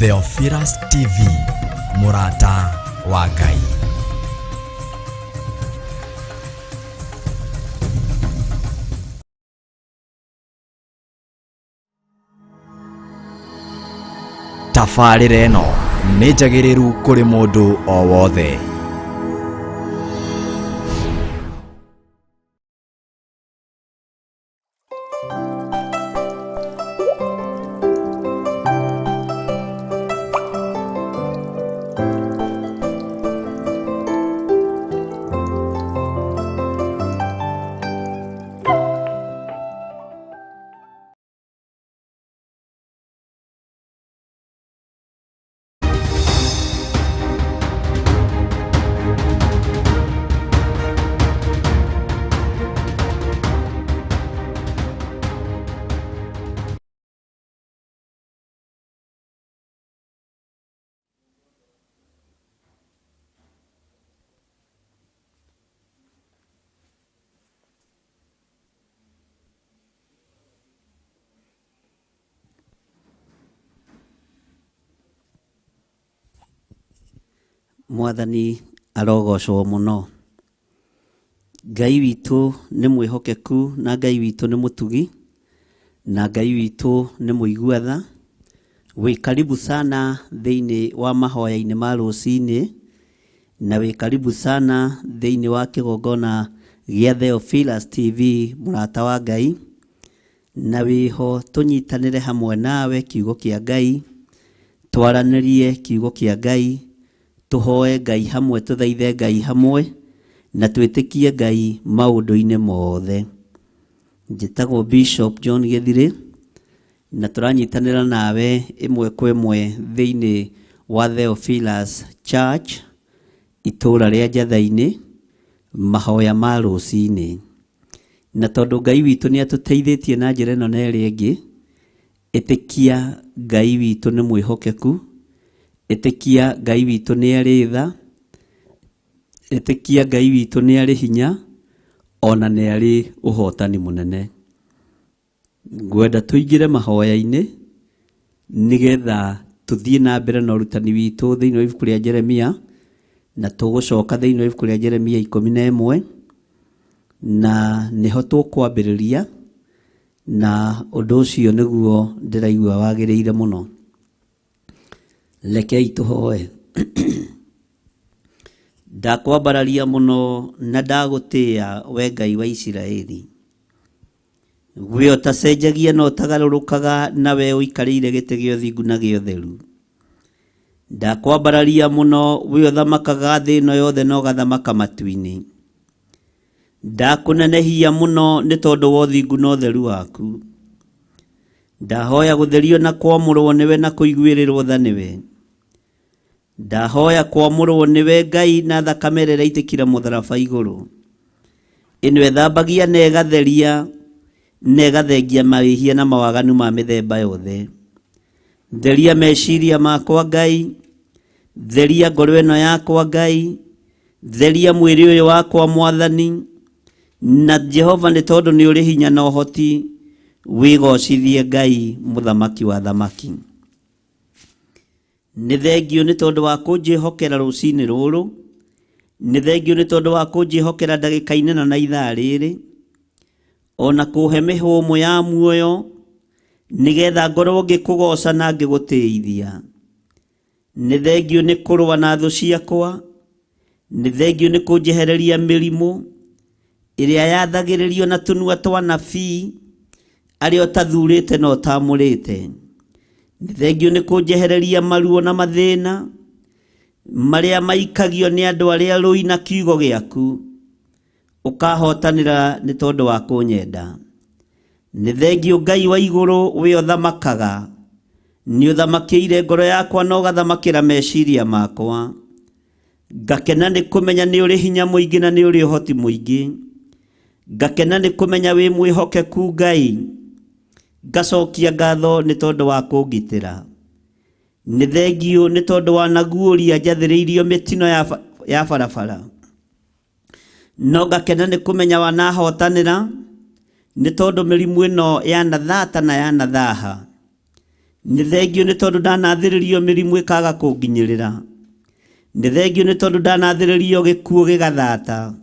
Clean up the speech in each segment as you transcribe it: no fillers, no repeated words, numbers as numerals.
Theophilus TV, Murata wa Ngai. Tafarĩra ĩno nĩ njagĩrĩru kũrĩ mũndũ o wothe. Mwathani arogocwo muno. Ngai witũ nĩ mwĩhokeku, na Ngai witũ nĩ mũtugi, na Ngai witũ nĩ mũiguatha. Wĩ karibu sana thĩinĩ wa mahoya-inĩ ma rũcinĩ, na wĩ karibu sana thĩinĩ wa kĩgongona gĩa Theophilus TV, Murata wa Ngai. Na wĩho tũnyitanĩre hamwe nawe kiugo kĩa Ngai, twaranĩrie kiugo kĩa Ngai, tuhoe Ngai hamwe, tuthaithe Ngai hamwe, na twĩtĩkie Ngai maũndũ-inĩ mothe. Njĩtagwo Bishop John Gĩthirĩ, na tũranyitanĩra nawe ĩmwe kwa ĩmwe thĩinĩ wa Theophilus Church, itũũra rĩa Njatha-inĩ, mahoya ma rũcinĩ. Na tondũ Ngai witũ nĩ atũteithĩtie na njĩra ĩno na ĩrĩa ĩngĩ, ĩtĩkia Ngai witũ nĩ mwĩhokeku, ĩtĩkia Ngai witũ nĩ arĩ tha, ĩtĩkia Ngai witũ nĩ arĩ hinya, ona nĩ arĩ ũhotani mũnene. Ngwenda tũingĩre mahoya-inĩ nĩgetha tũthiĩ na mbere na ũrutani witũ thĩinĩ wa ibuku rĩa Jeremia, na tũgũcoka thĩinĩ wa ibuku rĩa Jeremia 11, na nĩho tũkwambĩrĩria, na ũndũ ũcio nĩguo ndĩraigua wagĩrĩire mũno. Rekei tũhoe. Ndakwambararia mũno na ndagũtĩĩa, we Ngai wa Isiraeli. We ũtacenjagia na ũtagarũrũkaga, na we ũikarĩire gĩtĩ gĩa ũthingu na gĩa ũtheru. Ndakwambararia mũno, we ũthamakaga thĩ ĩno yothe na ũgathamaka matu-inĩ. Ndakũnenehia mũno nĩ tondũ wa ũthingu na ũtheru waku. Ndahoya gũtherio na kwamũrwo nĩwe na kũiguĩrĩrwo tha nĩwe. Ndahoya kwamũrwo nĩwe Ngai na thakame ĩrĩa ĩraitĩkire mũtharaba igũrũ. Ĩno ĩthambagia na ĩgatheria na ĩgathengia mawĩhia na mawaganu ma mĩthemba yothe. Theria meciria makwa Ngai, theria ngoro ĩno yakwa Ngai, theria mwĩrĩ ũyũ wakwa Mwathani. Na Jehova, nĩ tondũ nĩ ũrĩ hinya na ũhoti, wĩgocithie Ngai mũthamaki wa thamaki. Nĩ thengio nĩ tondũ wa kũnjĩhokera rũcinĩ rũrũ, nĩ thengio nĩ tondũ wa kũnjĩhokera ndagĩka-inĩ na ithaa rĩrĩ, ona kũhe mĩhũmũ ya muoyo, nĩgetha ngorwo ngĩkũgoca na ngĩgũtĩithia. Nĩ thengio nĩ kũrũa na thũ ciakwa, nĩ thengio nĩ kũnjehereria mĩrimũ ĩrĩa yathagĩrĩrio na tũnua twa anabii arĩa ũtathurĩte na ũtamũrĩte. Nĩ thengio nĩ kũnjehereria maruo na mathĩna marĩa maikagio nĩ andũ arĩa rũi na kiugo gĩaku, ũkahotanĩra nĩ tondũ wa kũnyenda. Nĩ thengio Ngai wa igũrũ, we ũthamakaga, nĩ ũthamakĩire ngoro yakwa na ũgathamakĩra meciria makwa. Ngakena nĩ kũmenya nĩ ũrĩ hinya mũingĩ na nĩ ũrĩ ũhoti mũingĩ. Ngakena nĩ kũmenya wĩ mwĩhokeku Ngai. Ngacokia ngatho nĩ tondũ wa kũngitĩra. Nĩ thengio nĩ tondũ wa naguũria njathĩrĩirio mĩtino ya barabara. No ngakena nĩ kũmenya wanahotanĩra, nĩ tondũ mĩrimũ ĩno yanathata na yanathaha. nĩ thengio nĩ tondũ ndanathĩrĩrio mĩrimũ ĩkaga kũnginyĩrĩra, nĩ thengio nĩ tondũ ndanathĩrĩrio gĩkuũ gĩgathata.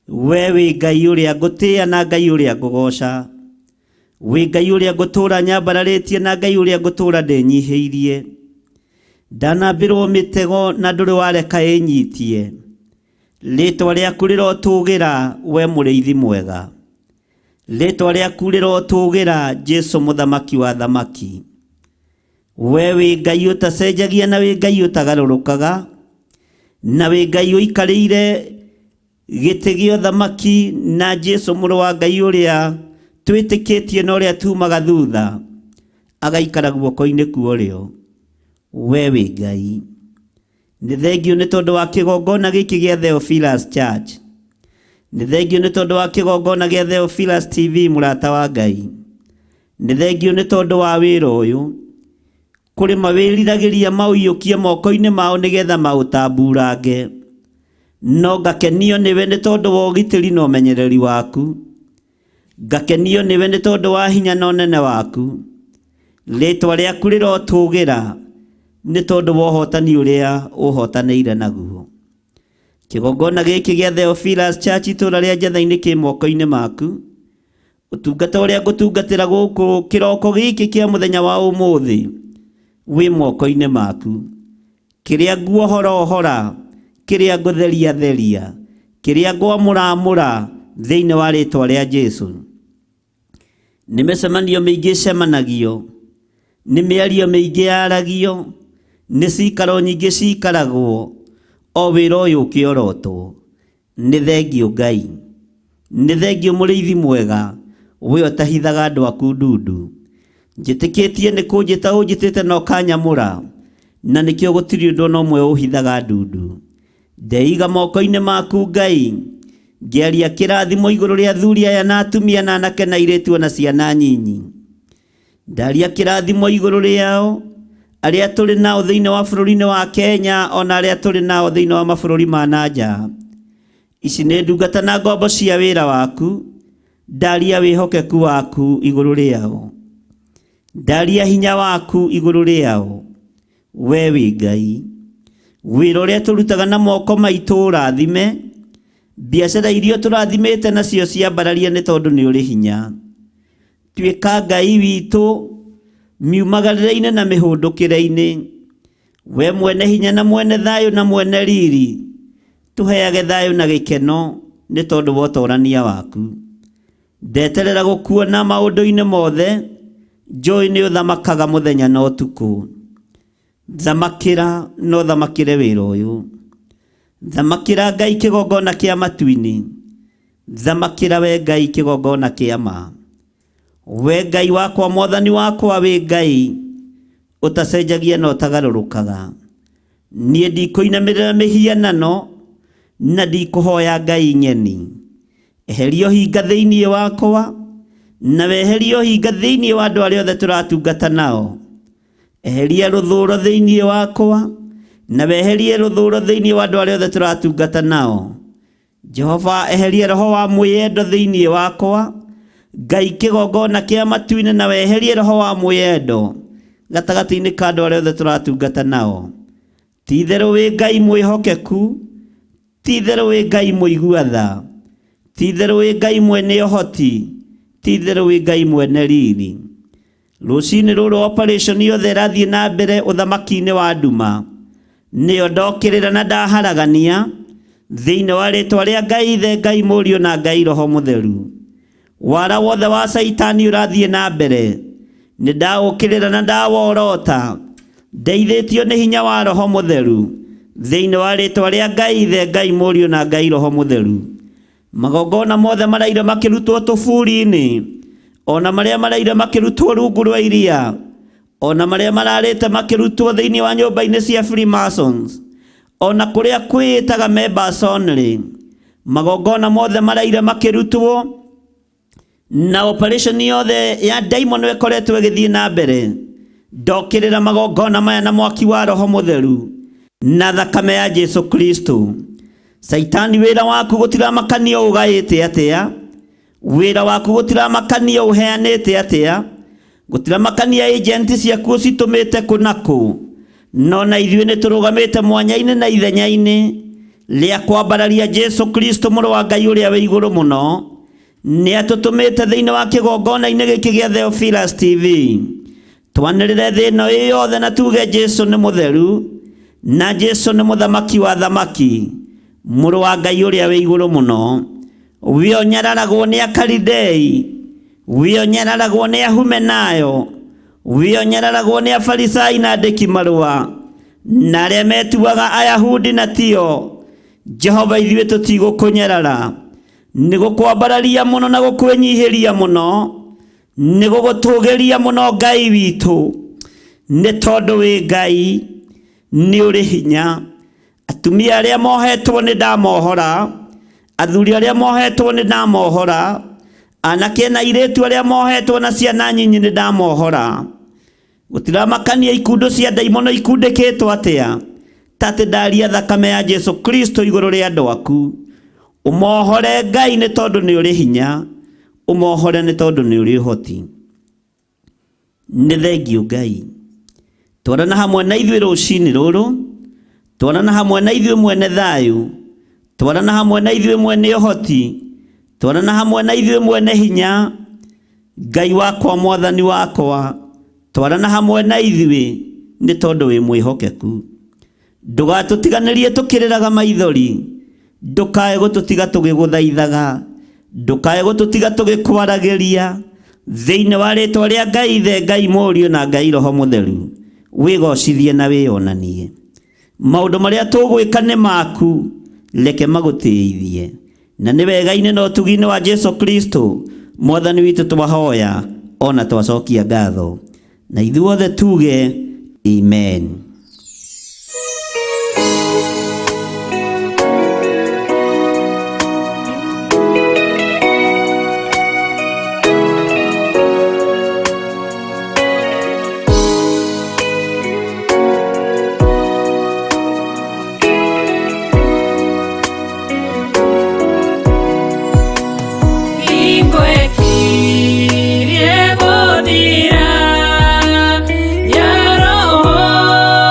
We wĩ Ngai ũrĩa ngũtĩĩa na Ngai ũrĩa ngũgoca, wĩ Ngai ũrĩa ngũtũũra nyambararĩtie na Ngai ũrĩa ngũtũũra ndĩnyihĩirie. Ndanambĩrwo mĩtego na ndũrĩ wareka ĩnyitie, rĩĩtwa rĩaku rĩrotũũgĩra we mũrĩithi mwega, rĩĩtwa rĩaku rĩrotũũgĩra Jesũ mũthamaki wa thamaki. We wĩ Ngai ũtacenjagia na wĩ Ngai ũtagarũrũkaga, na wĩ Ngai ũikarĩire gĩtĩ gĩa ũthamaki, na Jesũ mũrũ wa Ngai ũrĩa twĩtĩkĩtie na ũrĩa tumaga thutha agaikara guoko-inĩ kwa ũrĩo. We wĩ Ngai. Nĩ thengio nĩ tondũ wa kĩgongona gĩkĩ gĩa Theophilus Church, nĩ thengio nĩ tondũ wa kĩgongona gĩa Theophilus TV mũrata wa Ngai, nĩ thengio nĩ tondũ wa wĩra ũyũ. Kũrĩ mawĩriragĩria maũiyũkie moko-inĩ mao nĩgetha maũtamburange, no ngakenio nĩwe nĩ tondũ wa ũgitĩri na ũmenyereri waku, ngakenio nĩwe nĩ tondũ wa hinya na ũnene waku. Rĩĩtwa rĩaku rĩrotũũgĩra nĩ tondũ wa ũhotani ũrĩa ũhotanĩire naguo. Kĩgongona gĩkĩ gĩa Theophilus Church itũũra rĩa Njatha-inĩ kĩ moko-inĩ maku. Ũtungata ũrĩa ngũtungatĩra gũkũ kĩroko gĩkĩ kĩa mũthenya wa ũmũthĩ wĩ moko-inĩ maku. Kĩrĩa nguohora ohora, kĩrĩa ngũtheria theria, kĩrĩa ngwamũra thĩinĩ wa rĩĩtwa rĩa Jesũ. Nĩ mĩcemanio mĩingĩ cemanagio, nĩ mĩario mĩingĩ yaragio, nĩ cikaro nyingĩ cikaragwo, o wĩra ũyũ ũkĩorotwo. Nĩ thengio Ngai, nĩ thengio mũrĩithi mwega, we ũtahithaga andũ aku ndundu. Njĩtĩkĩtie nĩ kũnjĩta ũnjĩtĩte na ũkanyamũra, na nĩkĩo gũtirĩ ũndũ na ũmwe ũhithaga ndundu. Ndeiga moko-inĩ maku Ngai, ngĩaria kĩrathimo igũrũ rĩa athuri aya na atumia na anake na airĩtu na ciana nyinyi. Ndaria kĩrathimo igũrũ rĩao, arĩa tũrĩ nao thĩinĩ wa bũrũri-inĩ wa Kenya, ona arĩa tũrĩ nao thĩinĩ wa mabũrũri ma nanja. Ici nĩ ndungata na ngombo cia wĩra waku, ndaria wĩhokeku waku igũrũ rĩao, ndaria hinya waku igũrũ rĩao. We wĩ Ngai. Wĩra ũrĩa tũrutaga na moko maitũ ũrathime, biacara iria tũrathimĩte nacio ciambararie nĩ tondũ nĩ ũrĩ hinya. Tuĩka Ngai witũ miumagarĩre-inĩ na mĩhũndũkĩre-inĩ. We mwene hinya na mwene thayũ na mwene riri, tũheage thayũ na gĩkeno nĩ tondũ wa ũtoorania waku. Ndeterera gũkuona maũndũ-inĩ mothe, njũĩ nĩ ũthamakaga mũthenya na ũtukũ. Thamakĩra no thamakĩre wĩra ũyũ. Thamakĩra Ngai kĩgongona kĩa matu-inĩ, thamakĩra we Ngai kĩgongona kĩa ma. We Ngai wakwa, mwathani wakwa, wĩ Ngai ũtacenjagia na ũtagarũrũkaga. Niĩ ndikũinamĩrĩra mĩhianano na ndikũhoya ngai nyeni. Eheria hinga thĩinĩ wakwa, na weherie hinga thĩinĩ wa andũ arĩa othe tũratungata nao. Eheria rũthũũro thĩinĩ wakwa, na weherie rũthũũro thĩinĩ wa andũ arĩa othe tũratungata nao. Jehova, eheria roho wa mwĩyendo thĩinĩ wakwa, Ngai kĩgongona kĩa matu-inĩ, na weherie roho wa mwĩyendo gatagatĩ-inĩ ka andũ arĩa othe tũratungata nao. Ti-itherũ wĩ Ngai mwĩhokeku, ti-itherũ wĩ Ngai mũigua-tha, ti-itherũ wĩ Ngai mwene ũhoti, ti-itherũ wĩ Ngai mwene riri. Rũcinĩ rũrũ operation yothe ĩrathiĩ na mbere ũthamaki-inĩ wa nduma, nĩyo ndokĩrĩra na ndaharagania thĩinĩ wa rĩĩtwa rĩa Ngai Ithe, Ngai Mũriũ na Ngai Roho Mũtheru. Wara wothe wa Saitani ũrathiĩ na mbere, nĩ ndaũkĩrĩra na ndaworota, ndeithĩtio nĩ hinya wa Roho Mũtheru thĩinĩ wa rĩĩtwa rĩa Ngai Ithe, Ngai Mũriũ na Ngai Roho Mũtheru. Magongona mothe maraire makĩrutwo tũburi-inĩ, ona marĩa maraire makĩrutwo rungu rwa iria, ona marĩa mararĩte makĩrutwo thĩinĩ wa nyũmba-inĩ cia Freemasons, ona kũrĩa kwĩĩtaga members only, magongona mothe maraire makĩrutwo, na operation yothe ya daimon ĩkoretwo ĩgĩthiĩ na mbere. Ndokĩrĩra magongona maya na mwaki wa Roho Mũtheru na thakame ya Jesu Kristo. Saitani, wĩra waku gũtiramakanio ũgaĩte atĩa, wĩra waku gũtiramakanio ũheanĩte atĩa, gutira makania agent ciaku citumite kunaku no na ithuĩ nĩ tũrũgamĩte mwanya-inĩ na ithenya-inĩ rĩa kwambararia Jesu Kristo mũrũ wa Ngai ũrĩa wĩ igũrũ mũno nĩ atũtũmĩte thĩinĩ wa kĩgongona-inĩ gĩkĩ gĩa Theophilus TV twanĩrĩre thĩ ĩno yothe na tuge Jesu nĩ mũtheru na Jesu nĩ mũthamaki wa thamaki mũrũ wa Ngai ũrĩa wĩ igũrũ mũno we onyararagwo nĩ Akalidei we onyararagwo nĩ Ahumenayo we onyararagwo nĩ Afarisai na andĩki marũa na arĩa metuaga Ayahudi na tio Jehova ithuĩ tũtigũkũnyarara nĩ gũkwambararia mũno na gũkwĩnyihĩria mũno nĩ gũgũtũgĩria mũno Ngai witũ nĩ tondũ wĩ Ngai nĩ ũrĩ hinya atumia arĩa mohetwo nĩ ndamohora athuri arĩa mohetwo nĩ ndamohora anake na airĩtu arĩa mohetwo na ciana nyinyi nĩ ndamohora gũtira makania ikundo cia ndaimono ikundĩkĩtwo atĩa tatĩ ndaria thakame ya Jesu Kristo igũrũ rĩa andũ aku ũmohore Ngai nĩ tondũ nĩ ũrĩ hinya ũmohore nĩ tondũ nĩ ũrĩ ũhoti nĩ thengiũ Ngai twarana hamwe na ithuĩ rũcinĩ rũrũ twarana hamwe na ithuĩ mwene thayũ twarana hamwe na ithuĩ mwene ũhoti twarana hamwe na ithuĩ mwene hinya Ngai wakwa mwathani wakwa twarana hamwe na ithuĩ nĩ tondũ wĩ mwĩhokeku ndũgatũtiganĩrie tũkĩrĩraga maithori ndũkae gũtũtiga tũgĩgũthaithaga ndũkae gũtũtiga tũgĩkwaragĩria thĩinĩ wa rĩtwa rĩa Ngai Ithe Ngai Mũriũ na Ngai Roho Mũtheru wĩgocithie na wĩonanie maũndũ marĩa tũgwĩka nĩ maku reke magũteithie na nĩ wega-inĩ na ũtugi-inĩ wa Jesu Kristo mwathani witũ twahoya ona twacokia ngatho na ithuothe tuge amen. Ya roho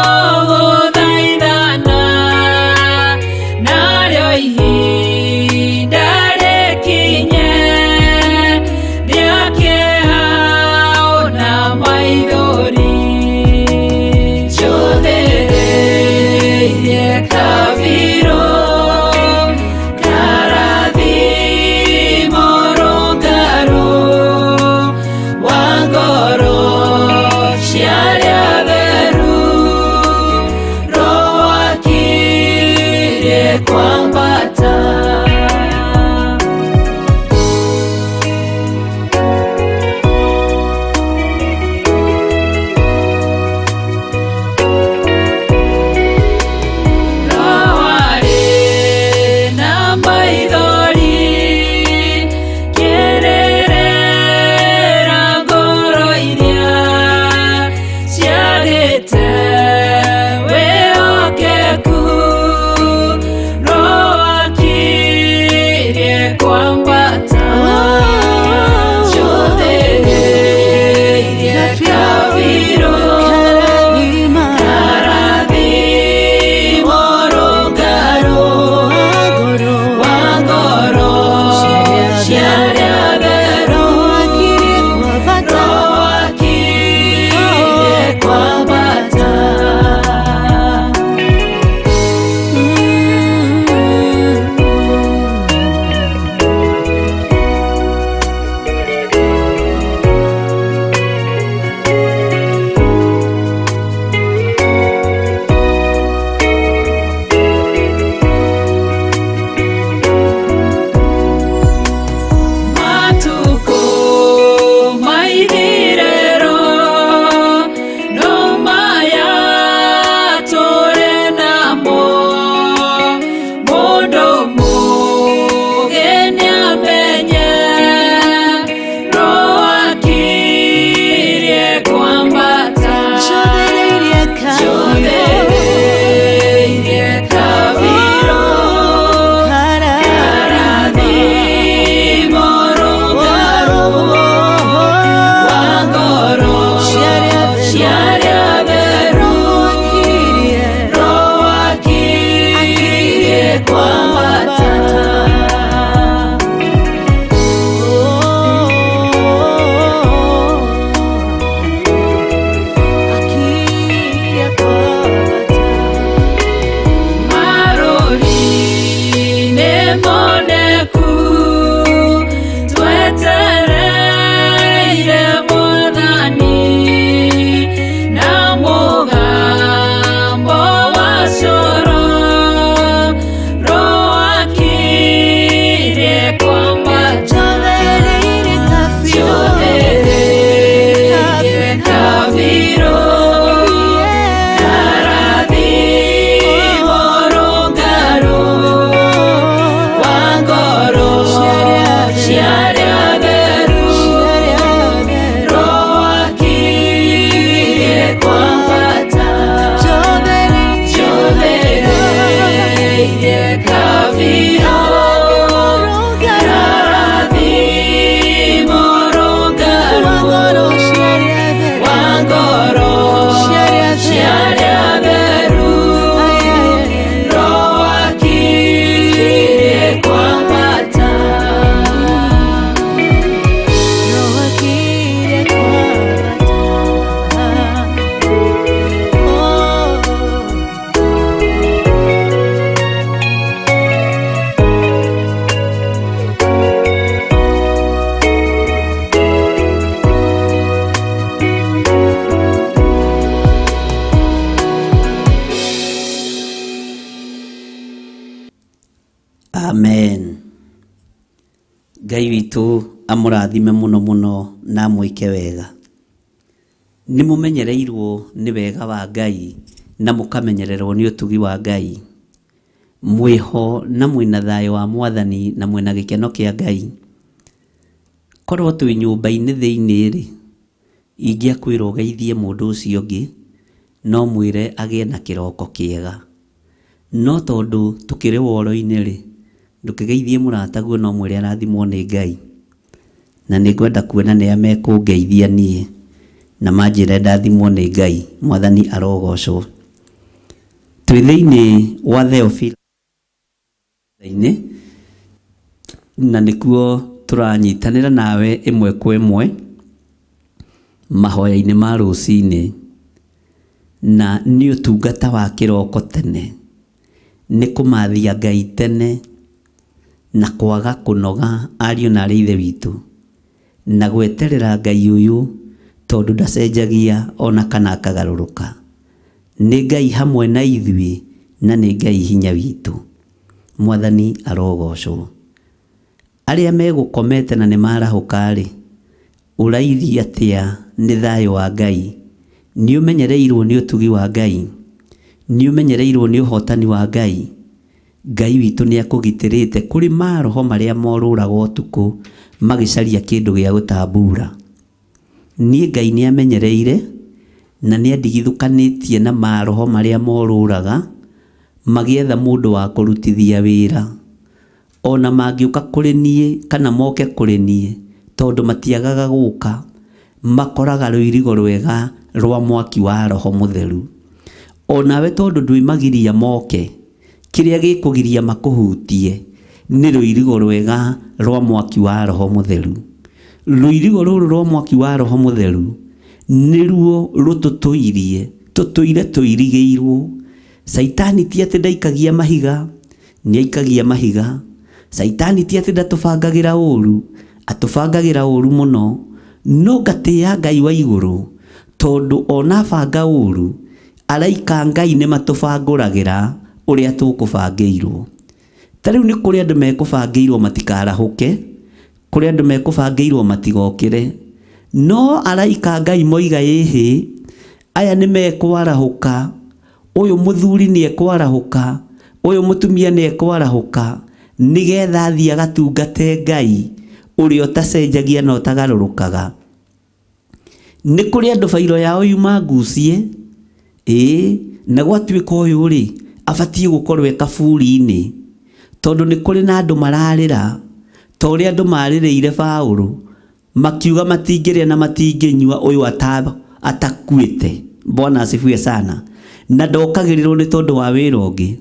moneku twetereire Mwathani na mugambo wa coro Roho akire kwambata Chothereire kabiro Amen. Ngai witũ amũrathime mũno mũno na mwĩke wega. Nĩ mũmenyereirwo nĩ wega wa Ngai na mũkamenyererwo nĩ ũtugi wa Ngai. Mwĩho na mwĩna thayũ wa Mwathani na mwĩna gĩkeno kĩa Ngai. Korwo twĩ nyũmba-inĩ thĩinĩ rĩ, ingĩakwĩra ũgeithie mũndũ ũcio ũngĩ, no mwĩre agĩe na kĩroko kĩega. No tondũ tũkĩrĩ woro-inĩ rĩ, ndũkĩgeithie mũrataguo no mwĩre arathimwo nĩ Ngai. Na nĩngwenda kuona nĩ amekũngeithia niĩ na manjĩre ndathimwo nĩ Ngai. Mwathani arogocwo. Twĩ thĩinĩ wa Theophila na nĩkuo tũranyitanĩra nawe ĩmwe kwa ĩmwe mahoya-inĩ ma rũcinĩ, na nĩ ũtungata wa kĩroko tene, nĩ kũmathia Ngai tene na kwaga kũnoga ariũ na arĩ ithe witũ, na gweterera Ngai ũyũ tondũ ndacenjagia ona kana akagarũrũka. Nĩ Ngai hamwe na ithuĩ na nĩ Ngai hinya witũ. Mwathani arogocwo. Arĩa megũkomete na nĩ marahũka rĩ, ũraithi atĩa nĩ thayũ wa Ngai. Nĩ ũmenyereirwo nĩ ũtugi wa Ngai, nĩ ũmenyereirwo nĩ ũhotani wa Ngai. Ngai witũ nĩ akũgitĩrĩte kũrĩ maroho marĩa morũraga ũtukũ magĩcaria kĩndũ gĩa gũtambura. Niĩ Ngai nĩ amenyereire na nĩ andigithũkanĩtie na maroho marĩa morũraga magĩetha mũndũ wa kũrutithia wĩra. Ona mangĩũka kũrĩ niĩ kana moke kũrĩ niĩ, tondũ matiagaga gũka, makoraga rũirigo rwega rwa mwaki wa Roho Mũtheru. Onawe tondũ ndwĩmagiria moke, kĩrĩa gĩkũgiria makũhutie nĩ rũirigo rwega rwa mwaki wa Roho Mũtheru. Rũirigo rũrũ rwa mwaki wa Roho Mũtheru nĩruo rũtũtũirie, tũtũire tũirigĩirwo. Saitani ti atĩ ndaikagia mahiga, nĩ aikagia mahiga. Saitani ti atĩ ndatũbangagĩra ũru, atũbangagĩra ũru mũno. No ngatĩĩa Ngai wa igũrũ tondũ ona banga ũru, araika Ngai nĩ matũbangũragĩra ũrĩa tũkũbangĩirwo. Ta rĩu nĩ kũrĩ andũ mekũbangĩirwo matikarahũke, kũrĩ andũ mekũbangĩirwo matigokĩre. No araika Ngai moiga ĩhĩ, aya nĩ mekwarahũka, ũyũ mũthuri nĩ ekwarahũka, ũyũ mũtumia nĩ ekwarahũka, nĩgetha athiĩ agatungate Ngai ũrĩa ũtacenjagia na ũtagarũrũkaga. Nĩ kũrĩ andũ bairo yao yuma ngucie, na gwatuĩka ũyũ rĩ, abatiĩ gũkorwo kaburi-inĩ, tondũ nĩ kũrĩ na andũ mararĩra ta ũrĩa andũ marĩrĩire Paũlũ, makiuga matingĩrĩa na matingĩnyua ũyũ atakuĩte. Bwana asifiwe sana. Na ndokagĩrĩrwo nĩ tondũ wa wĩra ũngĩ,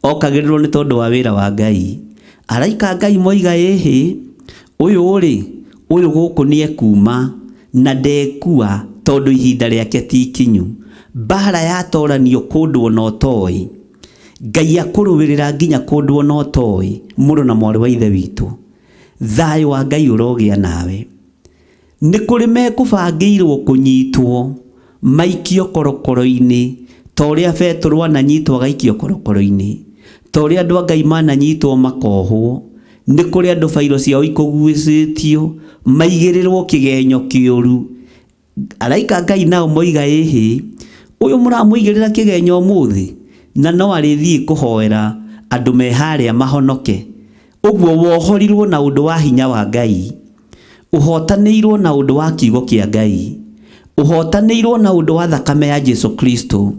okagĩrĩrwo nĩ tondũ wa wĩra wa Ngai. Araika Ngai moiga ĩhĩ, ũyũ rĩ, ũyũ gũkũ nĩ ekuma na ndekua tondũ ihinda rĩake ti ikinyu. Mbara yatoranio kũndũ ona ũtoĩ, Ngai akũrũwĩrĩra nginya kũndũ ona ũtoĩ, mũrũ na mwarĩ wa ithe witũ. Thayũ wa Ngai ũrogĩa nawe. Nĩ kũrĩ mekũbangĩirwo kũnyitwo maikio korokoro-inĩ, ta ũrĩa Petro ananyitwo agaikio korokoro-inĩ, ta ũrĩa andũ a Ngai mananyitwo makohwo. Nĩ kũrĩ andũ bairo ciao ikũgucĩtio maigĩrĩrwo kĩgenyo kĩũru. Araika Ngai nao moiga ĩhĩ, ũyũ mũramũigĩrĩra kĩgenyo ũmũthĩ na no arĩthiĩ kũhoera andũ me harĩa mahonoke. Ũguo wohorirwo na ũndũ wa hinya wa Ngai, ũhotanĩirwo na ũndũ wa kiugo kĩa Ngai, ũhotanĩirwo na ũndũ wa thakame ya Jesu Kristo,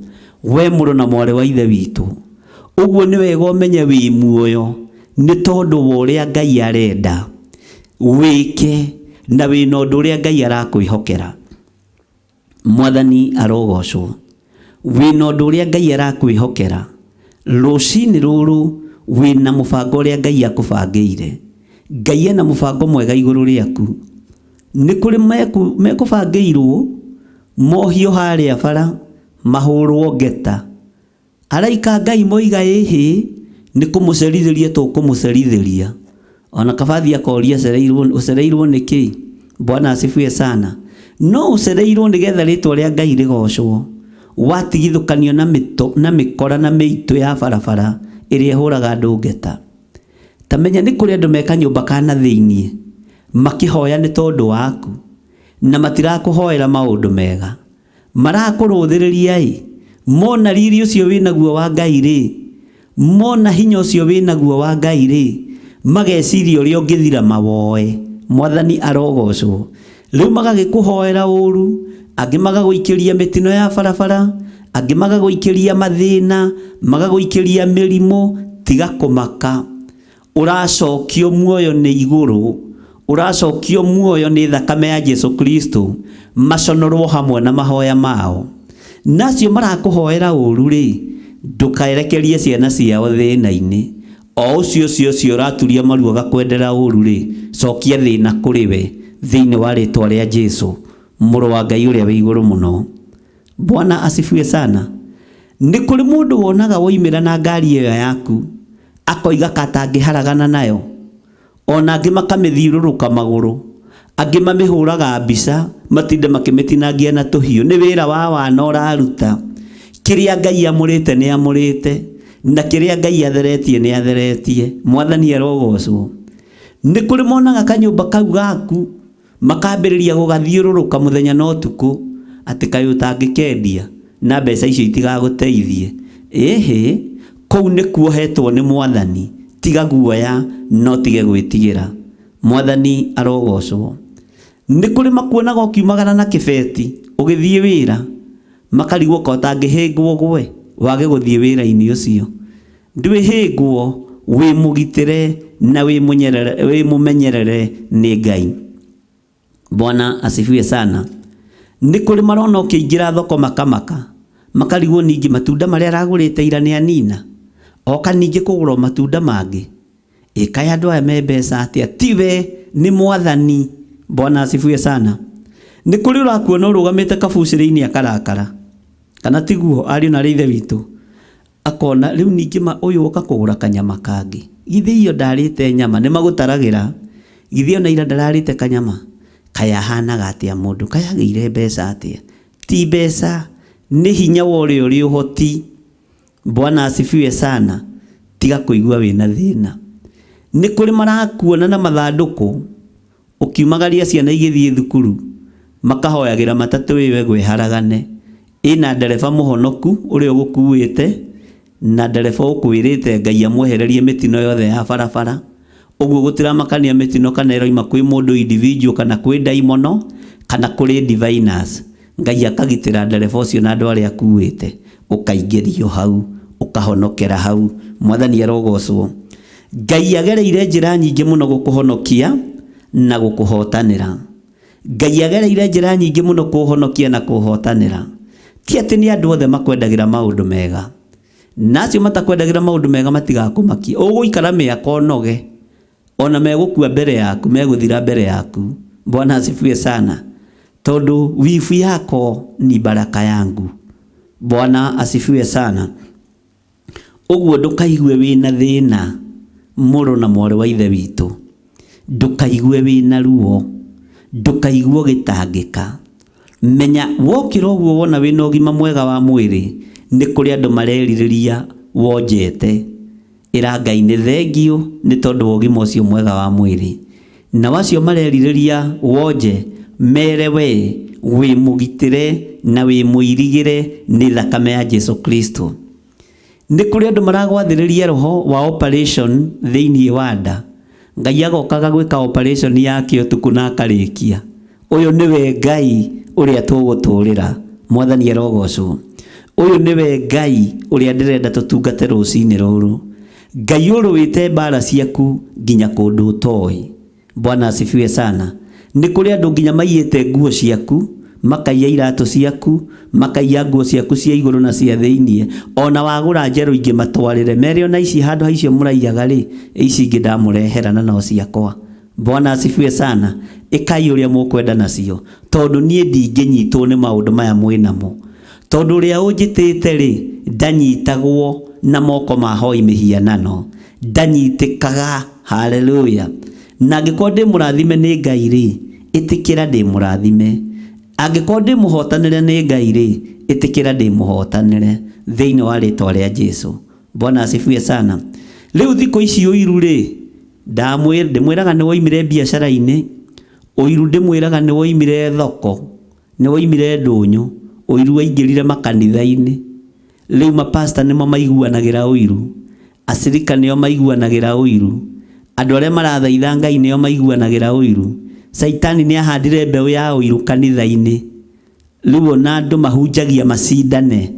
we mũrũ na mwarĩ wa ithe witũ. Ũguo nĩ wega ũmenye wĩ muoyo nĩ tondũ wa ũrĩa Ngai arenda wĩke na wĩna ũndũ ũrĩa Ngai arakwĩhokera. Mwathani arogocwo. Wĩna ũndũ ũrĩa Ngai arakwĩhokera. Rũcinĩ rũrũ wĩna mũbango ũrĩa Ngai akũbangĩire. Ngai ena mũbango mwega igũrũ rĩaku. Nĩ kũrĩ mekũbangĩirwo mohio harĩa bara, mahũrwo ngeta. Araika Ngai moiga ĩhĩ, nĩ kũmũcerithĩria tũkũmũcerithĩria. Ona Kabathi akoria ũcereirwo nĩkĩ? Bwana asifiwe sana. No ũcereirwo nĩgetha rĩtwa rĩa Ngai rĩgocwo. Watigithũkanio na mĩkora na mĩitũ ya barabara ĩrĩa ĩhũraga andũ ngeta. Tamenya nĩ kũrĩ andũ meka nyũmba kana thĩiniĩ makĩhoya nĩ tondũ waku, na matirakũhoera maũndũ mega. Marakũrũthĩrĩria mona riri ũcio wĩnaguo wa Ngai rĩ, mona hinya ũcio wĩnaguo wa Ngai rĩ, mageciria ũrĩa ũngĩthira mawoe. Mwathani arogocwo. Rĩu magagĩkũhoera ũru, angĩ magagũikĩria mĩtino ya barabara, angĩ magagũikĩria mathĩna, magagũikĩria mĩrimũ. Tiga kũmaka. Ũracokio muoyo nĩ igũrũ, ũracokio muoyo nĩ thakame ya Jesu Kristo, maconorwo hamwe na mahoya mao. Nacio marakũhoera ũru rĩ, ndũkaerekerie ciana ciao thĩna-inĩ. O ũcio ũraturia maru agakwendera ũru rĩ, cokia thĩna kũrĩ we thĩinĩ wa rĩtwa rĩa Jesu, mũrũ wa Ngai ũrĩa wĩ igũrũ mũno. Bwana asifiwe sana. Nĩ kũrĩ mũndũ wonaga woimĩra na ngari ĩyo yaku, akoiga katangĩharagana nayo. Ona angĩ makamĩthiũrũrũka magũrũ, angĩ mamĩhũraga mbica, matinde makĩmĩtinangia na tũhiũ. Nĩ wĩra wa wana ũraruta. Kĩrĩa Ngai amũrĩte nĩ amũrĩte, na kĩrĩa Ngai atheretie nĩ atheretie. Mwathani arogocwo. Nĩ kũrĩ monaga kanyũmba kau gaku, makambĩrĩria gũgathiũrũrũka mũthenya na ũtukũ, atĩ kaĩ ũtangĩkendia na mbeca icio itigagũteithie. Ĩhĩ, kũu nĩ kuohetwo nĩ Mwathani. Tiga guoya no tige gwĩtigĩra. Mwathani arogocwo. Nĩ kũrĩ makuonaga ũkiumagara na kĩbeti ũgĩthiĩ wĩra, makarigwo ko ũtangĩhĩngwo gwe wage gũthiĩ wĩra-inĩ ũcio. Ndwĩhĩngwo, wĩmũgitĩre na wĩmũmenyerere nĩ Ngai. Bwana asifiwe sana. Nĩ kũrĩ marona ũkĩingĩra thoko makamaka, makarigwo ningĩ matunda marĩa aragũrĩte ira nĩ anina, oka ningĩ kũgũra matunda mangĩ. Ĩkaĩ andũ aya me mbeca atĩa? Tiwe, nĩ Mwathani. Bwana asifiwe sana. Nĩ kũrĩ ũrakuona ũrũgamĩte kabucĩrĩ-inĩ akarakara, kana tiguo ariũ na ithe witũ, akona rĩu ningĩ ũyũ ũka kũgũra kanyama kangĩ. Githĩ iyo ndarĩte nyama, nĩ magũtaragĩra. Githĩ ona ira ndararĩte kanyama. Kaya hanaga atĩa mũndũ, kaya agĩire mbeca atĩa? Ti mbeca, nĩ hinya wa ũrĩa ũrĩ ũhoti. Bwana asifiwe sana. Tiga kũigua wĩna thĩna. Nĩ kũrĩ marakuona na mathandũkũ, ũkiumagaria ciana igĩthiĩ thukuru, makahoyagĩra matatũ wĩwe gwĩharagane. Ĩna ndereba mũhonoku ũrĩa ũgũkuĩte, na ndereba ũkwĩrĩte Ngai amwehererie mĩtino yothe ya barabara. Ũguo gũtiramakania mĩtino kana ĩroima kwĩ mũndũ individual kana kwĩ daimono kana kũrĩ diviners. Ngai akagitĩra ndereba ũcio na andũ arĩa akuĩte, ũkaingĩrio hau, ũkahonokera hau. Mwathani arogocwo. Ngai agereire njĩra nyingĩ mũno gũkũhonokia na gũkũhotanĩra. Ngai agereire njĩra nyingĩ mũno kũhonokia na kũhotanĩra. Ti atĩ nĩ andũ othe makwendagĩra maũndũ mega. Nacio matakwendagĩra maũndũ mega matigakũmakie. Ũgũikara mĩaka ũnoge, ona megũkua mbere yaku, megũthira mbere yaku. Bwana asifiwe sana. Tondũ wivu yako ni baraka yangu. Bwana asifiwe sana. Ũguo ndũkaigue wĩna thĩna mũrũ na mwarĩ wa ithe witũ, ndũkaigue wĩna ruo, ndũkaigue ũgĩtangĩka. Menya wokĩra ũguo wona wĩna ũgima mwega wa mwĩrĩ, nĩ kũrĩ andũ marerirĩria wonjete. Ĩra Ngai nĩ thengio nĩ tondũ wa ũgima ũcio mwega wa mwĩrĩ. Na wacio marerirĩria wonje, mere we wĩ mũgitĩre na wĩ mũirigĩre nĩ thakame ya Jesu Kristo. Nĩ kũrĩ andũ maragwathĩrĩria roho wa operation thĩinĩ wa nda. Ngai agokaga gwĩka operation yake ũtukũ na akarĩkia. Ũyũ nĩwe Ngai ũrĩa tũgũtũũrĩra. Mwathani arogocwo. Ũyũ nĩwe Ngai ũrĩa ndĩrenda tũtungate rũcinĩ rũrũ. Ngai ũrũĩte mbara ciaku nginya kũndũ ũtoĩ. Bwana asifiwe sana. Nĩ kũrĩ andũ nginya maiyĩte nguo ciaku, makaiya iratũ ciaku, makaiya nguo ciaku cia igũrũ na cia thĩinĩ. Ona wagũra njerũ ingĩ matwarĩre, mere ona ici handũ ha icio mũraiyaga rĩ, ici ingĩ ndamũrehera na no ciakwa. Bwana asifiwe sana. Ĩkai ũrĩa mũkwenda nacio, tondũ niĩ ndingĩnyitwo nĩ maũndũ maya mwĩnamo. Tondũ ũrĩa ũnjĩtĩte rĩ, ndanyitagwo na moko mahoi mĩhianano, ndanyitĩkaga. Haleluya. Na angĩkorwo ndĩ mũrathime nĩ Ngai rĩ, ĩtĩkĩra ndĩ mũrathime. Angĩkorwo ndĩ mũhotanĩre nĩ Ngai rĩ, ĩtĩkĩra ndĩ mũhotanĩre thĩinĩ wa rĩtwa rĩa Jesu. Bwana asifiwe sana. Rĩu thikũ ici ũiru rĩ, ndĩmwĩraga nĩ woimire biacara-inĩ, ũiru ndĩmwĩraga nĩ woimire thoko, nĩ woimire ndũnyũ, ũiru waingĩrire makanitha-inĩ. Rĩu mapasta nĩmo maiguanagĩra ũiru, acirika nĩo maiguanagĩra ũiru, andũ arĩa marathaitha Ngai nĩo maiguanagĩra ũiru. Saitani nĩ ahandire mbeũ ya ũiru kanitha-inĩ. Rĩu ona andũ mahunjagia macindane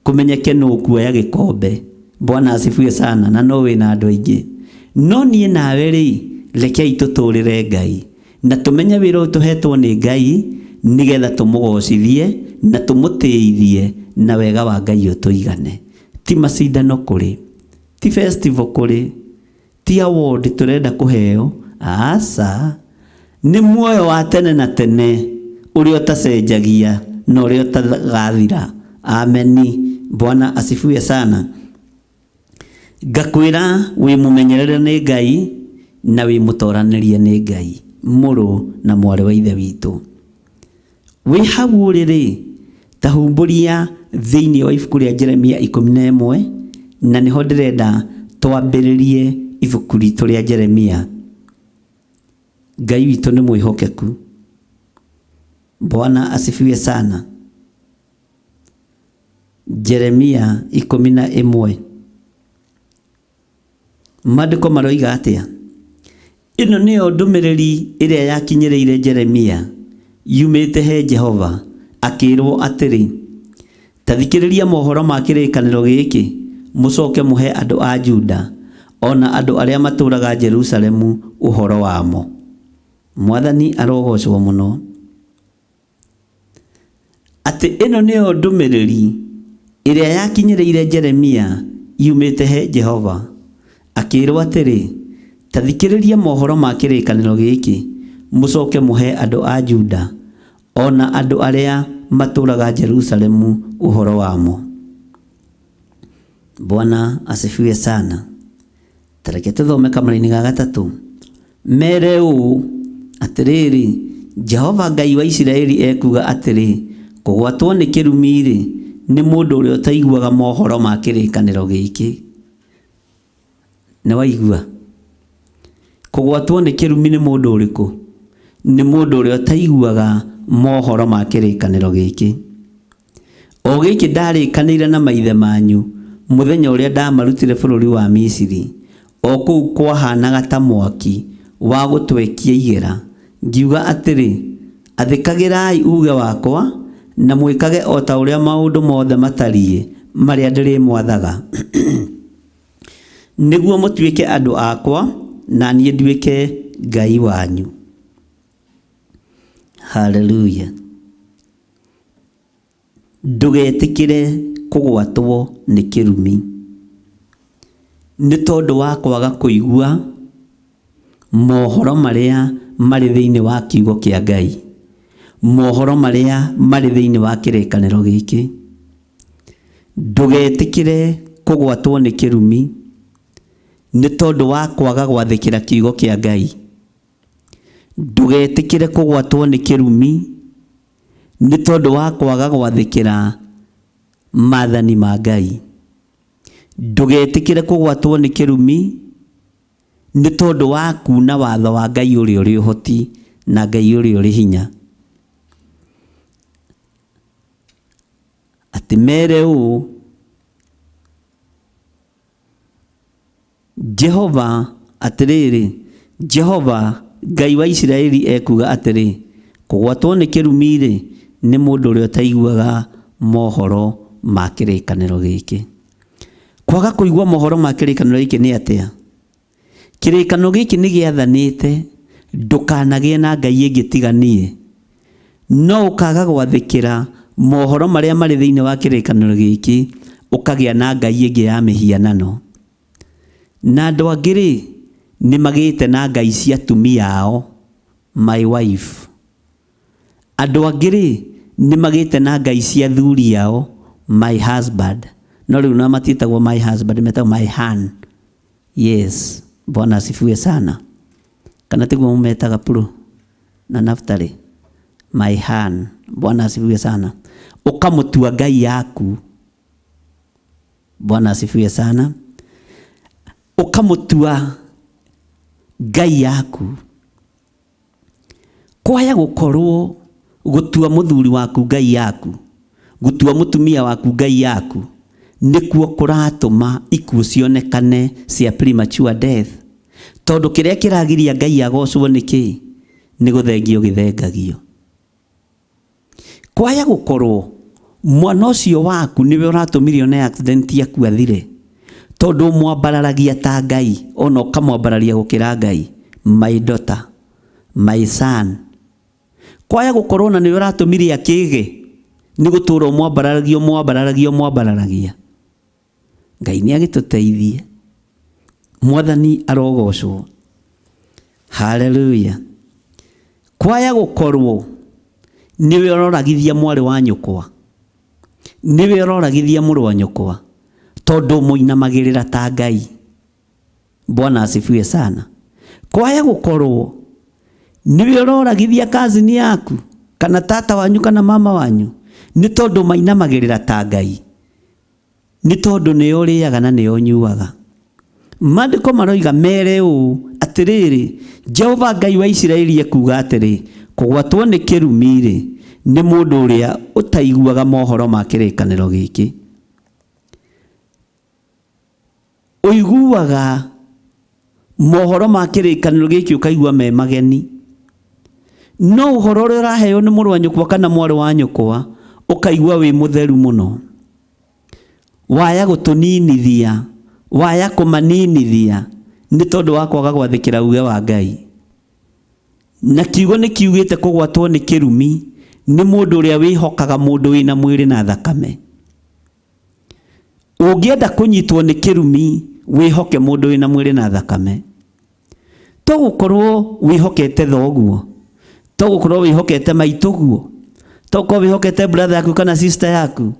kũmenyeke nũ kuoya gĩkombe. Bwana asifiwe sana. Na no wĩna andũ aingĩ. No niĩ nawe rĩ, rekei tũtũũrĩre Ngai na tũmenye wĩra ũyũ tũhetwo nĩ Ngai, nĩgetha tũmũgocithie na tũmũtĩithie na wega wa Ngai ũtũigane. Ti macindano kũrĩ, ti festival kũrĩ, ti award tũrenda kũheo. Aca, nĩ muoyo wa tene na tene ũrĩa ũtacenjagia na ũrĩa ũtagathira. Ameni. Bwana asifiwe sana. Ngakwĩra wĩ mũmenyerere nĩ Ngai na wĩ mũtoranĩrie nĩ Ngai, mũrũ na mwarĩ wa ithe witũ. Wĩ hau ũrĩ rĩ, ta humbũria thĩinĩ wa ibuku rĩa Jeremia 11, na nĩho ndĩrenda twambĩrĩrie ibuku ritũ rĩa Jeremia. Ngai witũ nĩ mwĩhokeku. Bwana asifiwe sana. Jeremia 11. Maandĩko maroiga atĩa? Ĩno nĩyo ndũmĩrĩri ĩrĩa yakinyĩrĩire Jeremia yumĩte he Jehova, akĩrwo atĩrĩ, ta thikĩrĩria mohoro ma kĩrĩkanĩro gĩkĩ, mũcoke mũhe andũ a Juda ona andũ arĩa matũũraga Jerusalemu ũhoro wamo. Mwathani arogocwo mũno. Atĩ ĩno nĩyo ndũmĩrĩri ĩrĩa yakinyĩrĩire Jeremia yumĩte he Jehova, akĩrwo atĩrĩ, ta thikĩrĩria mohoro ma kĩrĩkanĩro gĩkĩ, mũcoke mũhe andũ a Juda ona andũ arĩa matũũraga Jerusalemu ũhoro wamo. Bwana asifiwe sana. Tareke tũthome kamũra-inĩ ga gatatũ. Mere ũũ atĩrĩrĩ, Jehova Ngai wa Isiraeli ekuga atĩrĩ, kũgwatwo nĩ kĩrumi-rĩ, nĩ mũndũ ũrĩa ũtaiguaga mohoro ma kĩrĩkanĩro gĩkĩ. Nĩ waigua? Kũgwatwo nĩ kĩrumi nĩ mũndũ ũrĩkũ? Nĩ mũndũ ũrĩa ũtaiguaga mohoro ma kĩrĩkanĩro gĩkĩ. O gĩkĩ ndarĩkanĩire na maithe manyu mũthenya ũrĩa ndamarutire bũrũri wa Misiri, o kũu kwahanaga ta mwaki wa gũtwekia igera, ngiuga atĩrĩ, athĩkagĩrai uge wakwa na mwĩkage o ta ũrĩa maũndũ mothe matariĩ marĩa ndĩrĩmwathaga, nĩguo mũtuĩke andũ akwa na niĩ nduĩke Ngai wanyu. Haleluya. Ndũgetĩkĩre kũgwatwo nĩ kĩrumi nĩ tondũ wa kwaga kũigua mohoro marĩa marĩ thĩinĩ wa kiugo kĩa Ngai, mohoro marĩa marĩ thĩinĩ wa kĩrĩkanĩro gĩkĩ. Ndũgetĩkĩre kũgwatwo nĩ kĩrumi nĩ tondũ wa kwaga gwathĩkĩra kiugo kĩa Ngai. Ndũgetĩkĩre kũgwatwo nĩ kĩrumi nĩ tondũ wa kwaga gwathĩkĩra maathani ma Ngai. Ndũgetĩkĩre kũgwatwo nĩ kĩrumi nĩ tondũ wa kuuna watho wa Ngai ũrĩa ũrĩ ũhoti na Ngai ũrĩa ũrĩ hinya. Atĩ mere ũũ, Jehova atĩrĩrĩ, Jehova Ngai wa Isiraeli ekuga atĩrĩ, kũgwatwo nĩ kĩrumi-rĩ nĩ mũndũ ũrĩa ũtaiguaga mohoro ma kĩrĩkanĩro gĩkĩ. Kwaga kũigua mohoro ma kĩrĩkanĩro gĩkĩ nĩ atĩa? Kĩrĩkanĩro gĩkĩ nĩ gĩathanĩte ndũkanagĩe na ngai ĩngĩ tiga niĩ, no ũkaga gwathĩkĩra mohoro marĩa marĩ thĩinĩ wa kĩrĩkanĩro gĩkĩ, ũkagĩa na ngai ĩngĩ ya mĩhianano. Na andũ angĩ-rĩ nĩ magĩte na ngai cia atumia ao, my wife. Andũ angĩ-rĩ nĩ magĩte na ngai cia athuri ao, my husband. No rĩu na matiĩtagwo my husband, metagwo my han. Yes, Bwana asifiwe sana. Kana tiguo mumetaga Puro na Naftali, my han. Bwana asifiwe sana. Ukamũtua ngai yaku. Bwana asifiwe sana. Ukamũtua ngai yaku. Kwaya gũkorwo gũtua mũthuri waku ngai yaku, gũtua mũtumia waku ngai yaku, nĩkuo kũratũma ikuũ cionekane cia premature death. Tondũ kĩrĩa kĩragiria Ngai agocwo nĩkĩ? Nĩ gũthengio gĩthengagio. Kwaya gũkorwo mwana ũcio waku nĩwe ũratũmirio nĩ accident yaku athire, tondũ mwambararagia ta Ngai, ona ũkamwambararia gũkĩra Ngai, my daughter, my son. Kwaya gũkorwo na nĩwe ũratũmirie akĩge, nĩ gũtũũra mwambararagia. Ngai nĩ agĩtũteithie. Mwathani arogocwo. Hallelujah. Kwaya gũkorwo niwe ũroragithia mwarĩ wa nyũkwa, niwe ũroragithia mũrũ wa nyũkwa, tondũ mũinamagĩrĩra ta Ngai. Bwana asifiwe sana. Kwaya gũkorwo niwe ũroragithia cousin yaku, kana tata wanyu kana mama wanyu, nĩ tondũ mainamagĩrĩra ta Ngai, nĩ tondũ nĩ ũrĩaga na nĩ ũnyuaga. Maandĩko maroiga mere ũũ atĩrĩrĩ, Jehova Ngai wa Isiraeli ekuga atĩrĩ, kũgwatwo nĩ kĩrumi-rĩ nĩ mũndũ ũrĩa ũtaiguaga mohoro ma kĩrĩkanĩro gĩkĩ. Ũiguaga mohoro ma kĩrĩkanĩro gĩkĩ ũkaigua me mageni, no ũhoro ũrĩa ũraheo nĩ mũrũ wa nyũkwa kana mwarĩ wa nyũkwa ũkaigua wĩ mũtheru mũno. Waya gũtũninithia, waya kũmaninithia nĩ tondũ wa kwaga gwathĩkĩra uge wa Ngai. Na kiugo nĩ kiugĩte kũgwatwo nĩ kĩrumi nĩ mũndũ ũrĩa wĩhokaga mũndũ wĩna mwĩrĩ na thakame. Ũngĩenda kũnyitwo nĩ kĩrumi, wĩhoke mũndũ wĩna mwĩrĩ na thakame. To gũkorwo wĩhokete thoguo, to gũkorwo wĩhokete maitũguo, to gũkorwo wĩhokete brother yaku kana sister yaku,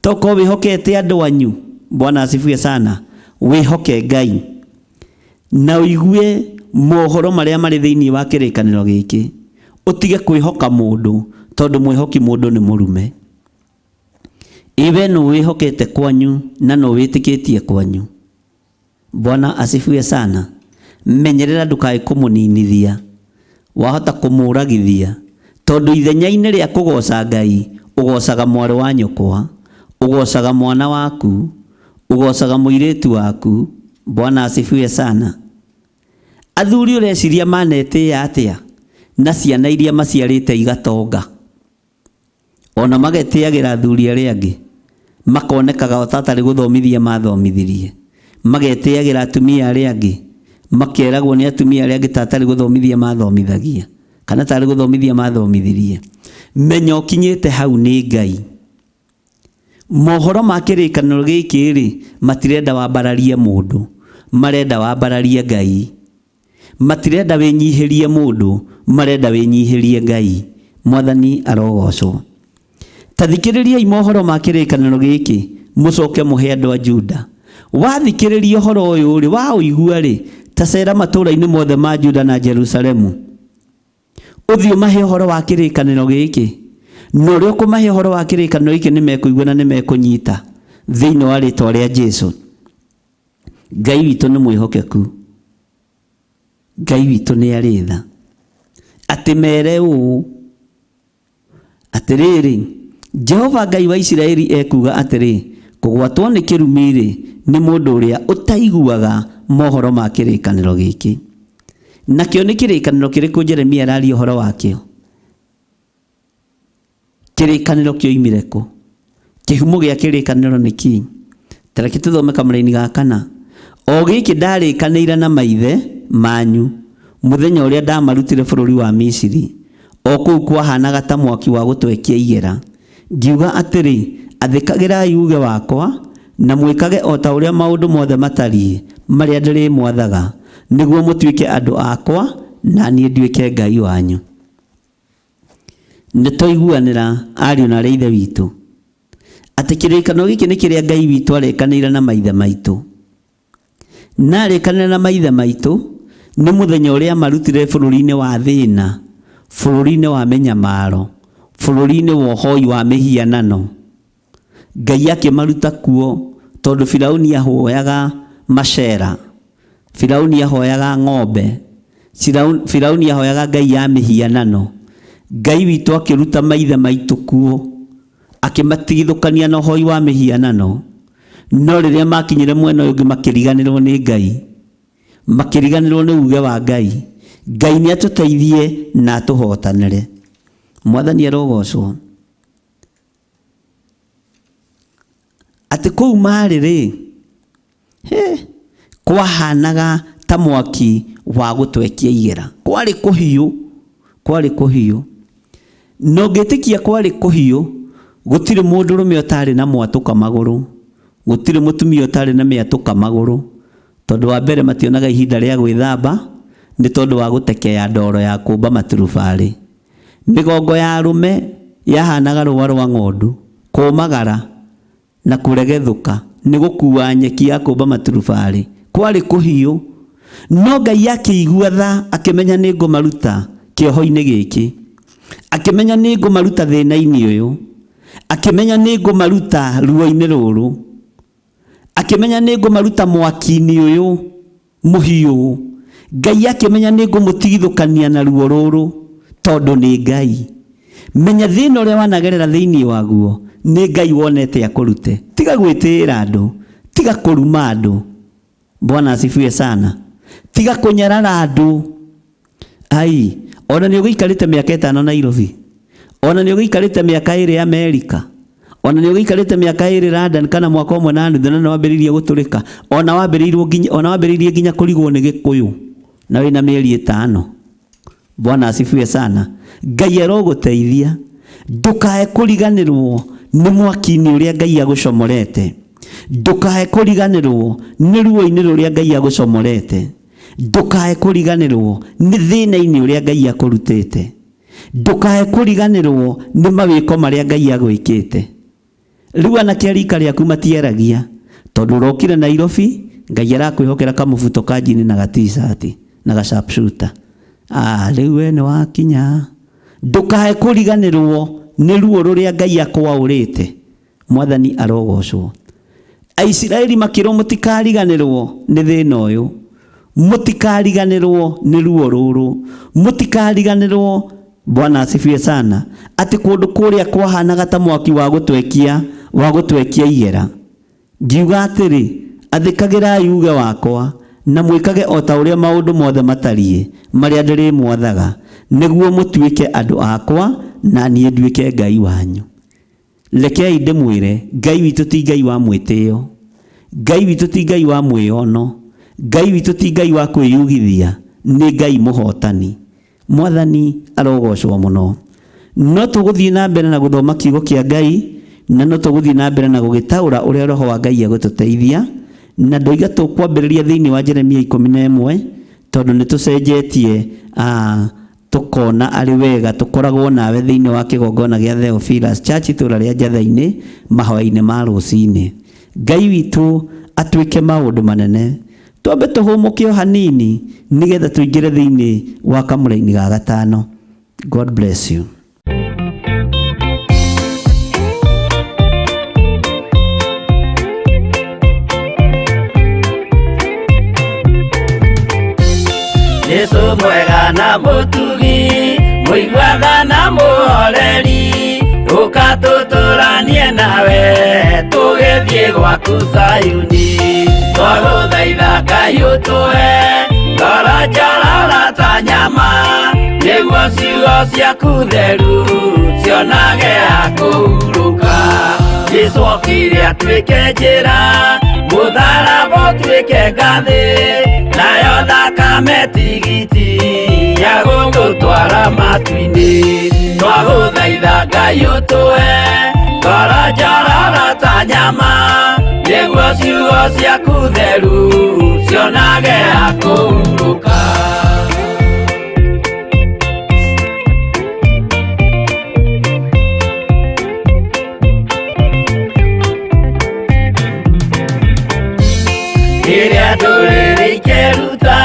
to gũkorwo wĩhokete andũ anyu. Bwana asifiwe sana. Wĩhoke Ngai na ũigue mohoro marĩa marĩ thĩinĩ wa kĩrĩkanĩro gĩkĩ. Ũtige kwĩhoka mũndũ, tondũ mwĩhoki mũndũ nĩ mũrume. Iwe no wĩhokete kwanyu na no wĩtĩkĩtie kwanyu. Bwana asifiwe sana. Menyerera ndũkae kũmũninithia, wahota kũmũragithia, tondũ ithenya-inĩ rĩa kũgoca Ngai ũgocaga mwarĩ wa nyũkwa, ũgocaga mwana waku, ũgocaga mũirĩtu waku. Bwana asifiwe sana. Athuri ũreciria manetĩĩa atĩa na ciana iria maciarĩte igatonga, ona magetĩagĩra athuri arĩa angĩ, makonekaga otatarĩ gũthomithia mathomithirie, magetĩagĩra atumia arĩa angĩ, makeragwo nĩ atumia arĩa angĩ tatarĩ gũthomithia mathomithagia, kana tarĩ gũthomithia mathomithirie. Menya ũkinyĩte hau nĩ Ngai. Mohoro ma kĩrĩkanĩro gĩkĩ-rĩ matirenda wambararie mũndũ, marenda wambararie Ngai. Matirenda wĩnyihĩrie mũndũ, marenda wĩnyihĩrie Ngai. Mwathani arogocwo. Ta thikĩrĩriai mohoro ma kĩrĩkanĩro gĩkĩ, mũcoke mũhe andũ a Juda. wathikĩrĩria ũhoro ũyũ rĩ wa ũigua rĩ tacera matũũra-inĩ mothe ma Juda na Jerusalemu ũthiĩ ũmahe ũhoro wa kĩrĩkanĩro gĩkĩ na ũrĩa ũkũmahe ũhoro wa kĩrĩkanĩro gĩkĩ nĩ mekũigua na nĩ mekũnyita thĩinĩ wa rĩĩtwa rĩa Jesũ. Ngai witũ nĩ mwĩhokeku, Ngai witũ nĩ arĩ tha atĩ mere ũũ atĩrĩrĩ Jehova Ngai wa Isiraeli ekuga atĩrĩ kũgwatwo nĩ kĩrumi rĩ nĩ mũndũ ũrĩa ũtaiguaga mohoro ma kĩrĩkanĩro gĩkĩ. Nakĩo nĩ kĩrĩkanĩro kĩrĩkũ Jeremia araria ũhoro wakĩo? Kĩrĩkanĩro kĩoimire kũ? Kĩhumo gĩa kĩrĩkanĩro nĩ kĩĩ? Tareke tũthome kamũra-inĩ ga 4. O gĩkĩ ndarĩkanĩire na maithe manyu mũthenya ũrĩa ndamarutire bũrũri wa Misiri, o kũu kwahanaga ta mwaki wa gũtwekia igera. Ngiuga atĩrĩ athĩkagĩrai uge wakwa na mwĩkage o ta ũrĩa maũndũ mothe matariĩ marĩa ndĩrĩmwathaga, nĩguo mũtuĩke andũ akwa na niĩ nduĩke Ngai wanyu. Nĩtwaiguanĩra ariũ na aarĩ a Ithe witũ atĩ kĩrĩkanĩro gĩkĩ nĩ kĩrĩa Ngai witũ arekanĩire na maithe maitũ. Na arekanĩire na maithe maitũ nĩ mũthenya ũrĩa marutire bũrũri-inĩ wa thĩna, bũrũri-inĩ wa mĩnyamaro, bũrũri-inĩ wa ũhoi wa mĩhianano. Ngai akĩmaruta kuo tondũ Firaũni ahoyaga macera, Firaũni ahoyaga ng'ombe, Firaũni ahoyaga ngai ya mĩhianano. Ngai witũ akĩruta maithe maitũ kuo akĩmatigithũkania na ũhoi wa mĩhianano. No rĩrĩa makinyire mwena ũyũ ũngĩ makĩriganĩrwo nĩ Ngai, makĩriganĩrwo nĩ uge wa Ngai. Ngai nĩ atũteithie na atũhotanĩre. Mwathani arogocwo. Atĩ kũu marĩ rĩ kwahanaga ta mwaki wa gũtwekia igera. Kwarĩ kũhiũ, kwarĩ kũhiũ. No ngĩtĩkia kwarĩ kũhiũ, gũtirĩ mũndũrũme ũtarĩ na mwatũka magũrũ, gũtirĩ mũtumia ũtarĩ na mĩatũka magũrũ, tondũ wa mbere mationaga ihinda rĩa gwĩthamba nĩ tondũ wa gũtekeya ndoro ya kũmba maturubarĩ. Mĩgongo ya arũme yahanaga rũa rwa ng'ondu, kũmagara na kũregethũka nĩ gũkua nyeki ya kũmba maturubarĩ. Kwarĩ kũhiũ. No Ngai akĩigua tha akĩmenya nĩ ngũmaruta kĩoho-inĩ gĩkĩ, akĩmenya nĩ ngũmaruta thĩna-inĩ ũyũ, akĩmenya nĩ ngũmaruta ruo-inĩ rũrũ, akĩmenya nĩ ngũmaruta mwaki-inĩ ũyũ mũhiũ. Ngai akĩmenya nĩ ngũmũtigithũkania na ruo rũrũ tondũ nĩ Ngai. Menya thĩna ũrĩa wanagerera thĩinĩ waguo nĩ Ngai wonete akũrute. Tiga gwĩtĩĩra andũ, tiga kũruma andũ. Bwana asifiwe sana. Tiga kũnyarara andũ. Ai, ona nĩ ũgĩikarĩte mĩaka 5 Nairobi, ona nĩ ũgĩikarĩte mĩaka 2 Amerika, ona nĩ ũgĩikarĩte mĩaka 2 London kana mwaka ũmwe na nuthu na wambĩrĩirie gũtũrĩka, ona wambĩrĩirie nginya kũrigwo nĩ gĩkũyũ na wĩna mĩeri 5. Bwana asifiwe sana. Ngai arogũteithia. Ndũkae kũriganĩrwo nĩ mwaki-inĩ ũrĩa Ngai agũcomorete. Ndũkae kũriganĩrwo nĩ ruo-inĩ rũrĩa Ngai agũcomorete. Ndũkae kũriganĩrwo nĩ thĩna-inĩ ũrĩa Ngai akũrutĩte. Ndũkae kũriganĩrwo nĩ mawĩko marĩa Ngai agwĩkĩte. Rĩu anake a rika rĩaku matieragia tondũ ũrokire Nairobi, Ngai arakwĩhokera kamũbuto ka njini na ga-t-shirt na ga-sharpshooter. Rĩu we nĩ wakinya. Ndũkae kũriganĩrwo nĩ ruo rũrĩa Ngai akwaũrĩte. Mwathani arogocwo. Aisiraeli makĩrwo mũtikariganĩrwo nĩ thĩna ũyũ, mũtikariganĩrwo nĩ ruo rũrũ, mũtikariganĩrwo. Bwana asifiwe sana. Atĩ kũndũ kũrĩa kwahanaga ta mwaki wa gũtwekia igera. Ngiuga atĩrĩ athĩkagĩrai uge wakwa na mwĩkage o ta ũrĩa maũndũ mothe matariĩ marĩa ndĩrĩmwathaga, nĩguo mũtuĩke andũ akwa na niĩ nduĩke Ngai wanyu. Rekei ndĩmwĩre, Ngai witũ ti Ngai wa mwĩtĩo, Ngai witũ ti Ngai wa mwĩono, Ngai witũ ti Ngai wa kwĩyugithia, nĩ Ngai mũhotani. Mwathani arogocwo mũno. No tũgũthiĩ na mbere na gũthoma kiugo kĩa Ngai, na no tũgũthiĩ na mbere na gũgĩtaũra ũrĩa Roho wa Ngai agũtũteithia, na ndoiga tũkwambĩrĩria thĩinĩ wa Jeremia 11 tondũ nĩ tũcenjetie tukona ari wega tukoragwo nawe thĩinĩ wa kĩgongona gĩa Theophilus Church itũra rĩa Njatha-inĩ mahoya-inĩ ma rũcinĩ. Ngai witũ atuike maundu manene. Twambe tuhumuke o hanini nigetha tuingire thiini wa kamuraini ga gatano. God bless you. Yesu mwega na mutugi, muigwatha na muhoreri, ukatuturanie nawe tugithie gwaku Sayuni. Twaguthaitha Ngai utue ngoro njororo ta nyama, niguo ciugo ciaku theru cionage ha kũhurũka. Jesũ okire atuĩke njĩra, mũtharaba ũtuĩke ngathĩ, nayo thakame tigiti ya gũgũtwara matu-inĩ. Twagũthaitha Ngai ũtũhe ngoro njororo ta nyama, nĩguo ciugo ciaku theru cionage ha kũhurũka. Rĩrĩa ndũrĩrĩ ikeruta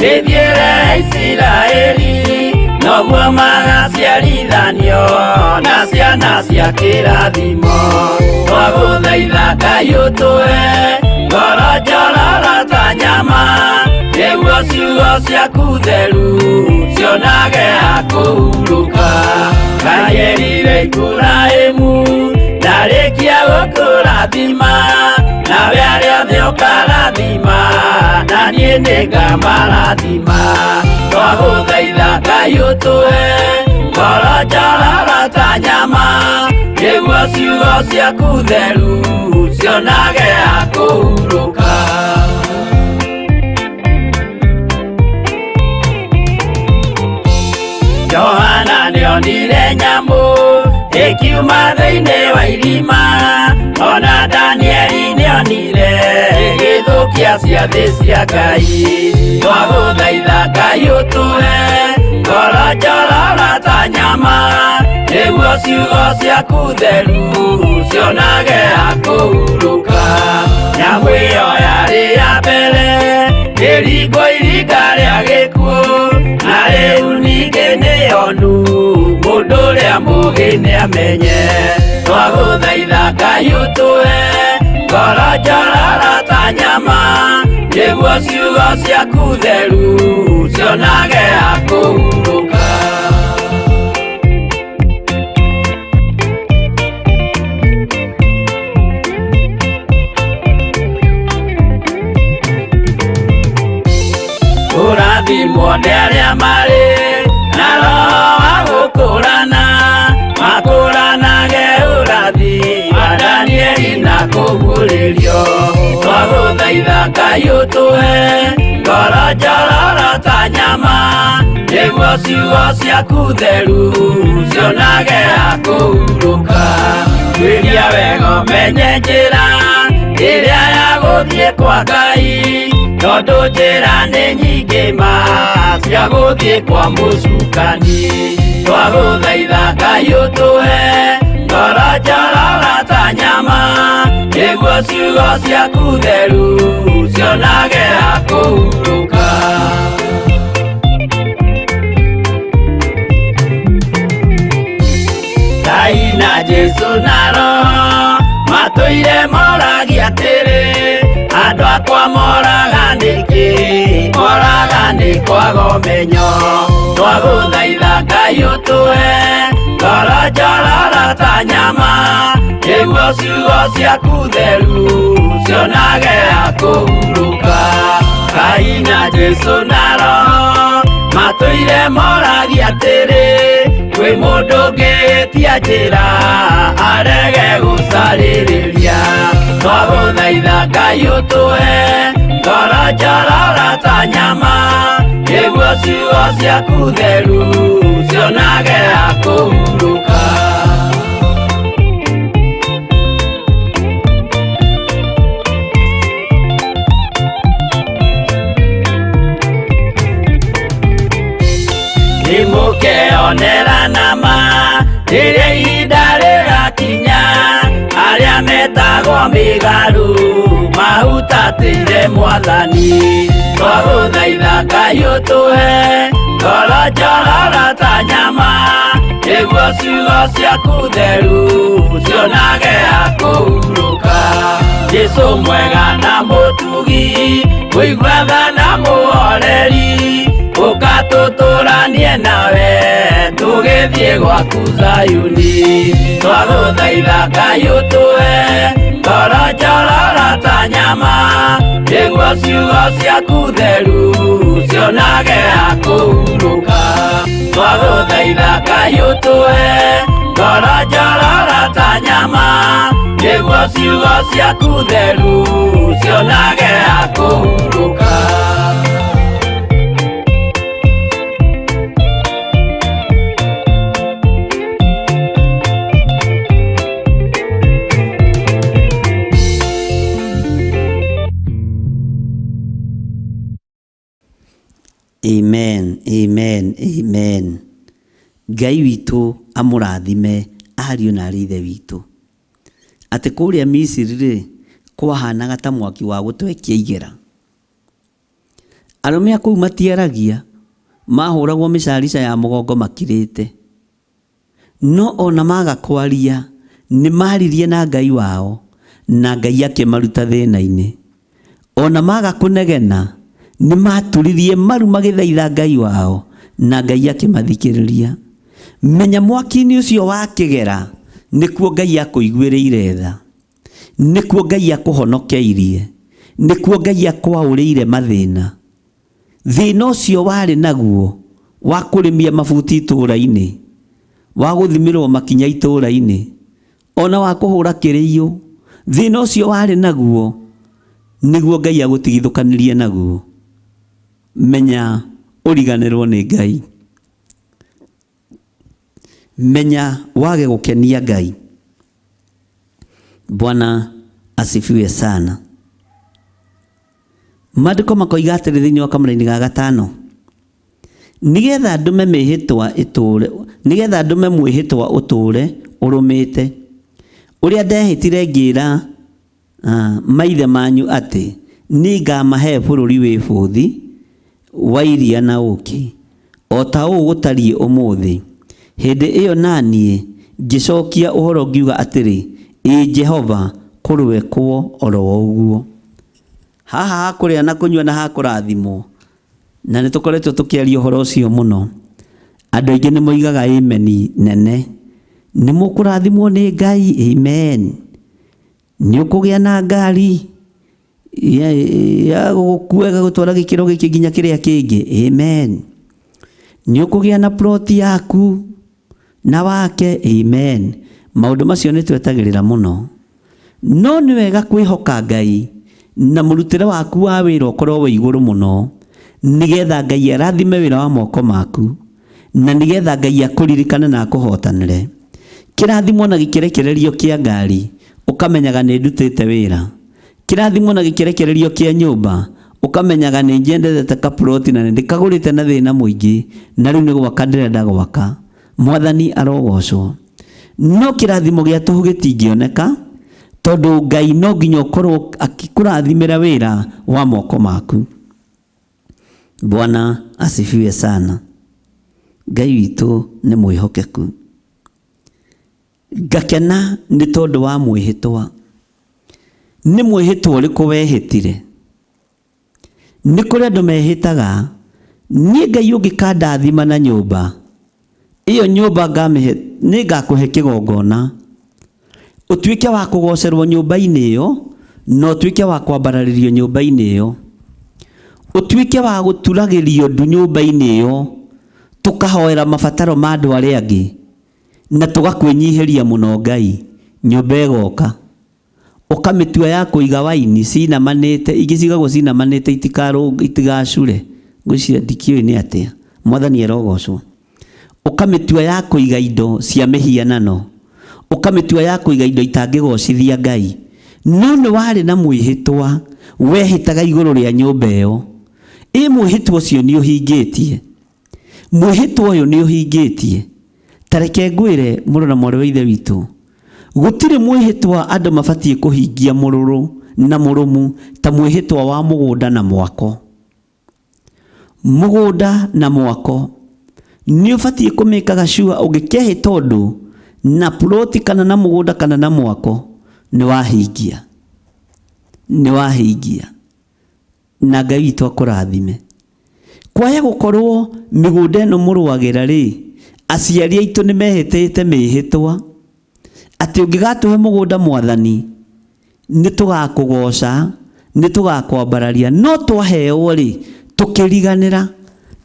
mĩthiĩre Isiraeli, noguo magaciarithanio na ciana cia kĩrathimo. Twagũthaitha Ngai ũtũhe ngoro njororo ta nyama, nĩguo ciugo ciaku theru cionage ha kũhurũka. Ngai erire Iburahĩmu ndarĩkia gũkũrathima, nawe arĩa othe ũkarathima na niĩ nĩngamarathima. Twagũthaitha Ngai ũtũhe ngoro njororo ta nyama, nĩguo ciugo ciaku theru cionage ha kũhurũka. Johana nĩonire nyamũ ĩkiuma thĩinĩ wa irima, ona Danieli nĩonire gĩthũkia ciathĩ cia Ngai. Twagũthaitha Ngai ũtũhe ngoro njororo ta nyama, nĩguo ciugo ciaku theru cionage ha kũhurũka. Nyamũ ĩyo yarĩ ya mbere ĩringwo iringa rĩa gĩkuũ, na rĩu ningĩ nĩyonu mũndũ ũrĩa mũũgĩ nĩamenye. Twagũthaitha Ngai ũtũhe ngoro njororo ta nyama, nĩguo ciugo ciaku theru cionage ha kũhurũka. Ũrathimwo nĩ arĩa marĩ na roho wa gũkũrana, makũranage ũrathi wa Danieli na kũguũrĩrio. Twagũthaitha Ngai ũtũhe ngoro njororo ta nyama, nĩguo ciugo ciaku theru cionage ha kũhurũka. Twĩria wega ũmenye njĩra ĩrĩa ya gũthiĩ kwa Ngai, tondũ njĩra nĩ nyingĩ ma cia gũthiĩ kwa mũcukani. Twagũthaitha Ngai ũtũhe ngoro njororo ta nyama, nĩguo ciugo ciaku theru cionage ha kũhurũka. Ngai na Jesũ na Roho matũire moragia atĩrĩ, andũ akwa moraga nĩkĩ, moraga nĩ kwaga ũmenyo. Twagũthaitha Ngai ũtũhe ngoro njororo ta nyama, nĩguo ciugo ciaku theru cionage ha kũhurũka. Ngai na Jesũ na Roho matũire moragia atĩrĩ, kwĩ mũndũ ũngĩtia njĩra arege gũcarĩrĩria. Twagũthaitha Ngai ũtũhe ngoro njororo ta nyama, nĩguo ciugo ciaku theru cionage ha kũhurũka. Nĩmũkeonera nama rĩrĩa ihinda rĩgakinya, arĩa metagwo mĩgarũ utatĩire Mwathani twagũthaitha Ngai ũtũhe ngoro njororo ta nyama nĩguo ciugo ciaku theru cionage akũhurũka Jesũ mwega na mũtugi mũigua tha na mũhoreri ũkatũtũranie nawe tũgĩthiĩ gwaku Zayuni twagũthaitha Ngai ũtũhe ngoro njororo ta nyama nĩguo ciugo ciaku theru cionage akũhurũka twagũthaitha Ngai ũtũhe ngoro njororo ta nyama nĩguo ciugo ciaku theru cionage akũhurũka Amen, amen, amen. Ngai witũ amũrathime ariũ na aarĩ a Ithe witũ. Atĩ kũrĩa Misiri kwahanaga ta mwaki wa gũtwekia igera. Arũme a kũu matiaragia, mahũragwo mĩcarica ya mũgongo makirĩte. No ona maga kwaria, nĩ maririe na Ngai wao, na Ngai akĩmaruta thĩna-inĩ. Ona maga kũnegena, nĩ maturirie maru magĩthaitha Ngai wao, na Ngai akĩmathikĩrĩria. Menya mwaki-inĩ ũcio wa kĩgera nĩkuo Ngai akũiguĩrĩire tha, nĩkuo Ngai akũhonokeirie, nĩkuo Ngai akwaũrĩire mathĩna. Thĩna ũcio warĩ naguo wa kũrĩmia mabuti itũũra-inĩ, wa gũthimĩrwo makinya itũũra-inĩ, ona wa kũhũra kĩrĩio, thĩna ũcio warĩ naguo nĩguo Ngai agũtigithũkanirie naguo. Menya ũriganĩrwo nĩ Ngai. Menya wage gũkenia Ngai. Bwana asifiwe sana. Maandĩko makoiga atĩrĩ thĩinĩ wa kamũra-inĩ ga 5, nĩgetha ndũme mwĩhĩtwa ũtũũre ũrũmĩte, ũrĩa ndehĩtire ngĩra maithe manyu atĩ nĩngamahe bũrũri wĩ bũthi wa iria na ũkĩ, o ta ũũ gũtariĩ ũmũthĩ. Hĩndĩ ĩyo naniĩ ngĩcokia ũhoro ngiuga atĩrĩ, ĩ Jehova kũrwe kwo oro ũguo. Haha hakũrĩa na kũnyua na hakũrathimwo, na nĩ tũkoretwo tũkĩaria ũhoro ũcio mũno. Andũ aingĩ nĩ moigaga ameni nene. Nĩ mũkũrathimwo nĩ Ngai, amen. Nĩ ũkũgĩa na ngari ya gũkuega gũtwara gĩkĩro gĩkĩ nginya kĩrĩa kĩngĩ, amen. Nĩ ũkũgĩa na ploti yaku na wake, amen. Maũndũ macio nĩ twetagĩrĩra mũno, no nĩ wega kwĩhoka Ngai na mũrutĩre waku wa wĩra ũkorwo wĩ igũrũ mũno, nĩgetha Ngai arathime wĩra wa moko maku, na nĩgetha Ngai akũririkane na akũhotanĩre. Kĩrathimo na gĩkĩrekererio kĩa ngari, ũkamenyaga nĩ ndutĩte wĩra. Kĩrathimo na gĩkĩrekererio kĩa nyũmba, ũkamenyaga nĩ njendete kaploti na ndĩkagũrĩte na thĩna mũingĩ, na rĩu nĩ gwaka ndĩrenda gwaka. Mwathani arogocwo. No kĩrathimo gĩa tũhũ gĩtingĩoneka, tondũ Ngai no nginya ũkorwo akĩkũrathimĩra wĩra wa moko maku. Bwana asifiwe sana. Ngai witũ nĩ mwĩhokeku. Ngakena nĩ tondũ wa mwĩhĩtwa. Nĩ mwĩhĩtwa ũrĩkũ wehĩtire? Nĩ kũrĩ andũ mehĩtaga, niĩ Ngai ũngĩkandathima na nyũmba, iyo nyũmba nĩ ngakũhe kĩgongona, ũtuĩke wa kũgocerwo nyũmba-inĩ ĩyo, na ũtuĩke wa kwambararĩrio nyũmba-inĩ ĩyo, ũtuĩke wa gũturagĩrio ndu nyũmba-inĩ ĩyo, tũkahoera mabataro ma andũ arĩa angĩ, na tũgakwĩnyihĩria mũno Ngai. Nyũmba ĩgoka, ũkamĩtua ya kũiga waini cinamanĩte, ingĩ cigagwo cinamanĩte itigacure. Ngwĩciria ndikĩũĩ nĩ atĩa. Mwathani arogocwo. Ũkamĩtua ya kũiga indo cia mĩhianano, ũkamĩtua ya kũiga indo itangĩgocithia Ngai. No nĩ warĩ na mwĩhĩtwa wehĩtaga igũrũ rĩa nyũmba ĩyo. Mwĩhĩtwa ũcio nĩ ũhingĩtie. Mwĩhĩtwa ũyũ nĩ ũhingĩtie. Tareke ngwĩre mũrũ na mwarĩ wa Ithe witũ, gũtirĩ mwĩhĩtwa andũ mabatiĩ kũhingia mũrũrũ na mũrũmu ta mwĩhĩtwa wa mũgũnda na mwako. Mũgũnda na mwako nĩ ũbatiĩ kũmĩkaga sure ũngĩkĩhe tondũ na ploti kana na mũgũnda kana na mwako nĩ wahingia na Ngai witũ akũrathime. Kwaya gũkorwo mĩgũnda ĩno mũrũagĩra rĩ, aciari aitũ nĩ mehĩtĩte mĩhĩtwa atĩ ũngĩgatũhe mũgũnda Mwathani nĩ tũgakũgoca, nĩ tũgakwambararia, no twaheo rĩ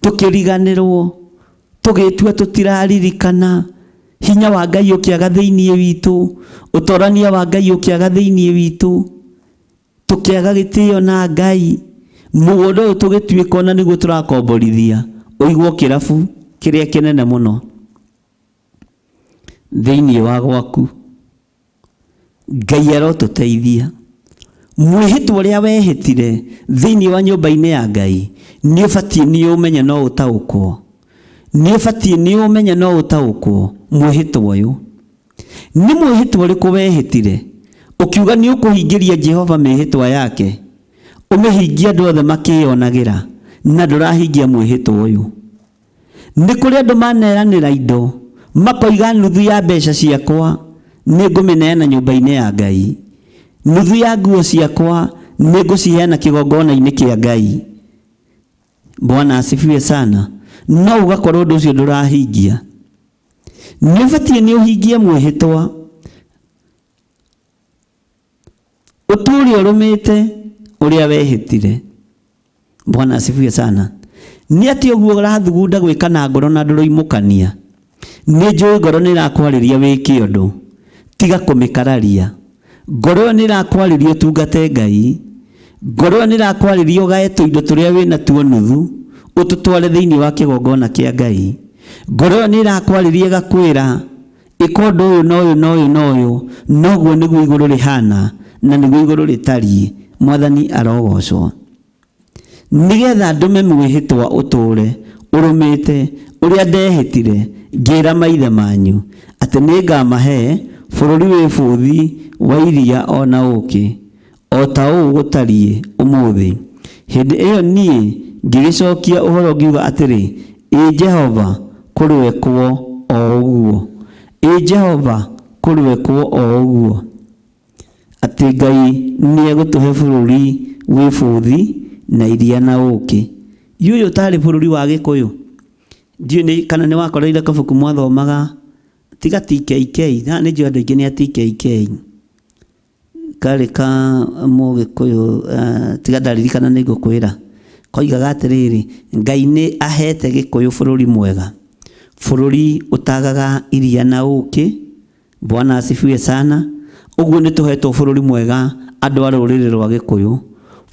tũkĩriganĩrwo tũgĩtua tũtiraririkana hinya wa Ngai ũkĩaga thĩinĩ witũ, ũtorania wa Ngai ũkĩaga thĩinĩ witũ, tũkĩaga gĩtĩo na Ngai, mũgũnda ũyũ tũgĩtuĩka ona nĩguo tũrakomborithia ũigwo kĩrabu kĩrĩa kĩnene mũno thĩinĩ wa gwaku. Ngai arotũteithia. Mwĩhĩtwa ũrĩa wehĩtire thĩinĩ wa nyũmba-inĩ ya Ngai nĩ ũbatiĩ nĩ ũmenye no ũtaũkwo, mwĩhĩtwa ũyũ nĩ mwĩhĩtwa ũrĩkũ wehĩtire ũkiuga nĩ ũkũhingĩria Jehova mĩhĩtwa yake, ũmĩhingia andũ othe makĩonagĩra na ndũrahingia mwĩhĩtwa ũyũ. Nĩ kũrĩ andũ maneranĩra indo makoiga nuthu ya mbeca ciakwa nĩ ngũmĩneana nyũmba-inĩ ya Ngai, nuthu ya nguo ciakwa nĩ ngũciheana kĩgongona-inĩ kĩa Ngai. Bwana asifiwe sana. No ũgakorwo ũndũ ũcio ndũrahingia. Nĩ ũbatiĩ nĩ ũhingie mwĩhĩtwa, ũtũũre ũrũmĩte ũrĩa wehĩtire. Bwana asifiwe sana. Nĩ atĩ ũguo ũrathugunda gwĩka na ngoro na ndũroimũkania. Nĩ njũĩ ngoro nĩ ĩrakwarĩria wĩke ũndũ, tiga kũmĩkararia. Ngoro ĩyo nĩ ĩrakwarĩria ũtungate Ngai, ngoro ĩyo nĩ ĩrakwarĩria ũgae tũindo tũrĩa wĩna tuo nuthu ũtũtware thĩinĩ wa kĩgongona kĩa Ngai. Ngoro ĩyo nĩ ĩrakwarĩria ĩgakwĩra ĩka ũndũ ũyũ na ũyũ na ũyũ na ũyũ, noguo nĩguo igũrũ rĩhana na nĩguo igũrũ rĩtariĩ. Mwathani arogocwo. Nĩgetha ndũme mwĩhĩtwa ũtũũre ũrũmĩte ũrĩa ndehĩtire, ngĩra maithe manyu atĩ nĩ ngamahe bũrũri wĩ bũthi wa iria ona ũkĩ, o ta ũũ gũtariĩ ũmũthĩ. Hĩndĩ ĩyo niĩ ngĩgĩcokia ũhoro ngiuga atĩrĩ, Jehova kũrĩwe kwo o ũguo, Jehova kũrĩwe kwo o ũguo, atĩ Ngai nĩ egũtũhe bũrũri wĩ bũthi na iria na ũkĩ. Yũyũ tarĩ bũrũri wa Gĩkũyũ. Ndiũĩ kana nĩ wakoreire kabuku mwathomaga tiga TKK, na nĩ njũĩ andũ aingĩ nĩ a TKK. Karĩ ka Mũgĩkũyũ, tiga ndaririkana nĩ ngũkwĩra. Koigaga atĩrĩrĩ, Ngai nĩ ahete Gĩkũyũ bũrũri mwega, bũrũri ũtagaga iria na ũkĩ. Bwana asifiwe sana. Ũguo nĩ tũhetwo bũrũri mwega andũ a rũrĩrĩ rwa Gĩkũyũ,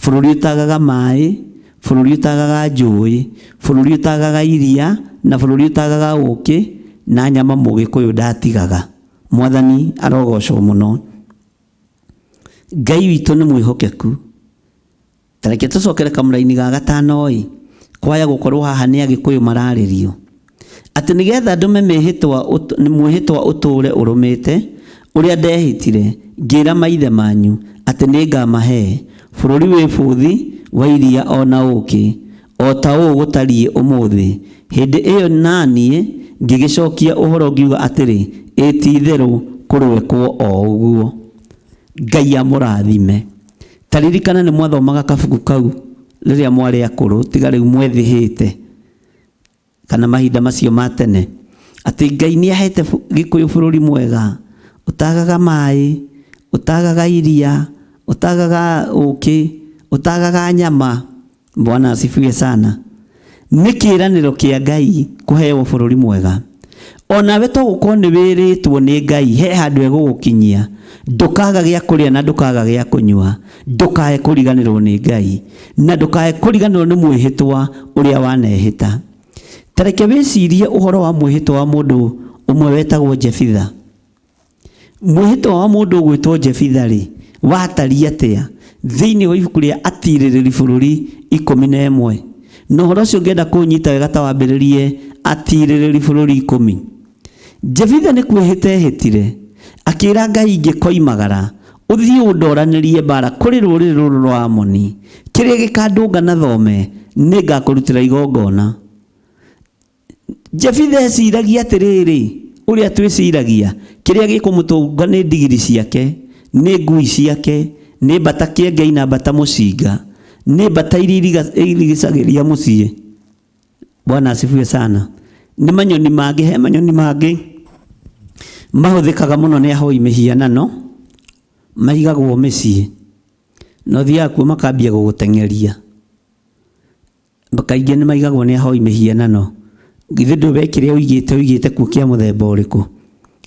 bũrũri ũtagaga maĩ, bũrũri ũtagaga njũĩ, bũrũri ũtagaga iria na bũrũri ũtagaga ũkĩ, na nyama Mũgĩkũyũ ndatigaga. Mwathani arogocwo mũno. Ngai witũ nĩ mwĩhokeku. Tareke tũcokere kamũra-inĩ ga gatano ĩ, kwaya gũkorwo haha nĩ Agĩkũyũ mararĩrio atĩ nĩgetha ndũme mwĩhĩtwa ũtũũre ũrũmĩte ũrĩa ndehĩtire, ngĩra maithe manyu atĩ nĩ ngamahe bũrũri wĩ bũthi wa iria ona ũkĩ, o ta ũũ gũtariĩ ũmũthĩ. Hĩndĩ ĩyo naniĩ ngĩgĩcokia ũhoro ngiuga atĩrĩ, ti-itherũ kũrĩwe kwo o ũguo. Ngai amũrathime. Taririkana nĩ mwathomaga kabuku kau rĩrĩa mwarĩ akũrũ, tiga rĩu mwethĩhĩte kana mahinda macio ma tene, atĩ Ngai nĩ ahete Gĩkũyũ bũrũri mwega ũtagaga maĩ, ũtagaga iria, ũtagaga ũkĩ, ũtagaga nyama. Bwana asifiwe sana. Nĩ kĩĩranĩro kĩa Ngai kũheo bũrũri mwega. Onawe to gũkorwo nĩ wĩrĩtwo nĩ Ngai he handũ egũgũkinyia, ndũkaga gĩa kũrĩa na ndũkaga gĩa kũnyua, ndũkae kũriganĩrwo nĩ Ngai na ndũkae kũriganĩrwo nĩ mwĩhĩtwa ũrĩa wanehĩta. Tareke wĩcirie ũhoro wa mwĩhĩtwa wa mũndũ ũmwe wetagwo Jefitha. Mwĩhĩtwa wa mũndũ ũgwĩtwo Jefitha rĩ, watariĩ atĩa thĩinĩ wa ibuku rĩa Atirĩrĩri bũrũri 11. Na ũhoro ũcio ngenda kũnyita wega ta wambĩrĩrie Atirĩrĩri bũrũri 10. Jefitha nĩ kwĩhĩta ehĩtire, akĩra Ngai ingĩkoimagara uthii undoranĩrie bara kũrĩ rũrĩrĩ rũrũ rwa Amoni kĩrĩa gĩkandũnga na thome nĩngakũrutĩra igongona. Jefitha eciragia atĩrĩrĩ, ũrĩa twĩciragia, kĩrĩa gĩkũmũtũnga nĩ ndigiri ciake, nĩ ngui ciake, nĩ mbata kĩengei na mbata mũcinga, nĩ mbata iria irigicagĩria mũciĩ. Bwana asifiwe sana. Nĩ manyoni mangĩ, he manyoni mangĩ mahũthĩkaga mũno nĩ ahoi mĩhianano, maigagwo mĩciĩ, na ũthiaga kuo makambia gũgũteng'eria. Kaingĩ nĩ maigagwo nĩ ahoi mĩhianano. Githĩ ndũĩ kĩrĩa ũigĩte kuo kĩa mũthemba ũrĩkũ,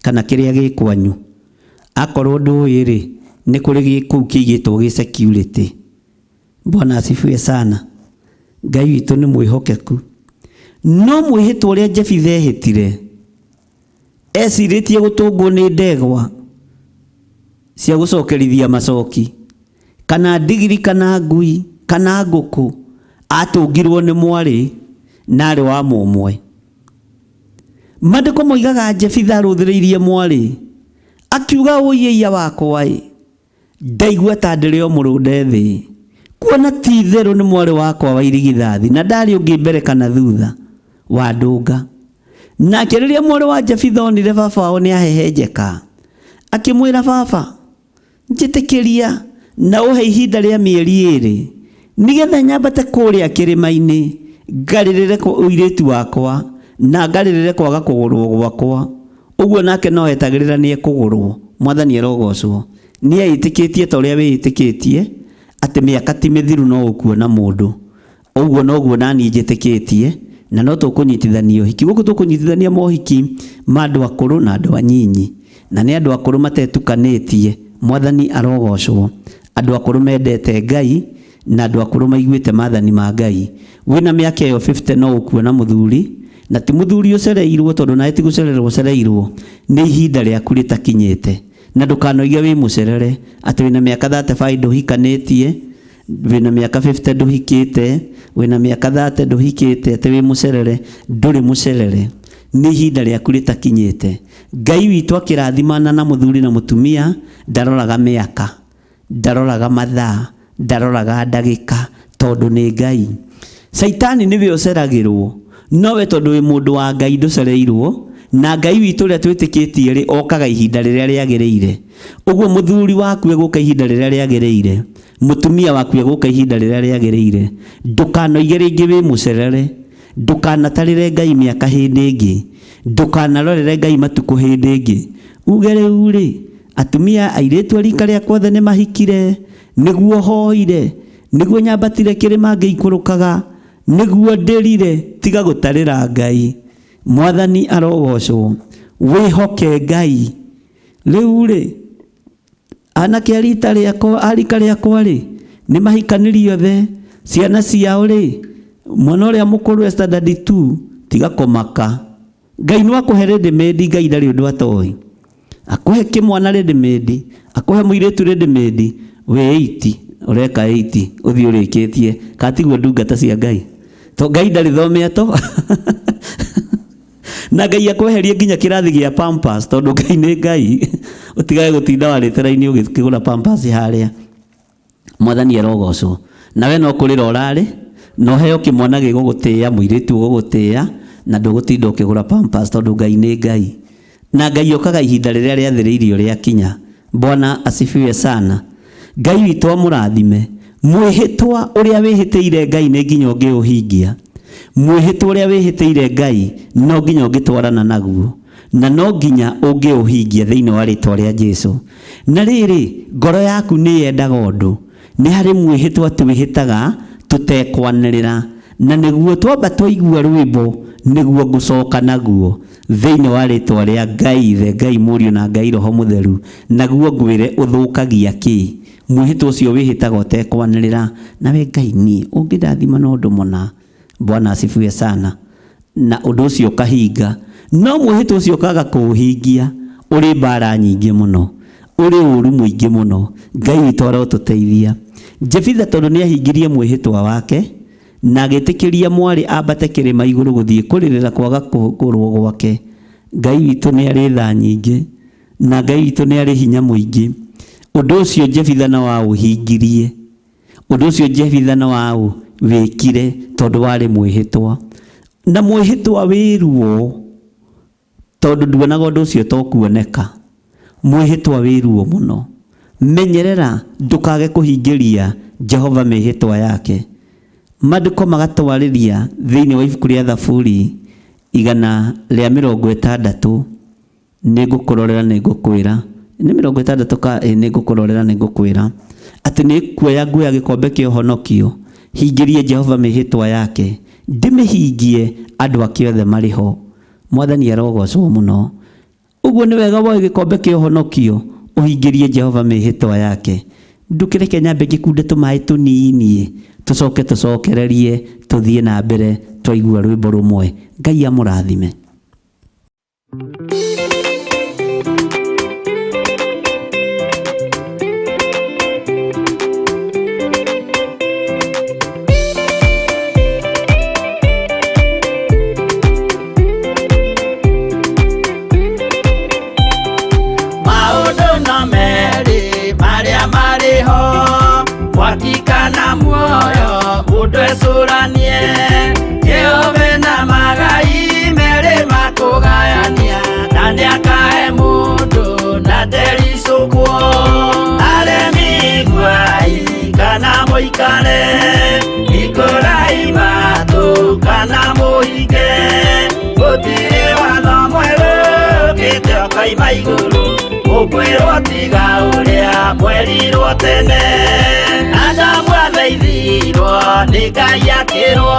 kana kĩrĩa gĩ kwanyu? Akorwo ndũĩ rĩ, nĩ kũrĩ kũu kĩigĩtwo gĩ security. Bwana asifiwe sana. Ngai witũ nĩ mwĩhokeku. No mwĩhĩtwo ũrĩa Jefitha ehĩtire, ecirĩtie gũtũngwo nĩ ndegwa cia gũcokerithia macoki, kana ndigiri, kana ngui, kana ngũkũ, atũngirwo nĩ mwarĩ na arĩ wa mũmwe. Maandĩko moigaga Jefitha arũthĩrĩirie mwarĩ, akiuga ũiya wakwa ndaigua ta ndĩrĩ o mũrũnde thĩ, kuona ti itherũ nĩ mwarĩ wakwa wa irigithathi, na ndarĩ ũngĩ mbere kana thutha wa ndũnga. Nake rĩrĩa mwarĩ wa Jefitha onire baba wao nĩ ahehenjeka, akĩmwĩra, baba, njĩtĩkĩria na ũhe ihinda rĩa mĩeri 2 nĩgetha nyambate kũrĩa kĩrĩma-inĩ ngarĩrĩre ũirĩtu wakwa na ngarĩrĩre kwaga kũgũrwo gwakwa. Ũguo nake no etagĩrĩra nĩ ekũgũrwo. Mwathani arogocwo. Nĩ etĩkĩtie ta ũrĩa wĩtĩkĩtie atĩ mĩaka ti mĩthiru no ũkuona mũndũ. Ũguo noguo nani njĩtĩkĩtie, na no tũkũnyitithania ũhiki. Gũkũ tũkũnyitithania mohiki ma andũ akũrũ na andũ anyinyi, na nĩ andũ akũrũ matetukanĩtie. Mwathani arogocwo. Andũ akũrũ mendete Ngai na andũ akũrũ maiguĩte maathani ma Ngai. Wĩna mĩaka ĩyo 50 no ũkuona mũthuri, na ti mũthuri ũcereirwo, tondũ nawe ti gũcererwo ũcereirwo, nĩ ihinda rĩaku rĩtakinyĩte. Na ndũkanoige wĩ mũcerere atĩ wĩna mĩaka 35 ndũhikanĩtie, wĩna mĩaka 50 ndũhikĩte, wĩna mĩaka 30 ndũhikĩte, atĩ wĩ mũcerere. Ndũrĩ mũcerere, nĩ ihinda rĩaku rĩtakinyĩte. Ngai witũ akĩrathimana na mũthuri na mũtumia, ndaroraga mĩaka, ndaroraga mathaa, ndaroraga ndagĩka, tondũ nĩ Ngai. Saitani nĩwe ũceragĩrwo, nowe tondũ wĩ mũndũ wa Ngai ndũcereirwo, na Ngai witũ ũrĩa twĩtĩkĩtie rĩ okaga ihinda rĩrĩa rĩagĩrĩire. Ũguo mũthuri waku egũka ihinda rĩrĩa rĩagĩrĩire, mũtumia waku egũka ihinda rĩrĩa rĩagĩrĩire. Ndũkanoige rĩngĩ wĩ mũcerere, ndũkanatarĩre Ngai mĩaka hĩndĩ ĩngĩ, ndũkanarorere Ngai matukũ hĩndĩ ĩngĩ. Uge rĩu rĩ, atumia airĩtu a rika rĩakwa othe nĩ mahikire, nĩguo hoire, nĩguo nyambatire kĩrĩma ngĩikũrũkaga, nĩguo ndĩrire, tiga gũtarĩra Ngai. Mwathani arogocwo. Wĩhoke Ngai. Rĩu rĩ, anake a rika rĩakwa rĩ, nĩ mahikanĩrie othe, ciana ciao rĩ, mwana ũrĩa mũkũrũ standard 2, tiga kũmaka. Ngai no akũhe ready-made. Ngai ndarĩ ũndũ atoĩ. Akũhe kĩmwana ready-made, akũhe mũirĩtu ready-made. We 80, ũreka 80, ũthiĩ ũrĩkĩtie. Katiguo ndungata cia Ngai. To Ngai ndarĩ thomea to. Na Ngai akweherie nginya kĩrathi gĩa Pampers, tondũ Ngai nĩ Ngai. Ũtigae gũtinda warĩtera-inĩ ũgĩkĩgũra Pampers harĩa. Mwathani arogocwo. Nawe no kũrĩra ũrarĩ, no heo kĩmwana gĩgũgũtĩĩa, mũirĩtu ũgũgũtĩĩa, na ndũgũtinda ũkĩgũra Pampers, tondũ Ngai nĩ Ngai. Na Ngai okaga ihinda rĩrĩa rĩathĩrĩirio rĩakinya. Bwana asifiwe sana. Ngai witũ amũrathime. Mwĩhĩtwa ũrĩa wĩhĩtĩire Ngai nĩ nginya ũngĩũhingia. Mwĩhĩtwa ũrĩa wĩhĩtĩire Ngai no nginya ũngĩtwarana naguo, na no nginya ũngĩũhingia thĩinĩ wa rĩĩtwa rĩa Jesũ. Na rĩrĩ, ngoro yaku nĩ yendaga ũndũ. Nĩ harĩ mwĩhĩtwa twĩhĩtaga tũtekwanĩrĩra, na nĩguo twamba twaigua rwĩmbo nĩguo ngũcoka naguo thĩinĩ wa rĩĩtwa rĩa Ngai Ithe, Ngai Mũriũ na Ngai Roho Mũtheru, naguo ngwĩre ũthũkagia kĩ? Mwĩhĩtwa ũcio wĩhĩtaga ũtekwanĩrĩra. Nawe Ngai niĩ ũngĩndathima na ũndũ mũna. Bwana asifiwe sana. Na ũndũ ũcio kahinga. No mwĩhĩtwa ũcio kaga kũũhingia, ũrĩ mbara nyingĩ mũno, ũrĩ ũru mũingĩ mũno. Ngai witũ arotũteithia. Jefitha tondũ nĩ ahingirie mwĩhĩtwa wake, na agĩtĩkĩria mwarĩ ambate kĩrĩma igũrũ gũthiĩ kũrĩrĩra kwaga kũgũrwo gwake. Ngai witũ nĩ arĩ tha nyingĩ, na Ngai witũ nĩ arĩ hinya mũingĩ. Ũndũ ũcio Jefitha na wa ũhingirie. Ũndũ ũcio Jefitha na wa wĩkire tondũ warĩ mwĩhĩtwa. Na mwĩhĩtwa wĩruo tondũ nduonaga ũndũ ũcio tokuoneka. Mwĩhĩtwa wĩruo mũno. Menyerera ndũkage kũhingĩria Jehova mĩhĩtwa yake. Maandĩko magatwarĩria thĩinĩ wa ibuku rĩa Thaburi 160 nĩngũkũrorera nĩngũkwĩra. Nĩ 60 ka nĩngũkũrorera nĩngũkwĩra atĩ nĩ kuoya nguoya gĩkombe kĩa ũhonokio hingĩrie Jehova mĩhĩtwa yake ndĩmĩhingie andũ ake othe marĩ ho. Mwathani arogocwo mũno. Ũguo nĩ wega woe gĩkombe kĩa ũhonokio ũhingĩrie Jehova mĩhĩtwa yake. Ndũkĩreke nyambe gĩkunde tũmaĩ tũnini tũcoke tũcokererie tũthiĩ na mbere twaigua rwĩmbo rũmwe. Ngai amũrathime. Wakikana muoyo udwesuranie Jehova na magai mere makugayania nani akae mundu na derisukwo aremi gwai kana moikane ikorai matu kana moike gutire watho mweru gitio kaima iguru ukwirwo tiga uria mwerirwo tene Adamu athaithirwo nĩ Ngai akĩrwo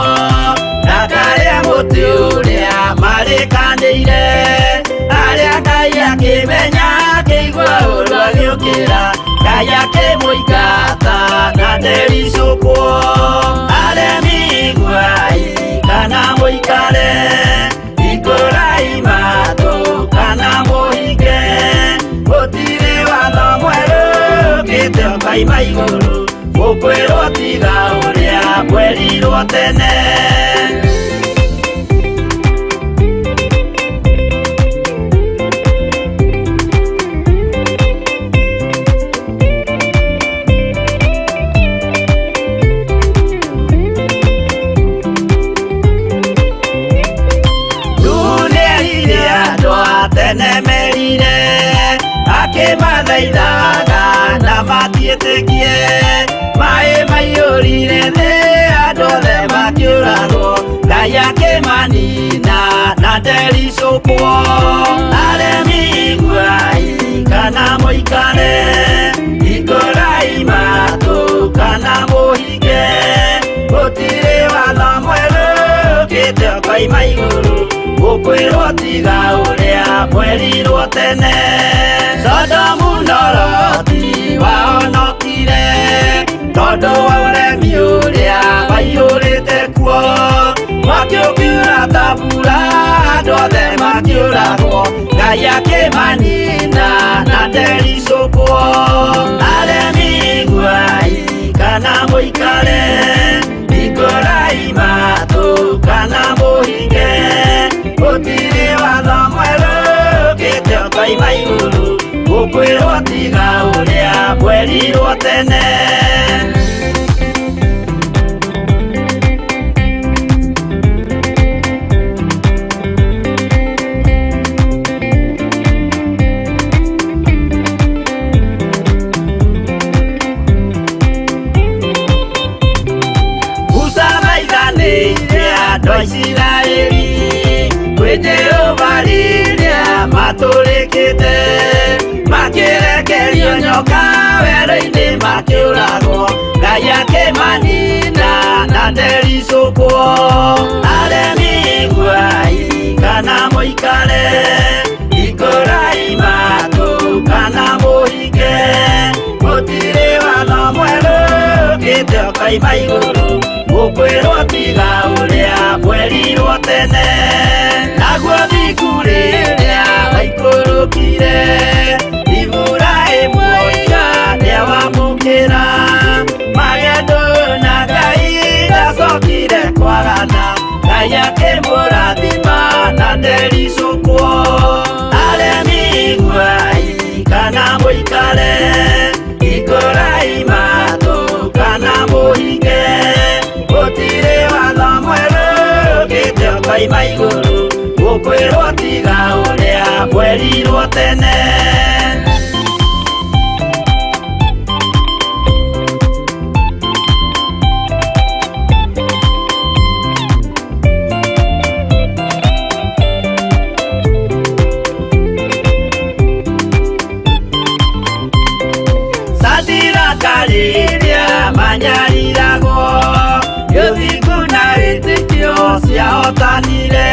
ndakarĩa mũtĩ ũrĩa marĩkanĩire arĩa Ngai akĩmenya akĩigua ũru agĩũkĩra Ngai akĩmũingata na ndericũkwo aremi nguai kana mũikare ikũrai matũ kana mũhinge gũtirĩ watho mwerũ gĩtio kaima igũrũ ukwirwo tiga uria mwerirwo tene dunia iria andũ a tene merire akĩmathaithaga na matiĩtĩkie Mae maiyũrire thĩ andũ othe makĩũragwo Ngai akĩmanina na ndericũkwo aremi nguai kana mũikare ikũrai matũ kana mũhinge gũtirĩ watho mwerũ gĩtio kaima igũrũ ũkwĩrwo tiga ũrĩa mwerirwo tene Sodomu na Loti wahonokire tondũ wa ũremi ũrĩa waiyũrĩte kuo makĩũkiura ta mbura andũ othe makĩũragwo Ngai akĩmanina na ndericũkwo aremi nguai kana mũikare ikũrai matũ kana mũhinge gũtirĩ watho mwerũ gĩtio kaima igũrũ ũkwĩrwo tiga ũrĩa mwerirwo tene Israeli kwĩ Jehova rĩrĩa matũrĩkĩte makĩrekerio nyoka werũ-inĩ makĩũragwo Ngai akĩmanina na ndericũkwo aremi nguai kana mũikare ikũrai matũ kana mũhinge gũtirĩ watho mwerũ gĩtio kaima igũrũ ũkwĩrwo tiga ũrĩa mwerirwo tene naguo thingu rĩrĩa waikũrũkire Iburahĩmu nĩawamũkĩra magendo na Ngai ndacokire kwagana Ngai akĩmũrathima na ndericũkwo aremi nguai kana mũikare gukwirwo tiga uria kwerirwo tene. Kariria manyariragwo gĩthingu na wĩtĩkio ciahotanire,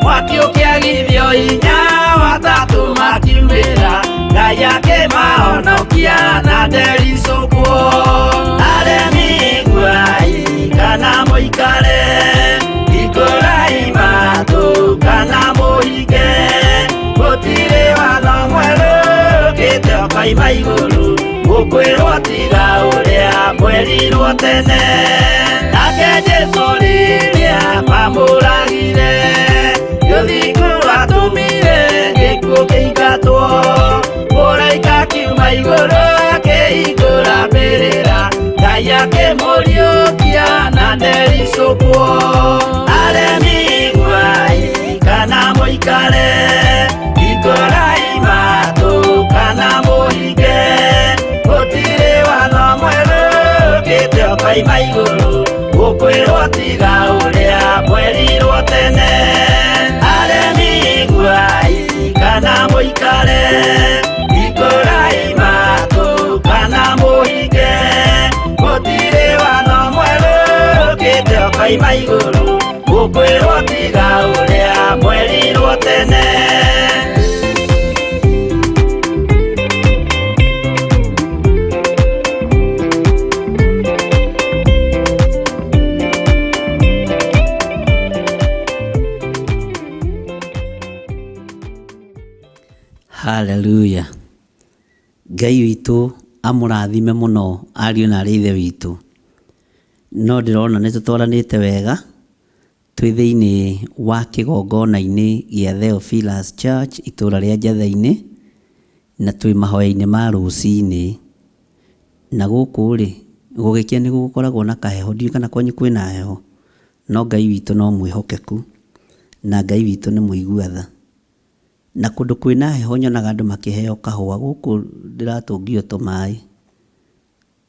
mwaki ũkĩagithio hinya watatũ makiumĩra, Ngai akĩmahonokia na ndericũkwo. Aremi iguai kana mũikare, hingũrai matũ kana mũhinge, gũtirĩ watho mwerũ ũkĩte ũkoima igũrũ, gukwirwo tiga uria kwerirwo tene. Nake Jesu rĩrĩa mamũragire, gĩthingu atũmire gĩkuũ kĩingatwo, mũraika kiuma igũrũ akĩhingũra mbĩrĩra, Ngai akĩmũriũkia na ndericũkwo. Aremi iguai kana mũikare, hingũrai matũ kana mũhinge, gũtirĩ watho mwerũ ũkĩte ũkoima igũrũ, gukwirwo tiga ũrĩa kwerirwo tene. Aremi iguai kana mũikare, hingũrai matũ kana mũhinge, gũtirĩ watho mwerũ ũkĩte ũkoima igũrũ, gukwirwo tiga ũrĩa kwerirwo tene. Haleluya. Ngai witũ amũrathime mũno ariũ na arĩ ithe witũ. No ndĩrona nĩ tũtwaranĩte wega twĩ thĩinĩ wa kĩgongona-inĩ gĩa Theophilus Church itũũra rĩa Njatha-inĩ, na twĩ mahoya-inĩ ma rũcinĩ. Na gũkũ rĩ gũgĩkia nĩ gũkoragwo na kaheho, ndiũĩ kana kwanyu kwĩna heho, no Ngai witũ no mwĩhokeku na Ngai witũ nĩ mũigua-tha. Na kũndũ kwĩna heho nyonaga andũ makĩheo kahũa, gũkũ ndĩratũngio tũmaĩ,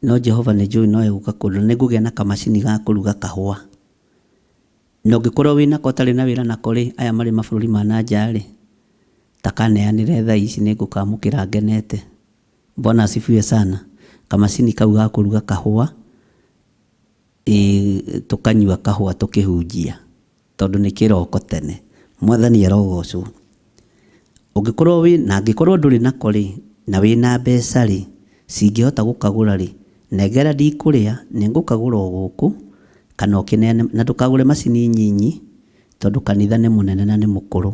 no Jehova nĩ njũĩ no egũka kũndũ nĩ ngũgĩa na kamacini ga kũruga kahũa. Na ũngĩkorwo wĩnako ũtarĩ na wĩra nako rĩ, aya marĩ mabũrũri ma na nja rĩ, ta kaneanĩre thaa ici nĩ ngũkamũkĩra ngenete. Bwana asifiwe sana. Kamacini kau ga kũruga kahũa, tũkanyua kahũa tũkĩhunjia, tondũ nĩ kĩroko tene. Mwathani arogocwo. Ũngĩkorwo na angĩkorwo ndũrĩ nako rĩ, na wĩna mbeca rĩ, cingĩhota gũkagũra rĩ, nengera ndikũrĩa nĩ ngũkagũra o gũkũ, kana ũkĩneane, na ndũkagũre macini nyinyi tondũ kanitha nĩ mũnene na nĩ mũkũrũ.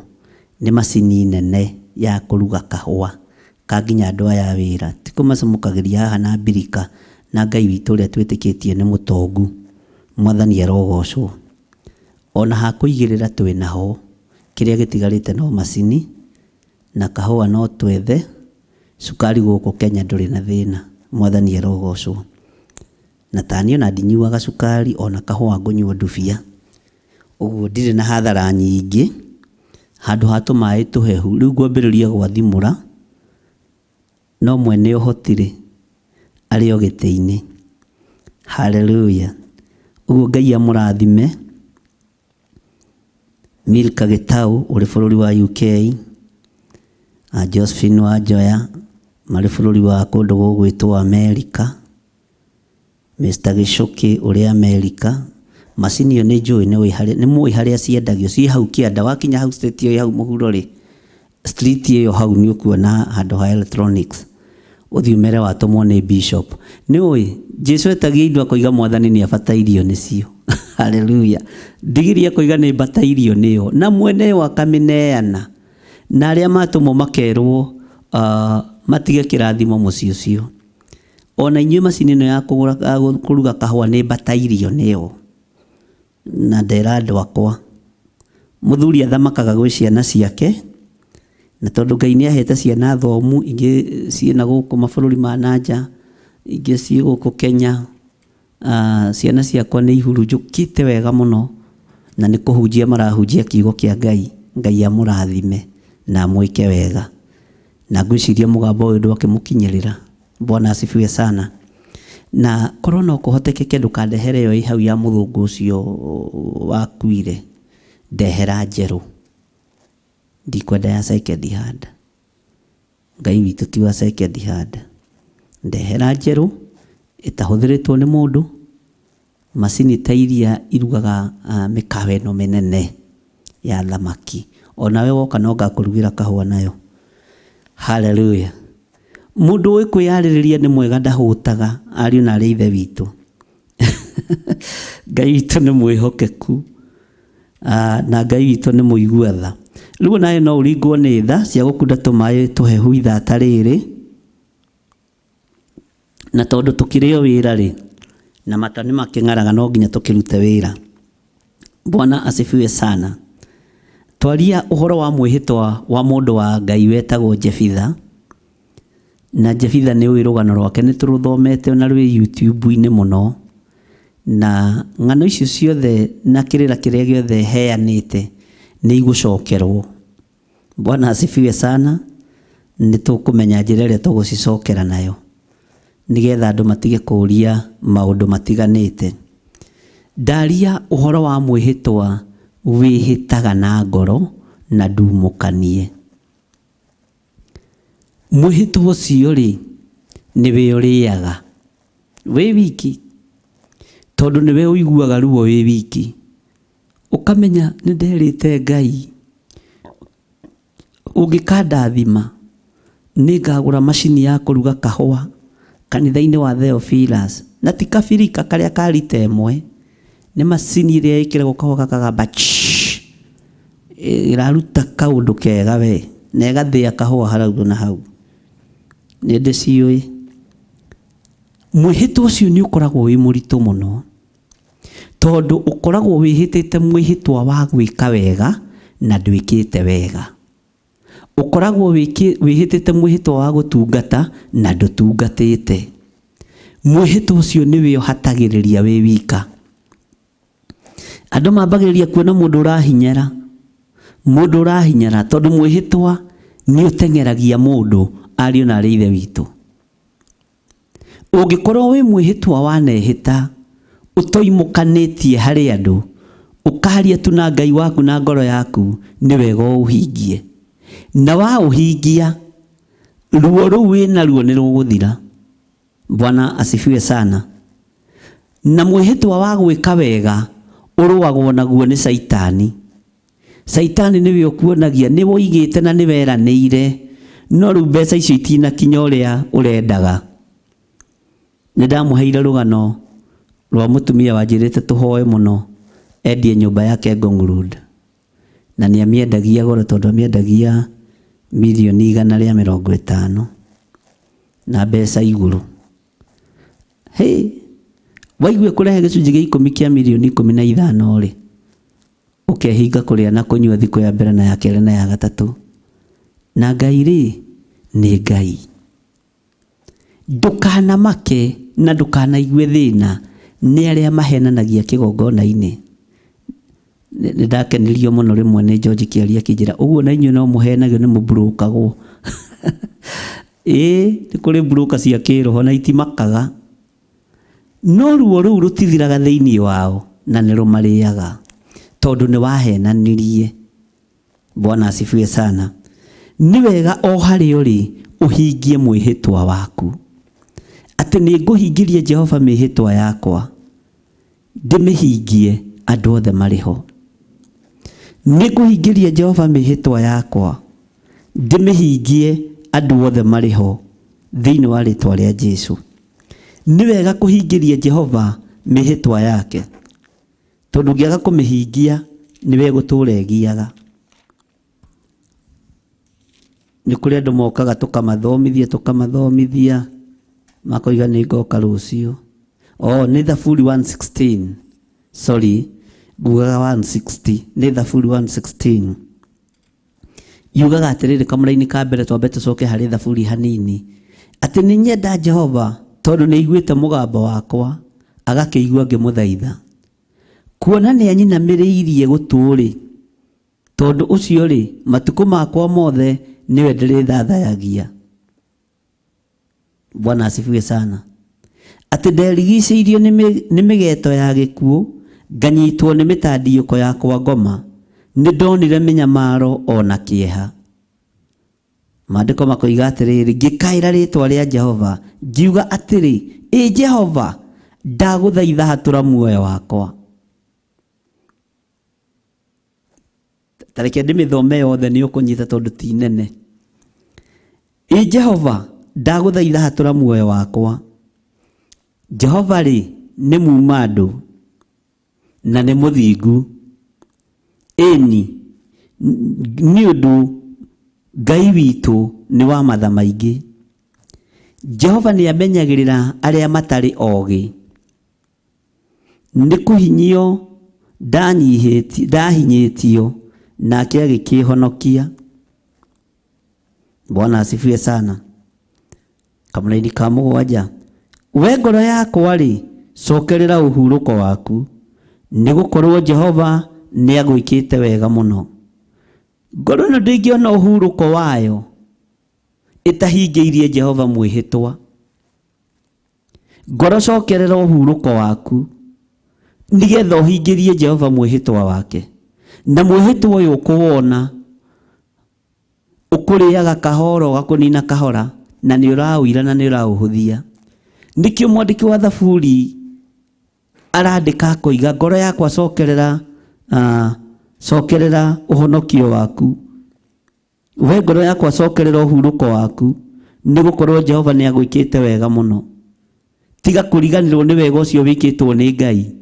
Nĩ macini nene ya kũruga kahũa kanginya andũ aya wĩra, ti kũmacamũkagĩria haha na mbirika, na Ngai witũ ũrĩa twĩtĩkĩtie nĩ mũtongu. Mwathani arogocwo. Ona ha kũigĩrĩra twĩnaho, kĩrĩa gĩtigarĩte no macini na kahũa no twethe. Cukari gũkũ Kenya ndũrĩ na thĩna. Mwathani arogocwo. Na tani ona ndinyuaga cukari, ona kahũa ngũnyua ndubia, ũguo ndirĩ na hathara nyingĩ. Handũ ha tũmaĩ tũhehu rĩu ngwambĩrĩria gwathimũra, no mwene ũhotire arĩ o gĩtĩ-inĩ. Haleluya. Ũguo Ngai amũrathime. Milka Gĩtaũ ũrĩ bũrũri wa UK, Josephine Wanjoya marĩ bũrũri wa kũndũ gũgwĩtwo Amerika, Mr. Gĩcũkĩ ũrĩ Amerika. Macini ĩyo nĩ njũĩ nĩ mũĩ harĩa ciendagio, ciĩ hau kĩanda, wakinya hau street ĩyo hau mũhuro rĩ, street ĩyo hau nĩ ũkuona handũ ha electronics, ũthiĩ ũmere watũmwo nĩ bishop. Nĩ ũĩ Jesũ etagia indo akoiga Mwathani nĩ abatairio nĩcio. Haleluya. Ndigiri akoiga nĩ batairio nĩyo, na mwene wa akamĩneana, na arĩa matũmwo makerwo matige kĩrathimo mũciĩ ũcio. Ona inyuĩ macini ĩno ya kũruga kahũa nĩ batairio nĩyo. Na ndera andũ akwa, mũthuri athamakaga gwĩ ciana ciake, na tondũ Ngai nĩ ahete ciana thomu, ingĩ ciĩna gũkũ mabũrũri ma nanja, ingĩ ciĩ gũkũ Kenya. Ciana ciakwa nĩ ihurunjũkĩte wega mũno, na nĩ kũhunjia marahunjia kiugo kĩa Ngai. Ngai amũrathime na mwĩke wega. Na ngwĩciria mũgambo ũyũ ndwakĩmũkinyĩrĩra. Bwana asifiwe sana. Na korona ũkũhotekeke ndũkandehere yo hau ya mũthũngũ ũcio wakuire. Ndehera njerũ. Ndikwenda ya second hand. Ngai witũ ti wa second hand. Ndehera njerũ ĩtahũthĩrĩtwo nĩ mũndũ. Macini ta iria irugaga mĩkawa ĩno mĩnene ya thamaki. Onawe woka no ngakũrugĩra kahũa nayo. Hallelujah. Mũndũ ũĩ kwĩyarĩrĩria nĩ mwega ndahũtaga ariũ na arĩ ithe witũ. Ngai witũ nĩ mwĩhokeku. Na Ngai witũ nĩ mũigua tha. Rĩu nawe no ũringwo nĩ tha cia gũkunda tũmaĩ tũhehu ithata rĩrĩ. Na tondũ tũkĩrĩo wĩra rĩ, na mata nĩ makĩng'araga no nginya tũkĩrute wĩra. Bwana asifiwe sana. Twaria ũhoro wa mwĩhĩtwa wa mũndũ wa Ngai wetagwo Jefitha. Na Jefitha nĩ ũĩ rũgano rwake nĩ tũrũthomete na rwĩ YouTube-inĩ mũno. Na ng'ano icio ciothe na kĩrĩra kĩrĩa gĩothe heanĩte nĩ igũcokerwo. Bwana asifiwe sana. Nĩ tũkũmenya njĩra ĩrĩa tũgũcicokera nayo, nĩgetha andũ matige kũũria maũndũ matiganĩte. Ndaria ũhoro wa mwĩhĩtwa wĩhĩtaga na ngoro na ndumũkanie. Mwĩhĩtwa ũcio rĩ, nĩwe ũrĩaga wĩ wiki, tondũ nĩwe ũiguaga ruo wĩ wiki. Ũkamenya nĩ nderĩte Ngai ũngĩkandathima nĩ ngagũra macini ya kũruga kahũa kanitha-inĩ wa Theophilus, na ti kabirika karĩa ka rita ĩmwe, nĩ macini ĩrĩa ĩkĩragwo kahũa kakagamba ĩraruta kaũndũ kega we, na ĩgathĩa kahũa harau na hau. Nĩ ndĩciũĩ. Mwĩhĩtwa ũcio nĩ ũkoragwo wĩ mũritũ mũno, tondũ ũkoragwo wĩhĩtĩte mwĩhĩtwa wa gwĩka wega na ndwĩkĩte wega. Ũkoragwo wĩhĩtĩte mwĩhĩtwa wa gũtungata na ndũtungatĩte. Mwĩhĩtwa ũcio nĩwe ũhatagĩrĩria wĩ wika. Andũ mambagĩrĩria kuona mũndũ ũrahinyara, tondũ mwĩhĩtwa nĩ ũteng'eragia mũndũ ariũ na arĩ ithe witũ. Ũngĩkorwo wĩ mwĩhĩtwa wanehĩta, ũtoimũkanĩtie harĩ andũ, ũkaharia tu na Ngai waku na ngoro yaku, nĩ wega ũhingie. Na wa ũhingia, ruo rũu wĩna ruo nĩ rũgũthira. Bwana asifiwe sana. Na mwĩhĩtwa wa gwĩka wega ũrũagwo naguo nĩ Saitani. Saitani nĩwe ũkuonagia nĩ woigĩte na nĩ weranĩire, no rĩu mbeca icio itinakinya ũrĩa ũrendaga. Nĩ ndamũheire rũgano rwa mũtumia wanjĩrĩte tũhoe mũno endie nyũmba yake Ngong Road, na nĩ amĩendagia goro, tondũ amĩendagia milioni 150 na mbeca igũrũ. Waigue kũrehe gĩcunjĩ gĩa 10 kĩa milioni 15 rĩ, ũkehinga kũrĩa na kũnyua thikũ ya mbere na ya kerĩ na ya gatatũ. Na Ngai rĩ, nĩ Ngai. Ndũkanamake na ndũkanaigue thĩna nĩ arĩa mahenanagia kĩgongona-inĩ. Nĩ ndakenirio mũno rĩmwe nĩ George Kĩaria akĩnjĩra, ũguo na inyuĩ no mũhenagio nĩ mũburũkagwo. Nĩ kũrĩ burũka cia kĩroho na itimakaga, no ruo rũu rũtithiraga thĩinĩ wao na nĩ rũmarĩaga, tondũ nĩ wahenanirie. Bwana asifiwe sana. Nĩ wega o harĩa ũrĩ ũhingie mwĩhĩtwa waku, atĩ nĩ ngũhingĩria Jehova mĩhĩtwa yakwa, ndĩmĩhingie andũ othe marĩ ho. Nĩ ngũhingĩria Jehova mĩhĩtwa yakwa, ndĩmĩhingie andũ othe marĩ ho thĩinĩ wa rĩtwa rĩa Jesũ. Nĩ wega kũhingĩria Jehova mĩhĩtwa yake, tondũ ũngĩaga kũmĩhingia nĩwe gũtũũra egiaga. Nĩ kũrĩ andũ mokaga tũkamathomithia makoiga nĩ ngoka rũciũ. Nĩ Thaburi 116, sorry, ngugaga 160, nĩ Thaburi 116. Yugaga atĩrĩrĩ kamũra-inĩ ka mbere, twambe tũcoke harĩ Thaburi hanini, atĩ nĩ nyenda Jehova tondũ nĩ aiguĩte mũgambo wakwa, agakĩigua ngĩmũthaitha. Kuona nĩ anyinamĩrĩirie gũtũ rĩ, tondu ucio ri matuko makwa mothe niwe ndirithathayagia. Bwana asifiwe sana. Ati nderigicĩirio nĩ mĩgeto ya gĩkuũ, nganyitwo nĩ mĩtandiyũko yakwa ngoma, nĩ ndonire mĩnyamaro ona kĩeha. Maandĩko makoiga atĩrĩrĩ, ngĩkaĩra rĩĩtwa rĩa Jehova, ngiuga atĩrĩ, Jehova, ndagũthaitha hatũra muoyo wakwa. Tareke ndĩmĩthome yothe nĩ ũkũnyita tondũ ti nene. Jehova, ndagũthaitha hatũra muoyo wakwa. Jehova rĩ nĩ muuma andũ na nĩ mũthingu. Ĩni nĩ ũndũ Ngai witũ nĩ wa matha maingĩ. Jehova nĩ amenyagĩrĩra arĩa matarĩ oogĩ. Nĩ kũhinyio ndahinyĩtio nake agĩkĩhonokia. Bwana asifiwe sana. Kamũraini ka mũgwanja. We ngoro yakwa rĩ, cokerera ũhurũko waku, nĩ gũkorwo Jehova nĩ agwĩkĩte wega mũno. Ngoro ĩno ndĩngĩona ũhurũko wayo ĩtahingĩirie Jehova mwĩhĩtwa. Ngoro cokerera ũhurũko waku nĩgetha ũhingĩrie Jehova mwĩhĩtwa wake. Na mwĩhĩtwa ũyũ ũkũwona ũkũrĩaga kahora ũgakũnina kahora, na nĩ ũraũira na nĩ ũraũhũthia. Nikio mwandĩki wa Thaburi arandĩka koiga, ngoro yakwa cokerera ũhonokio waku. We ngoro yakwa cokerera ũhurũko waku, nĩ gũkorwo Jehova nĩ agwĩkĩte wega mũno. Tiga kũriganĩrwo nĩ wega ũcio wĩkĩtwo nĩ Ngai.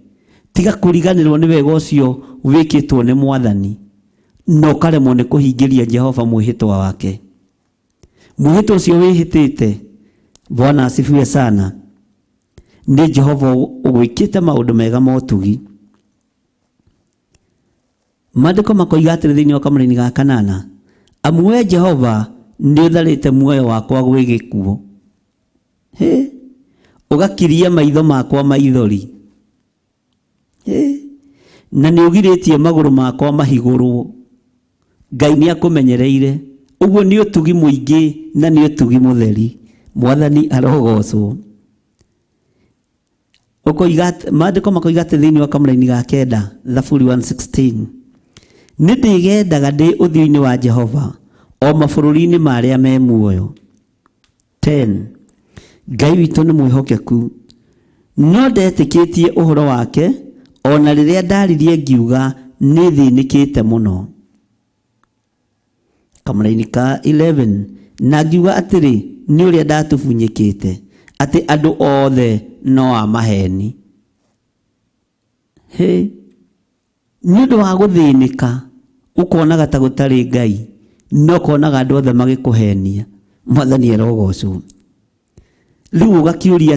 Tiga kũriganĩrwo nĩ wega ũcio wĩkĩtwo nĩ Mwathani, no karemwo nĩ kũhingĩria Jehova mwĩhĩtwa wake. Mwĩhĩtwa ũcio wĩhĩtĩte, Bwana asifiwe sana, nĩ Jehova ũgwĩkĩte maũndũ mega ma ũtugi. Maandĩko makoiga atĩrĩ thĩinĩ wa Kamũraini ga 8, amu we Jehova nĩ ũtharĩte muoyo wakwa gwĩ gĩkuũ, ũgakiria maitho makwa maithori, na nĩ ũgirĩtie magũrũ makwa mahigũrwo. Ngai nĩ akũmenyereire. Ũguo nĩ ũtugi mũingĩ na nĩ ũtugi mũtheri. Mwathani arogocwo. Maandĩko makoiga atĩ thĩinĩ wa Kamũraini ga 9, Thaburi 1:16, nĩ ndĩgendaga ndĩ ũthiũ-inĩ wa Jehova o mabũrũri-inĩ marĩa me muoyo. 10, Ngai witũ nĩ mwĩhokeku, no ndetĩkĩtie ũhoro wake, ona rĩrĩa ndaririe ngiuga nĩ thĩnĩkĩte mũno. Kamũraini ka 11, na ngiuga atĩrĩ, nĩ ũrĩa ndatubunyĩkĩte, atĩ andũ othe no a maheni. Nĩ ũndũ wa gũthĩnĩka ũkonaga ta gũtarĩ Ngai, no konaga andũ othe magĩkũhenia. Mwathani arogocwo. Rĩu ũgakĩũria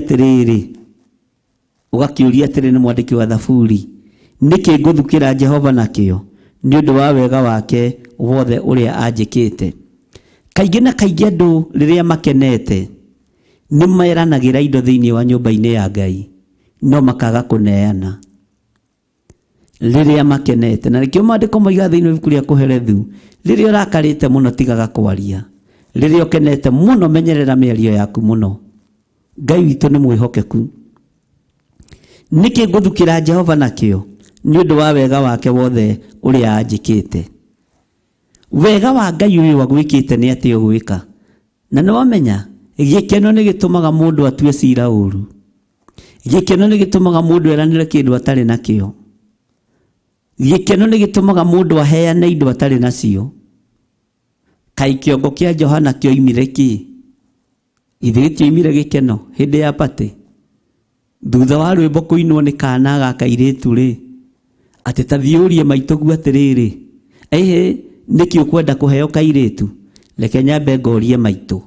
atĩrĩ nĩ mwandĩki wa Thaburi, nĩkĩ ngũthukĩra Jehova nakĩo? Nĩ ũndũ wa wega wake wothe ũrĩa anjĩkĩte. Kaingĩ na kaingĩ andũ rĩrĩa makenete nĩ meranagĩra indo thĩinĩ wa nyũmba-inĩ ya Ngai, no makaga kũneana rĩrĩa makenete. Na nĩkĩo maandĩko moiga thĩinĩ wa ibuku rĩa Kũherethu, rĩrĩa ũrakarĩte mũno tigaga kwaria, rĩrĩa ũkenete mũno menyerera mĩario yaku mũno. Ngai witũ nĩ mwĩhokeku. Nĩkĩ ngũthukĩra Jehova nakĩo? Nĩ ũndũ wa wega wake wothe ũrĩa anjĩkĩte. Wega wa Ngai ũyũ agwĩkĩte nĩ atĩ ũgwĩka. Na nĩ wamenya gĩkeno nĩ gĩtũmaga mũndũ atue ciira ũru. Gĩkeno nĩ gĩtũmaga mũndũ eranĩre kĩndũ atarĩ nakĩo. Gĩkeno nĩ gĩtũmaga mũndũ aheane indo atarĩ nacio. Kaĩ kĩongo kĩa Johana kĩoimire kĩ? Ithe gĩtioimire gĩkeno hĩndĩ ya pate. Thutha wa rwĩmbo kũinwo nĩ kana ga kairĩtu rĩ, atĩ ta thiũrie maitũgu atĩrĩrĩ, nĩkĩ ũkwenda kũheo kairĩtu? Reke nyambe ngorie maitũ.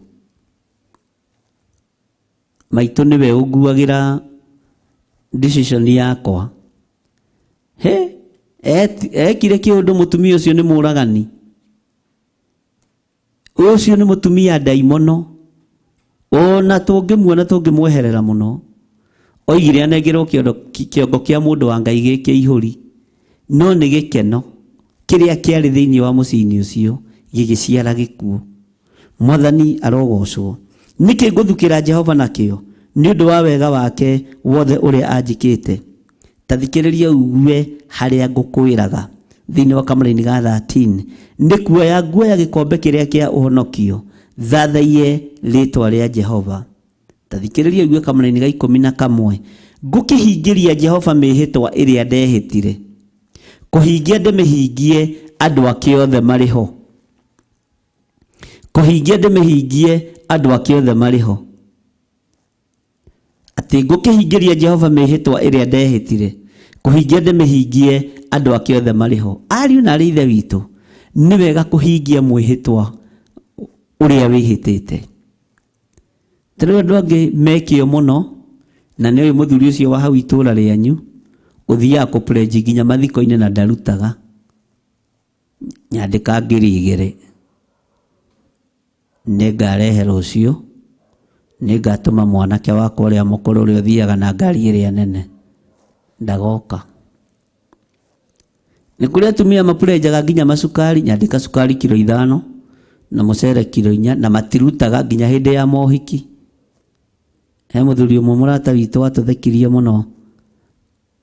Maitũ nĩwe ũnguagĩra decision yakwa. Ekire kĩũndũ mũtumia ũcio nĩ mũragani. Ũcio nĩ mũtumia ndaimono. Ona tũngĩmuona tũngĩmweherera mũno. Oigire anengerwo kĩongo kĩa mũndũ wa Ngai gĩkĩ ihũri. No nĩ gĩkeno kiria kiari thiini wa muciini ucio gigiciara gikuo. Mwathani arogocwo. Niki nguthukira Jehova nakio ni undu wa wega wake wothe uria anjikite. Tathikiriria ugue haria ngukwiraga thiini wa kamaraini ga 13 ni kuoya nguoya gikombe kiria kia uhonokio thathaie ritwa ria Jehova. Tathikiriria ugue kamaraini ga 11 ngukihingiria Jehova mihitwa iria ndehitire. Kuhingia ndimihingie andu akiothe mariho. Kuhingia ndimihingie andu akiothe mariho. Ati ngukihingiria Jehova mihitwa iria ndehitire. Kuhingia ndimihingie andu akiothe mariho. Ariu na rithe witu ni wega kuhingia mwihitwa uria wihitite. Tari andu angi mekio muno na ni uyu muthuri ucio wa hau itura rianyu uthia ku pledge ginya mathiko-ini na ndarutaga nyandika ngiri igiri ningarehe rucio ningatuma mwanake wakwa uria mukuru uria uthiaga na ngari iria nene ndagoka. Ni kuri atumia maplejaga ginya masukari nyandika sukari kilo 5 na mucere kilo 4 na matirutaga ginya hindi ya mohiki. He muthuri umwe murata witu atuthikirie muno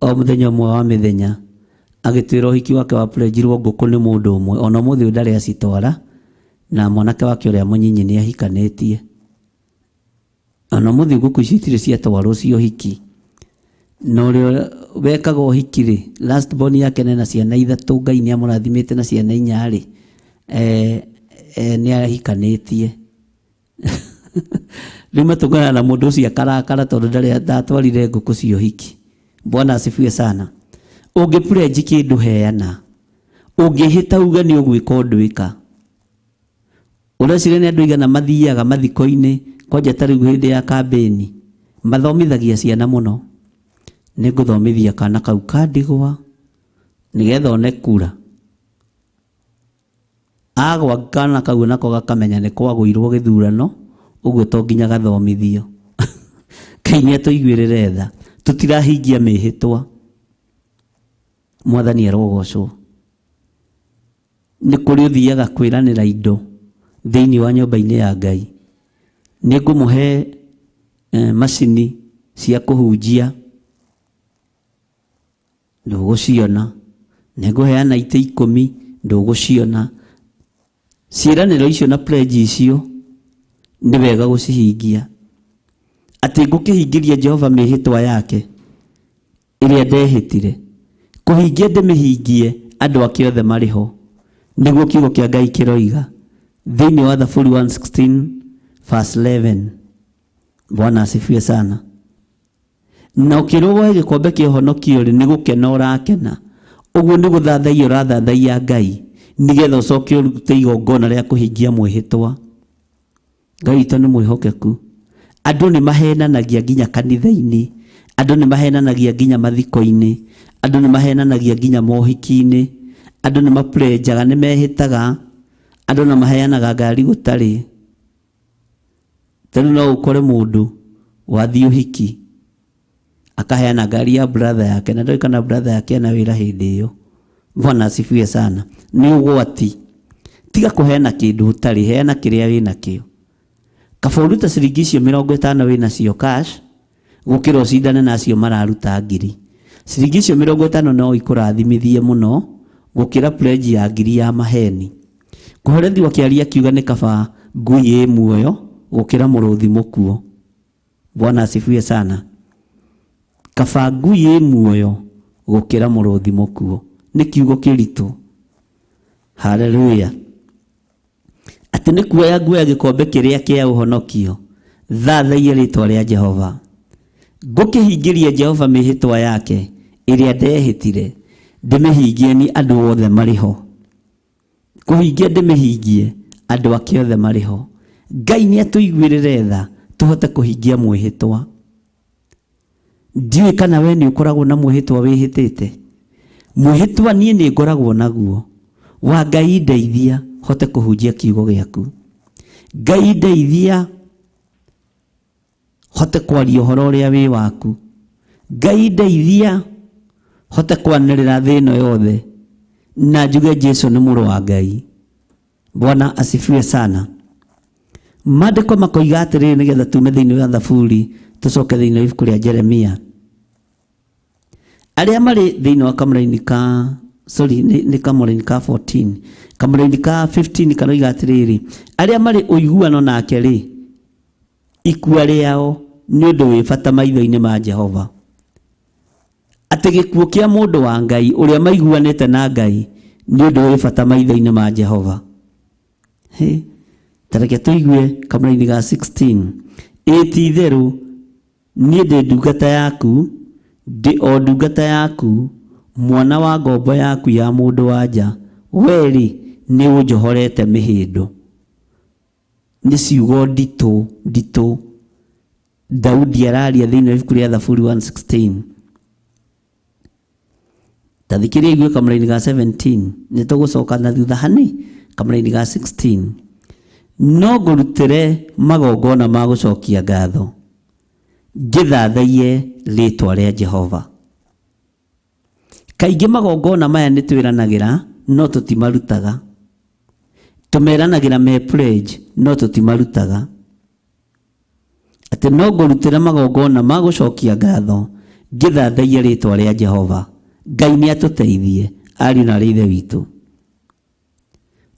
o muthenya umwe wa mithenya agitwira uhiki wake wa plejirwo nguku ni mundu umwe ona muthi ndari acitwara na mwanake wake uria munyinyi ni ahikanitie ona muthi nguku citire ciatwarwo cio hiki no rio wekaga uhiki ri last born yake na ciana 3 Ngai ni amurathimite na ciana 4 ri ni ahikanitie Rima tugana na mundu ucio akarakara tondu ndari atwarire nguku cio hiki. Bwana asifiwe sana. Ungipleji kindu heana. Ungihita uga ni ugwika undwika. Uracire ni andu igana mathiaga mathiko-ini kwanja tari hindi ya kambeni. Mathomithagia ciana muno. Ni nguthomithia kana kau kandigwa nigetha one kura. Agwa kana kau nako gakamenya ni kwagwirwo githurano. Uguo to nginya gathomithio. Kainya tuiguirire tha tutirahingia mihitwa. Mwathani arogocwo. Ni kuri uthiaga kwiranira indo thiini wa nyumba-ini ya Ngai. Ni ngumuhe macini cia kuhunjia nduguciona. Ni nguheana ite 10 nduguciona. Ciiraniro icio na pledge icio ni wega gucihingia. Ati ngukihingiria Jehova mihitwa yake iria ndehitire. Kuhingia ndimihingie andu akiothe mariho niguo kiugo kia Ngai kiroiga thiini wa Thaburi 116 verse 11. Bwana asifiwe sana. Na ukirugwa gikombe kia honokio ri nigukena urakena. Uguo ni guthathaia urathathaia Ngai nigetha ucoke urute igongona ria kuhingia mwihitwa. Ngai tani mwihokeku. Andu ni mahenanagia ginya kanitha-ini. Andu ni mahenanagia ginya mathiko-ini. Andu ni mahenanagia ginya mohiki-ini. Andu ni maplejaga ni mehitaga. Andu ni maheanaga ngari gutari. Tani no ukore mundu wathi uhiki akaheana ngari ya brother yake na ndoika na brother yake na wira hindi iyo. Bwana asifiwe sana. Ni ugwati. Tiga kuheana kindu utari, heana kiria wina kio. Kaforuta ciringi icio 50 wina cio cash gukira ucindane nacio mararuta ngiri. Ciringi icio 50 no ikurathimithie muno gukira pledge ya ngiri ya maheni. Kuhorethi wakiaria kiuga ni kaba ngui muoyo gukira muruthi mukuo. Bwana asifiwe sana. Kaba ngui muoyo gukira muruthi mukuo ni kiugo kiritu. Hallelujah. Ati ni kuoya nguoya gikombe kiria kia uhonokio thathaie ritwa ria Jehova. Ngukihingiria Jehova mihitwa yake iria ndehitire ndimihingie ni andu othe mariho. Kuhingia ndimihingie andu akiothe mariho. Ngai ni atuiguirire tha tuhote kuhingia mwihitwa. Ndiwe kana we ni ukoragwo na mwihitwa wihitite. Mwihitwa nie ni ngoragwo naguo. Wa Ngai ndeithia hote kuhunjia kiugo giaku. Ngai ndeithia hote kwaria uhoro uria wi waku. Ngai ndeithia hote kwanirira thino yothe. na njuge Jesu nĩ mũrũ wa Ngai. Bwana asifiwe sana. Maandĩko makoiga atĩrĩrĩ nĩgetha tume thĩinĩ wa Thaburi tũcoke thĩinĩ wa ibuku rĩa Jeremia. Arĩa marĩ thĩinĩ wa kamũra-inĩ ka nĩ kamũra-inĩ ka 14 kamũra-inĩ ka 15 karoiga atĩrĩrĩ arĩa marĩ ũiguano nake rĩ ikua rĩao nĩ ũndũ wĩ bata maitho-inĩ ma Jehova. Atĩ gĩkuũ kĩa mũndũ wa Ngai ũrĩa maiguanĩte na Ngai nĩ ũndũ wĩ bata maitho-inĩ ma Jehova. Tareke tũigue kamũra-inĩ ga 16 ti itherũ niĩ ndĩ ndungata yaku ndĩ o ndungata yaku mwana wa ngombo yaku ya mũndũ wa nja weri nĩ ũnjohorete mĩhĩndo. Nĩ ciugo nditũ Daudi araria thĩinĩ wa ibuku rĩa Thaburi 116. Tathikĩrĩria igue kamũra-inĩ ga 17 nĩ tũgũcoka na thutha hanĩ kamũra-inĩ ga 16. No ngũrutĩre magongona ma gũcokia ngatho ngĩthathaiye rĩĩtwa rĩa Jehova. Kaingĩ magongona maya nĩ twĩranagĩra no tũtimarutaga. Tũmeranagĩra me pledge no tũtimarutaga. Atĩ no ngũrutĩra magongona ma gũcokia ngatho ngĩthathaiye rĩĩtwa rĩa Jehova. Ngai nĩ atũteithie ariũ na ithe witũ.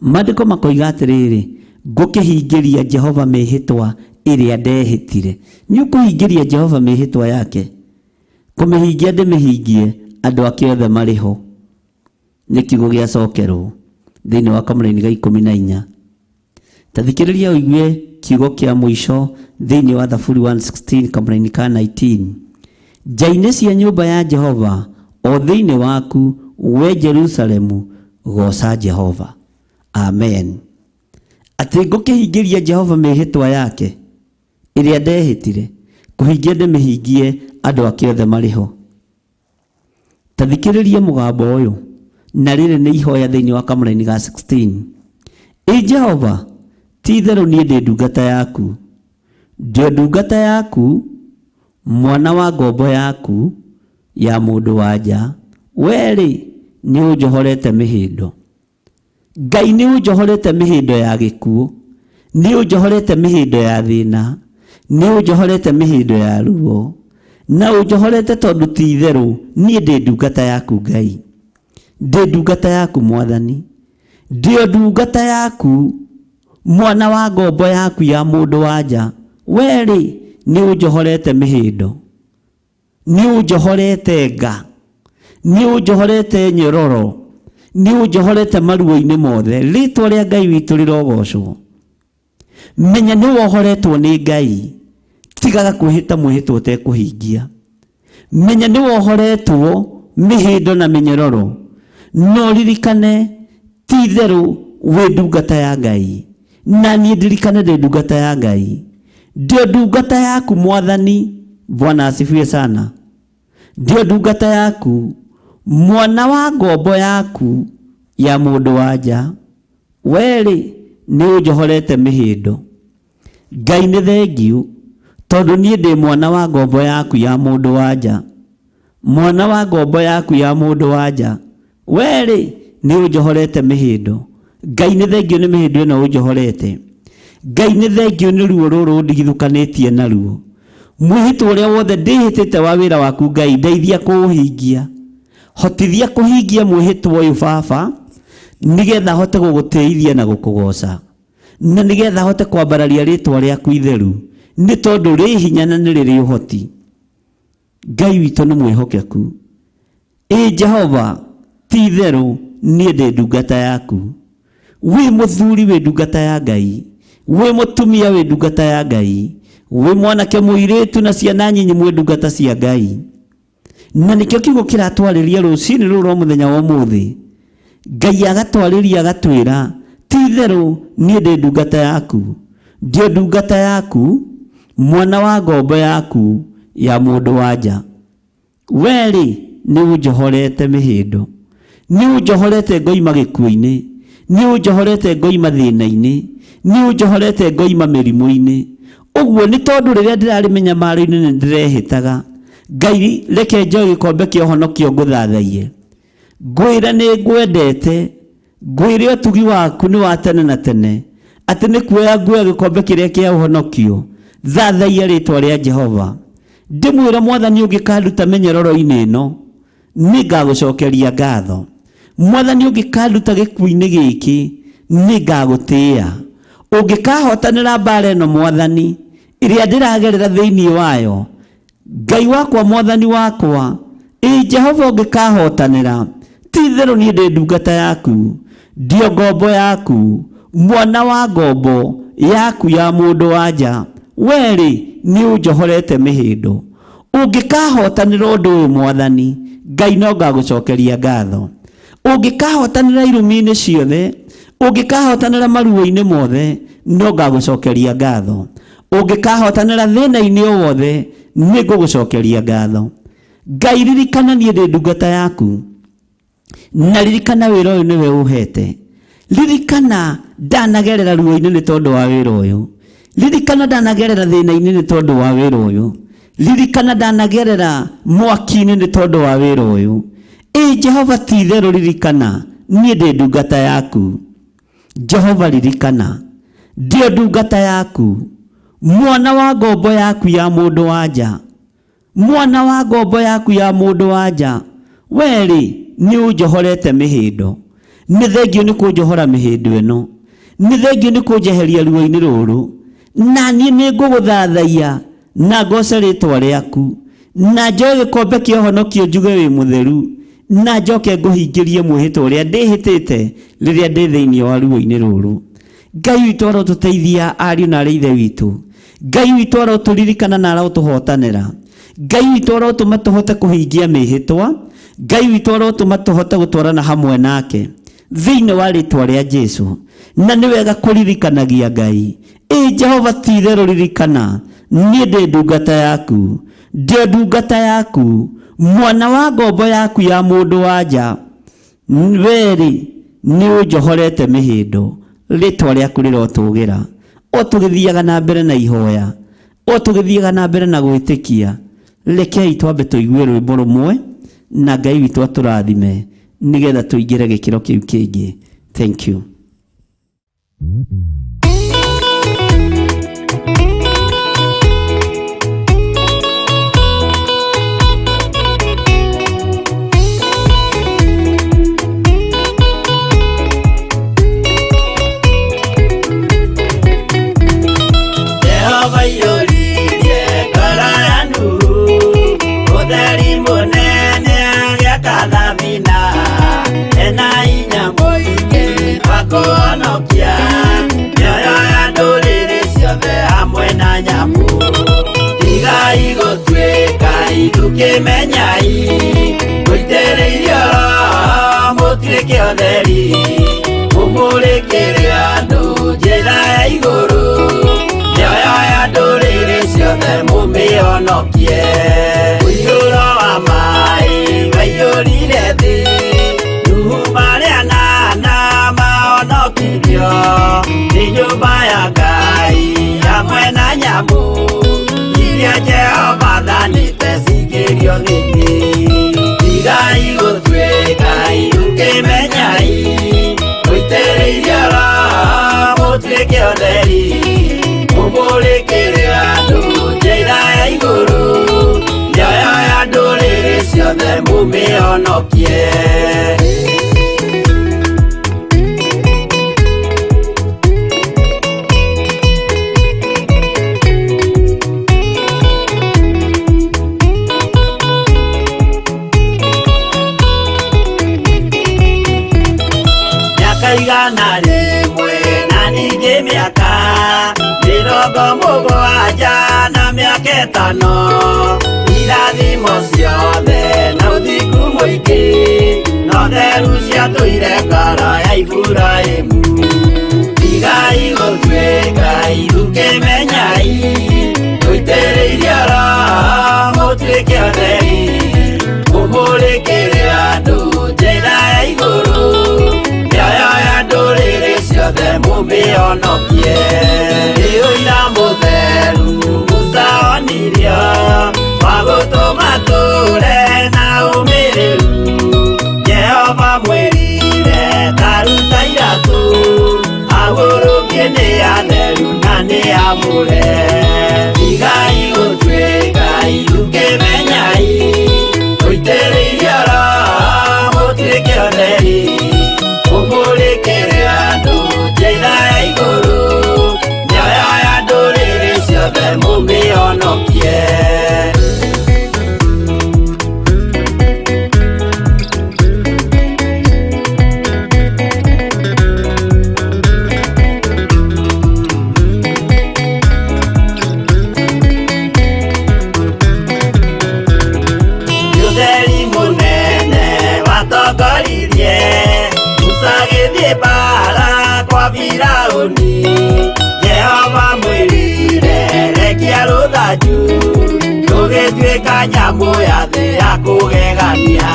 Maandĩko makoiga atĩrĩrĩ ngũkĩhingĩria Jehova mĩhĩtwa ĩrĩa ndehĩtire. Nĩ ũkũhingĩria Jehova mĩhĩtwa yake. Kũmĩhingia ndĩmĩhingie andũ ake othe marĩ ho. Nĩ kiugo gĩacokerwo thĩinĩ wa kamũra-inĩ ga 14. Tathikĩrĩria ũigue kiugo kĩa mũico thĩinĩ wa Thaburi 116 kamũra-inĩ ka 19. Nja-inĩ cia nyũmba ya Jehova o thĩinĩ waku we Jerusalemu goca Jehova. Amen. Atĩ ngũkĩhingĩria Jehova mĩhĩtwa yake ĩrĩa ndehĩtire kũhingia ndĩmĩhingie andũ ake othe marĩ ho. Tathikĩrĩria mũgambo ũyũ na rĩrĩ nĩ ihoya thĩinĩ wa kamũra-inĩ ga 16. Jehova ti itherũ niĩ ndĩ ndungata yaku ndĩ ndungata yaku mwana wa ngombo yaku ya mũndũ wa nja weri nĩ ũnjohorete mĩhĩndo. Ngai nĩ ũnjohorete mĩhĩndo ya gĩkuũ nĩ ũnjohorete mĩhĩndo ya thĩna nĩ ũnjohorete mĩhĩndo ya ruo na ũnjohorete tondũ ti itherũ niĩ ndĩ ndungata yaku Ngai ndĩ ndungata yaku Mwathani ndĩ ndungata yaku mwana wa ngombo yaku ya mũndũ wa nja weri nĩ ũnjohorete mĩhĩndo nĩ ũnjohorete nga nĩ ũnjohorete nyororo nĩ ũnjohorete maruo-inĩ mothe. Rĩĩtwa rĩa Ngai witũ rĩrogocwo. Menya nĩ wohoretwo nĩ Ngai tigaga kwĩhĩta mwĩhĩtwo ũtekũhingia. Menya nĩ wohoretwo mĩhĩndo na mĩnyororo no ririkane ti itherũ wĩ ndungata ya Ngai na niĩ ndirikane ndĩ ndungata ya Ngai ndĩ ndungata yaku Mwathani. Bwana asifiwe sana. Ndĩ ndungata yaku mwana wa ngombo yaku ya mũndũ wa nja weri nĩ ũnjohorete mĩhĩndo. Ngai nĩ thengiũ tondũ niĩ ndĩ mwana wa ngombo yaku ya mũndũ wa nja mwana wa ngombo yaku ya mũndũ wa nja weri nĩ ũnjohorete mĩhĩndo. Ngai nĩ thengiũ nĩ mĩhĩndo ĩno ũnjohorete. Ngai nĩ thengiũ nĩ ruo rũrũ ndigithũkanĩtie naruo. Mwĩhĩtwa ũrĩa wothe ndĩhĩtĩte wa wĩra waku Ngai ndeithia kũũhingia. Hotithia kũhingia mwĩhĩtwa ũyũ Baba nĩgetha hote gũgũtĩithia na gũkũgoca na nĩgetha hote kwambararia rĩĩtwa rĩaku itheru nĩ tondũ rĩ hinya na nĩ rĩrĩ ũhoti. Ngai witũ nĩ mwĩhokeku. Jehova ti itherũ niĩ ndĩ ndungata yaku. Wĩ mũthuri wĩ ndungata ya Ngai wĩ mũtumia wĩ ndungata ya Ngai wĩ mwanake mũirĩtu na ciana nyinyi mwĩ ndungata cia Ngai. Na nĩkĩo kiugo kĩratwarĩria rũciinĩ rũrũ rwa mũthenya wa ũmũthĩ. Ngai agatwarĩria agatwĩra ti itherũ niĩ ndĩ ndungata yaku ndĩ ndungata yaku mwana wa ngombo yaku ya mũndũ wa nja weri nĩ ũnjohorete mĩhĩndo nĩ ũnjohorete ngoima gĩkuũ-inĩ nĩ ũnjohorete ngoima thĩna-inĩ nĩ ũnjohorete ngoima mĩrimũ-inĩ. Ũguo nĩ tondũ rĩrĩa ndĩrarĩ mĩnyamaro-inĩ nĩ ndĩrehĩtaga. Ngai reke njoe gĩkombe kĩa ũhonokio ngũthathaiye. ngwĩra nĩ ngwendete, ngwĩre ũtugi waku nĩ wa tene na tene, atĩ nĩ kuoya nguoya gĩkombe kĩrĩa kĩa ũhonokio, thathaia rĩĩtwa rĩa Jehova. Ndĩmwĩra Mwathani ũngĩkanduta mĩnyororo-inĩ ĩno, nĩ ngagũcokeria ngatho. Mwathani ũngĩkanduta gĩkuũ-inĩ gĩkĩ, nĩ ngagũtĩĩa. Ũngĩkahotanĩra mbara ĩno Mwathani, ĩrĩa ndĩragerera thĩinĩ wayo, Ngai wakwa Mwathani wakwa, Jehova ũngĩkahotanĩra, ti-itherũ niĩ ndĩ ndungata yaku, ndio ngombo yaku, mwana wa ngombo yaku ya mũndũ wanja. Wee nĩ ũnjohorete mĩhĩndo. Ũngĩkahotanĩra ũndũ ũyũ Mwathani, Ngai no ngagũcokeria ngatho. Ũngĩkahotanĩra irumi-inĩ ciothe, ũngĩkahotanĩra maruo-inĩ mothe, no ngagũcokeria ngatho. Ũngĩkahotanĩra thĩna-inĩ o wothe, nĩ ngũgũcokeria ngatho. Ngai ririkana niĩ ndĩ ndungata yaku, na ririkana wĩra ũyũ nĩwe ũhete. Ririkana ndanagerera ruo-inĩ nĩ tondũ wa wĩra ũyũ. Ririkana ndanagerera thĩna-inĩ nĩ tondũ wa wĩra ũyũ. Ririkana ndanagerera mwaki-inĩ nĩ tondũ wa wĩra ũyũ. Jehova ti-itherũ ririkana niĩ ndĩ ndungata yaku. Jehova ririkana ndio ndungata yaku, mwana wa ngombo yaku ya mũndũ wanja. Mwana wa ngombo yaku ya mũndũ wanja. Wee nĩ ũnjohorete mĩhĩndo. Nĩ thengio nĩ kũnjohora mĩhĩndo ĩno. Nĩ thengio nĩ kũnjeheria ruo-inĩ rũrũ. Na niĩ nĩ ngũgũthathaia na ngoce rĩĩtwa rĩaku, na njoe gĩkombe kĩa ũhonokio njuge wĩ mũtheru, na njoke ngũhingĩrie mwĩhĩtwa ũrĩa ndĩhĩtĩte rĩrĩa ndĩ thĩinĩ wa ruo-inĩ rũrũ. Ngai witũ arotũteithia ariũ na arĩ ithe witũ. Ngai witũ arotũririkana na arotũhotanĩra. Ngai witũ arotũma tũhote kũhingia mĩhĩtwa. Ngai witũ arotũma tũhote gũtwarana hamwe nake thĩinĩ wa rĩĩtwa rĩa Jesũ. Na nĩ wega kũririkanagia Ngai. Jehova ti-itherũ ririkana niĩ ndĩ ndungata yaku, ndio ndungata yaku, mwana wa ngombo yaku ya mũndũ wanja. Wee nĩ ũnjohorete mĩhĩndo. Rĩĩtwa rĩaku rĩrotũgĩra. O tũgĩthiaga na mbere na ihoya, o tũgĩthiaga na mbere na gwĩtĩkia, rekei twambe tũigue rwĩmbo rũmwe, na Ngai witũ atũrathime nĩgetha tũingĩre gĩkĩro kĩu kĩngĩ. Thank you. Tukimenyai gũitĩrĩirio mũtuĩke ũtheri, mũmũrĩkĩre andũ njĩra ya igũrũ, mĩoyo ya ndũrĩrĩ ciothe mũmĩhonokie. Mũiyũro wa maĩ waiyũrire thĩ, Nuhu marĩa nana mahonokirio nĩ nyũmba ya Ngai hamwe na nyamũ iria Jehova thanĩte cingĩrio thĩinĩ. Tigai gũtuĩka ũkĩmenyai gũitĩrĩirio mũtuĩke ũtheri, mũmũrĩkĩre andũ njĩra ya igũrũ, mĩoyo ya ndũrĩrĩ ciothe mũmĩhonokie. Igana rĩmwe na ningĩ mĩaka 70 na mĩaka 5, irathimo ciothe na ũthingu mũingĩ na ũtheru ciatũire ngoro ya Iburahĩmu. Tigai gũtuĩka ũkĩmenyai gũitĩrĩirio mũtuĩke ũtheri, mũmũrĩkĩre andũ njĩra ya igũrũ, ciothe mũmĩhonokie. Ũira mũtheru mũtaonirio wa gũtũma tũre na ũmĩrĩru, Jehova amure igai gutwika irukemenyai uitereirie oro mutuike otheri umurikire andu njĩra ya igũrũ mĩoyo ya ndũrĩrĩ ciothe mũmĩhonokie. Bara kwa Firauni Jehova mwĩrire rekia rũthanju rũgĩtuĩka nyamũ ya thĩ ya kũgegania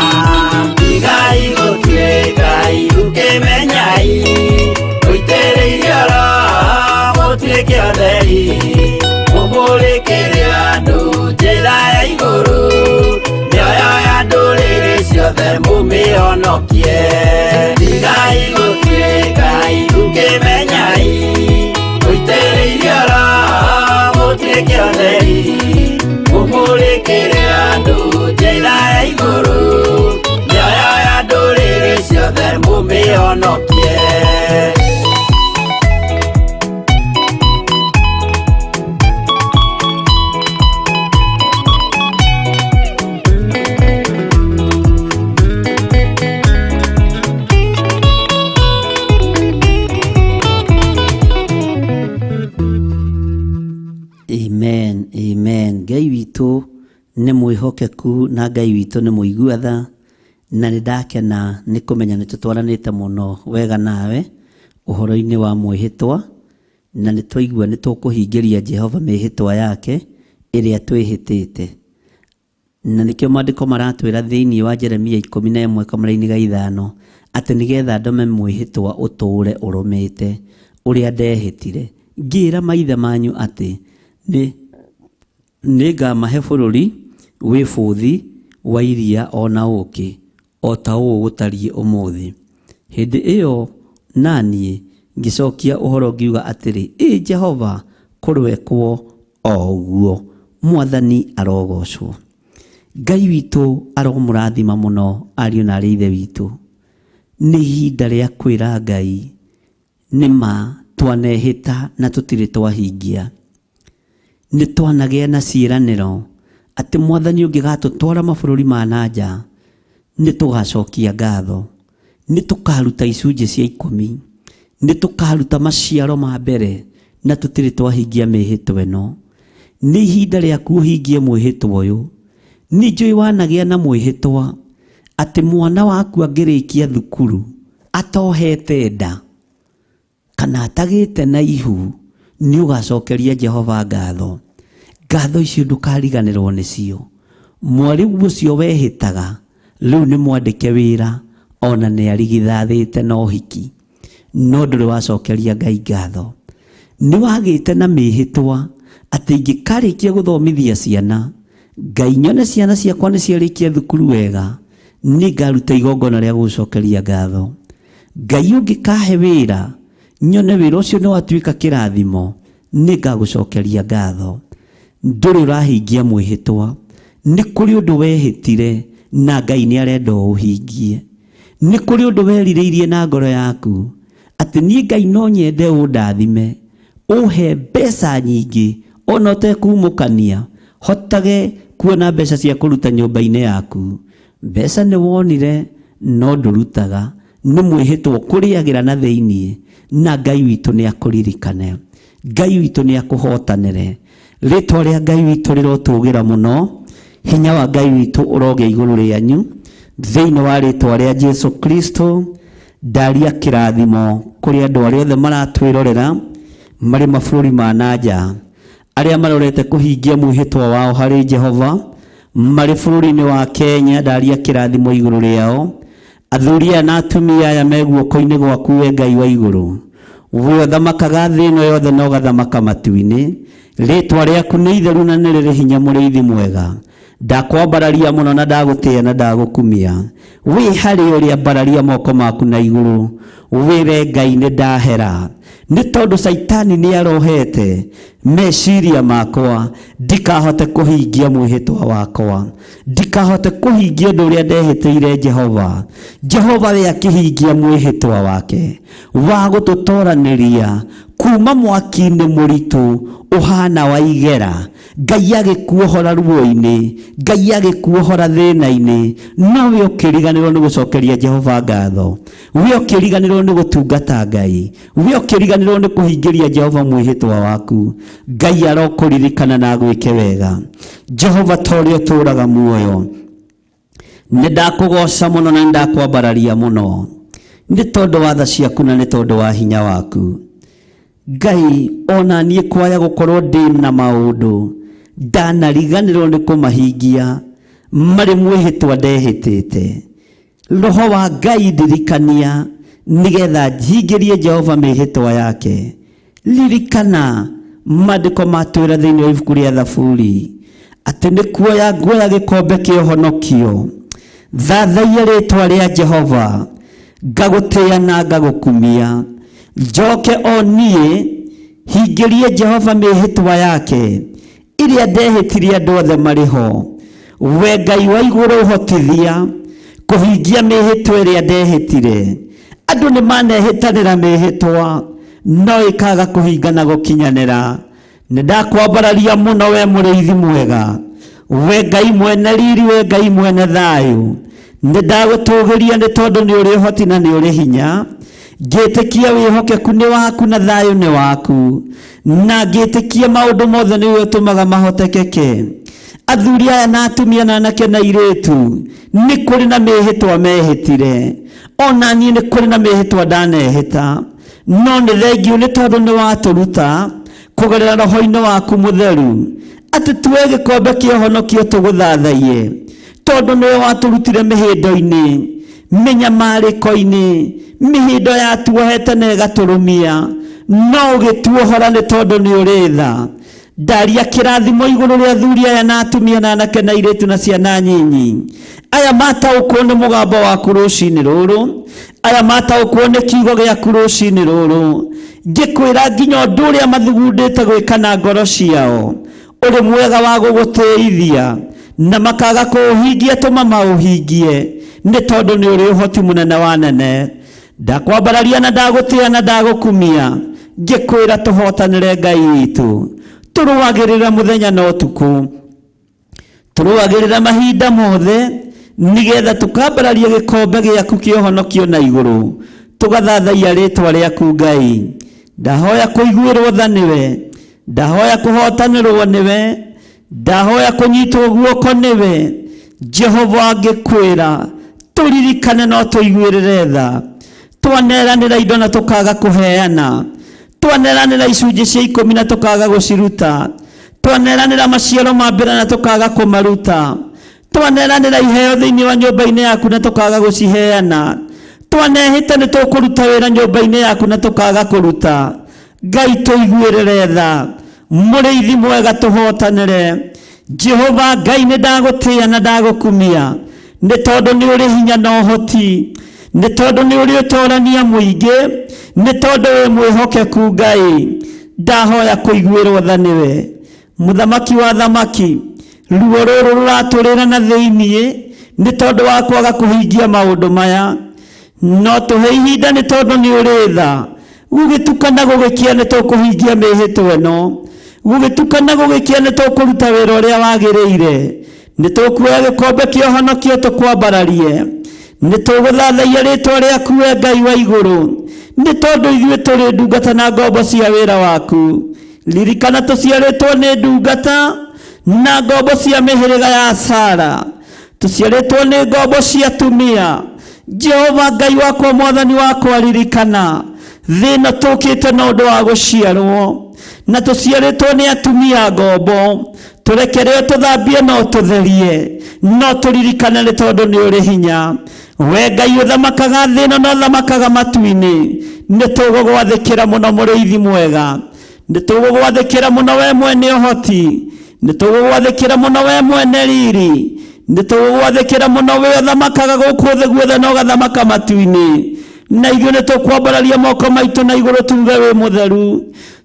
igai gũtuĩka irukĩmenyai ũitĩrĩirie oro mũtuĩke otheri mũmũrĩkĩre andũ njĩra ya igũrũ mĩoyo ya ndũrĩrĩ ciothe mũmĩhonokie igai gũtuĩka irukĩmenyai ũitĩrĩirie oro mũtuĩke otheri mũmũrĩkĩre andũ njĩra ya igũrũ mĩoyo ya ndũrĩrĩ ciothe mũmĩhonokie. Amen, amen. Ngai witũ nĩ mwĩhokeku na Ngai witũ nĩ mũiguatha na nĩ ndakena nĩ kũmenya nĩ tũtwaranĩte mũno wega nawe ũhoro-inĩ wa mwĩhĩtwa na nĩ twaigua nĩ tũkũhingĩria Jehova mĩhĩtwa yake ĩrĩa twĩhĩtĩte. Na nĩkĩo maandĩko maratwĩra thĩinĩ wa Jeremia 11:5 atĩ nĩgetha ndome mwĩhĩtwa ũtũũre ũrũmĩte ũrĩa ndehĩtire ngĩra maithe manyu atĩ nĩngamahe bũrũri wĩ bũthi wa iria ona ũkĩ o ta ũũ gũtariĩ ũmũthĩ. Hĩndĩ ĩyo naniĩ ngĩcokia ũhoro ngiuga atĩrĩ Jehova kũrwekwo o ũguo, Mwathani arogocwo. Ngai witũ aromũrathima mũno ariũ na aarĩ ithe witũ. Nĩ ihinda rĩa kwĩra Ngai nĩma twanehĩta na tũtirĩ twahingia. Nĩ twanagĩa na ciĩranĩro atĩ Mwathani ũngĩgatũtwara mabũrũri ma nanja nĩ tũgacokia ngatho, nĩ tũkaruta icunjĩ cia 10, nĩ tũkaruta maciaro ma mbere na tũtirĩ twahingia mĩhĩtwa ĩno. Nĩ ihinda rĩaku ũhingie mwĩhĩtwa ũyũ. Nĩ njũĩ wanagĩa na mwĩhĩtwa atĩ mwana waku angĩrĩkia thukuru atohete nda kana atagĩte na ihu nĩ ũgacokeria Jehova ngatho. Ngatho icio ndũkariganĩrwo nĩcio. Mwarĩgu ũcio wehĩtaga rĩu nĩ mwandĩke wĩra ona nĩ arigithathĩte na ũhiki no ndũrĩ wacokeria Ngai ngatho. Nĩ wagĩte na mĩhĩtwa atĩ ingĩkarĩkia gũthomithia ciana, Ngai nyone ciana ciakwa nĩ ciarĩkia thukuru wega, nĩ ngaruta igongona rĩa gũcokeria ngatho. Ngai ũngĩkahe wĩra nyone wĩra ũcio nĩ watuĩka kĩrathimo, nĩ ngagũcokeria ngatho. Ndũrĩ ũrahingia mwĩhĩtwa. Nĩ kũrĩ ũndũ wehĩtire na Ngai nĩ arenda ũhingie. Nĩ kũrĩ ũndũ werirĩirie na ngoro yaku atĩ niĩ Ngai no nyende ũndathime, ũhe mbeca nyingĩ ona ũtekumũkania, hotage kuona mbeca cia kũruta nyũmba-inĩ yaku. Mbeca nĩ wonire no ndũrutaga, nĩ mwĩhĩtwa kũrĩagĩra na thĩinĩ, na Ngai witũ nĩ akũririkane. Ngai witũ nĩ akũhotanĩre. Rĩtwa rĩa Ngai witũ rĩrotũgĩra mũno. Hinya wa Ngai witũ ũrogĩa igũrũ rĩanyu thĩinĩ wa rĩtwa rĩa Jesu Kristo. Ndaria kĩrathimo kũrĩ andũ arĩa othe maratwĩrorera marĩ mabũrũri ma nanja, arĩa marorete kũhingia mwĩhĩtwa wao harĩ Jehova marĩ bũrũri-inĩ wa Kenya. Ndaria kĩrathimo igũrũ rĩao. Athuri aya na atumia aya me guoko-inĩ gwaku we Ngai wa igũrũ. We ũthamakaga thĩ ĩno yothe na ũgathamaka matu-inĩ. Rĩtwa rĩaku nĩ itheru na nĩ rĩrĩ hinya, mũrĩithi mwega. Ndakwambararia mũno na ndagũtĩĩa na ndagũkumia. We harĩ ũrĩa mbararia moko maku na igũrũ. We Ngai nĩ ndahera nĩ tondũ Saitani nĩ arohete meciria makwa ndikahote kũhingia mwĩhĩtwa wakwa, ndikahote kũhingia ũndũ ũrĩa ndehĩtĩire Jehova. Jehova we akĩhingia mwĩhĩtwa wake wa gũtũtoranĩria kuma mwaki-inĩ mũritũ ũhana wa igera. Ngai agĩkuohora ruo-inĩ, Ngai agĩkuohora thĩna-inĩ, no we ũkĩriganĩrwo nĩ gũcokeria Jehova ngatho, we ũkĩriganĩrwo nĩ gũtungata Ngai, we ũkĩriganĩrwo nĩ kũhingĩria Jehova mwĩhĩtwa waku. Ngai arokũririkana na gwĩke wega. Jehova tũrĩa ũtũũraga muoyo, nĩ ndakũgoca mũno na ndakwambararia mũno, nĩ tondũ wa tha ciaku na nĩ tondũ wa hinya waku. Ngai, ona niĩ kwaya gũkorwo ndĩ na maũndũ ndanariganĩrwo nĩ kũmahingia marĩ mwĩhĩtwa ndehĩtĩte. Roho wa Ngai ndirikania nĩgetha hingĩrie Jehova mĩhĩtwa yake. Ririkana maandĩko matwĩra thĩinĩ wa ibuku rĩa Thaburi atĩ nĩ kuoya nguoya gĩkombe kĩa ũhonokio, thathaia rĩĩtwa rĩa Jehova, ngagũtĩĩa na ngagũkumia. Njoke o niĩ hingĩrie Jehova mĩhĩtwa yake ĩrĩa ndehĩtirie andũ othe marĩ ho. We Ngai wa igũrũ ũhotithia kũhingia mĩhĩtwa ĩrĩa ndehĩtire. Andũ nĩ manehĩtanĩra mĩhĩtwa no ĩkaga kũhinga na gũkinyanĩra. Nĩ ndakwambararia mũno we mũrĩithi mwega, we Ngai mwene riri, we Ngai mwene thayũ. Nĩ ndagũtũgĩria nĩ tondũ nĩ ũrĩ ũhoti na nĩ ũrĩ hinya. Ngĩtĩkia wĩhokeku nĩ waku na thayũ nĩ waku, na ngĩtĩkia maũndũ mothe nĩwe ũtũmaga mahotekeke. Athuri aya na atumia na anake na airĩtu nĩ kũrĩ na mĩhĩtwa mehĩtire, ona niĩ nĩ kũrĩ na mĩhĩtwa ndanehĩta, no nĩ thengiũ nĩ tondũ nĩ watũruta kũgerera roho-inĩ waku mũtheru atĩ tuoe gĩkombe kĩa ũhonokio tũgũthathaiye, tondũ nĩwe watũrutire mĩhĩndo-inĩ, mĩnyamarĩko-inĩ, mĩhĩndo yatuohete na ĩgatũrũmia, no ũgĩtuohora nĩ tondũ nĩ ũrĩ tha. Ndaria kĩrathimo igũrũ rĩa athuri aya na atumia na anake na airĩtu na ciana nyinyi aya mataũkwo nĩ mũgambo waku rũcinĩ rũrũ, aya mataũkwo nĩ kiugo gĩaku rũcinĩ rũrũ. Ngĩkwĩra nginya ũndũ ũrĩa mathugundĩte gwĩka na ngoro ciao ũrĩ mwega wa gũgũteithia, na makaga kũũhingia tũma maũhingie, nĩ tondũ nĩ ũrĩ ũhoti mũnene wa nene. Ndakwambararia na ndagũtĩĩa na ndagũkumia, ngĩkwĩra tũhotanĩre Ngai witũ. Tũrũagĩrĩra mũthenya na ũtukũ, tũrũagĩrĩra mahinda mothe, nĩgetha tũkambararia gĩkombe gĩaku kĩa ũhonokio na igũrũ, tũgathathaia rĩĩtwa rĩaku Ngai. Ndahoya kũiguĩrwo tha nĩwe, ndahoya kũhotanĩrwo nĩwe, ndahoya kũnyitwo guoko nĩwe. Jehova ngĩkwĩra tũririkane no tũiguĩrĩre tha. Twaneranĩra indo na tũkaga kũheana, twaneranĩra icunjĩ cia 10 na tũkaga gũciruta, twaneranĩra maciaro ma mbere na tũkaga kũmaruta, twaneranĩra iheo thĩinĩ wa nyũmba-inĩ yaku na tũkaga gũciheana, twanehĩte nĩ tũkũruta wĩra nyũmba-inĩ yaku na tũkaga kũruta. Ngai tũiguĩrĩre tha, mũrĩithi mwega tũhotanĩre. Jehova Ngai nĩ ndagũtĩĩa na ndagũkumia, nĩ tondũ nĩ ũrĩ hinya na ũhoti, nĩ tondũ nĩ ũrĩ ũtorania mũingĩ, nĩ tondũ wĩ mwĩhokeku Ngai. Ndahoya kũiguĩrwo tha nĩwe, mũthamaki wa thamaki. Ruo rũrũ rũratũrĩra na thĩiniĩ nĩ tondũ wa kwaga kũhingia maũndũ maya, no tũhe ihinda nĩ tondũ nĩ ũrĩ tha. Gũgĩtukana gũgĩkia nĩ tũkũhingia mĩhĩtwa ĩno, gũgĩtukana gũgĩkia nĩ tũkũruta wĩra ũrĩa wagĩrĩire. Nĩ tũkuoya gĩkombe kĩa ũhonokio tũkwambararie, nĩ tũgũthathaia rĩĩtwa rĩaku we Ngai wa igũrũ, nĩ tondũ ithuĩ tũrĩ ndungata na ngombo cia wĩra waku. Ririkana tũciarĩtwo nĩ ndungata na ngombo cia mĩhĩrĩga ya Sara, tũciarĩtwo nĩ ngombo cia atumia. Jehova Ngai wakwa mwathani wakwa, ririkana thĩna tũkĩte na ũndũ wa gũciarwo, na tũciarĩtwo nĩ atumia ngombo. Tũrekereo tũthambie no tũtherie, no tũririkane nĩ tondũ nĩ ũrĩ hinya. We Ngai ũthamakaga thĩ ĩno na ũthamakaga matu-inĩ, nĩ tũgũgwathĩkĩra mũno mũrĩithi mwega, nĩ tũgũgwathĩkĩra mũno we mwene ũhoti, nĩ tũgũgwathĩkĩra mũno we mwene riri, nĩ tũgũgwathĩkĩra mũno we ũthamakaga gũkũ thĩ guothe na ũgathamaka matu-inĩ. na ithuĩ nĩ tũkwambararia moko maitũ na igũrũ tuge wĩ mũtheru.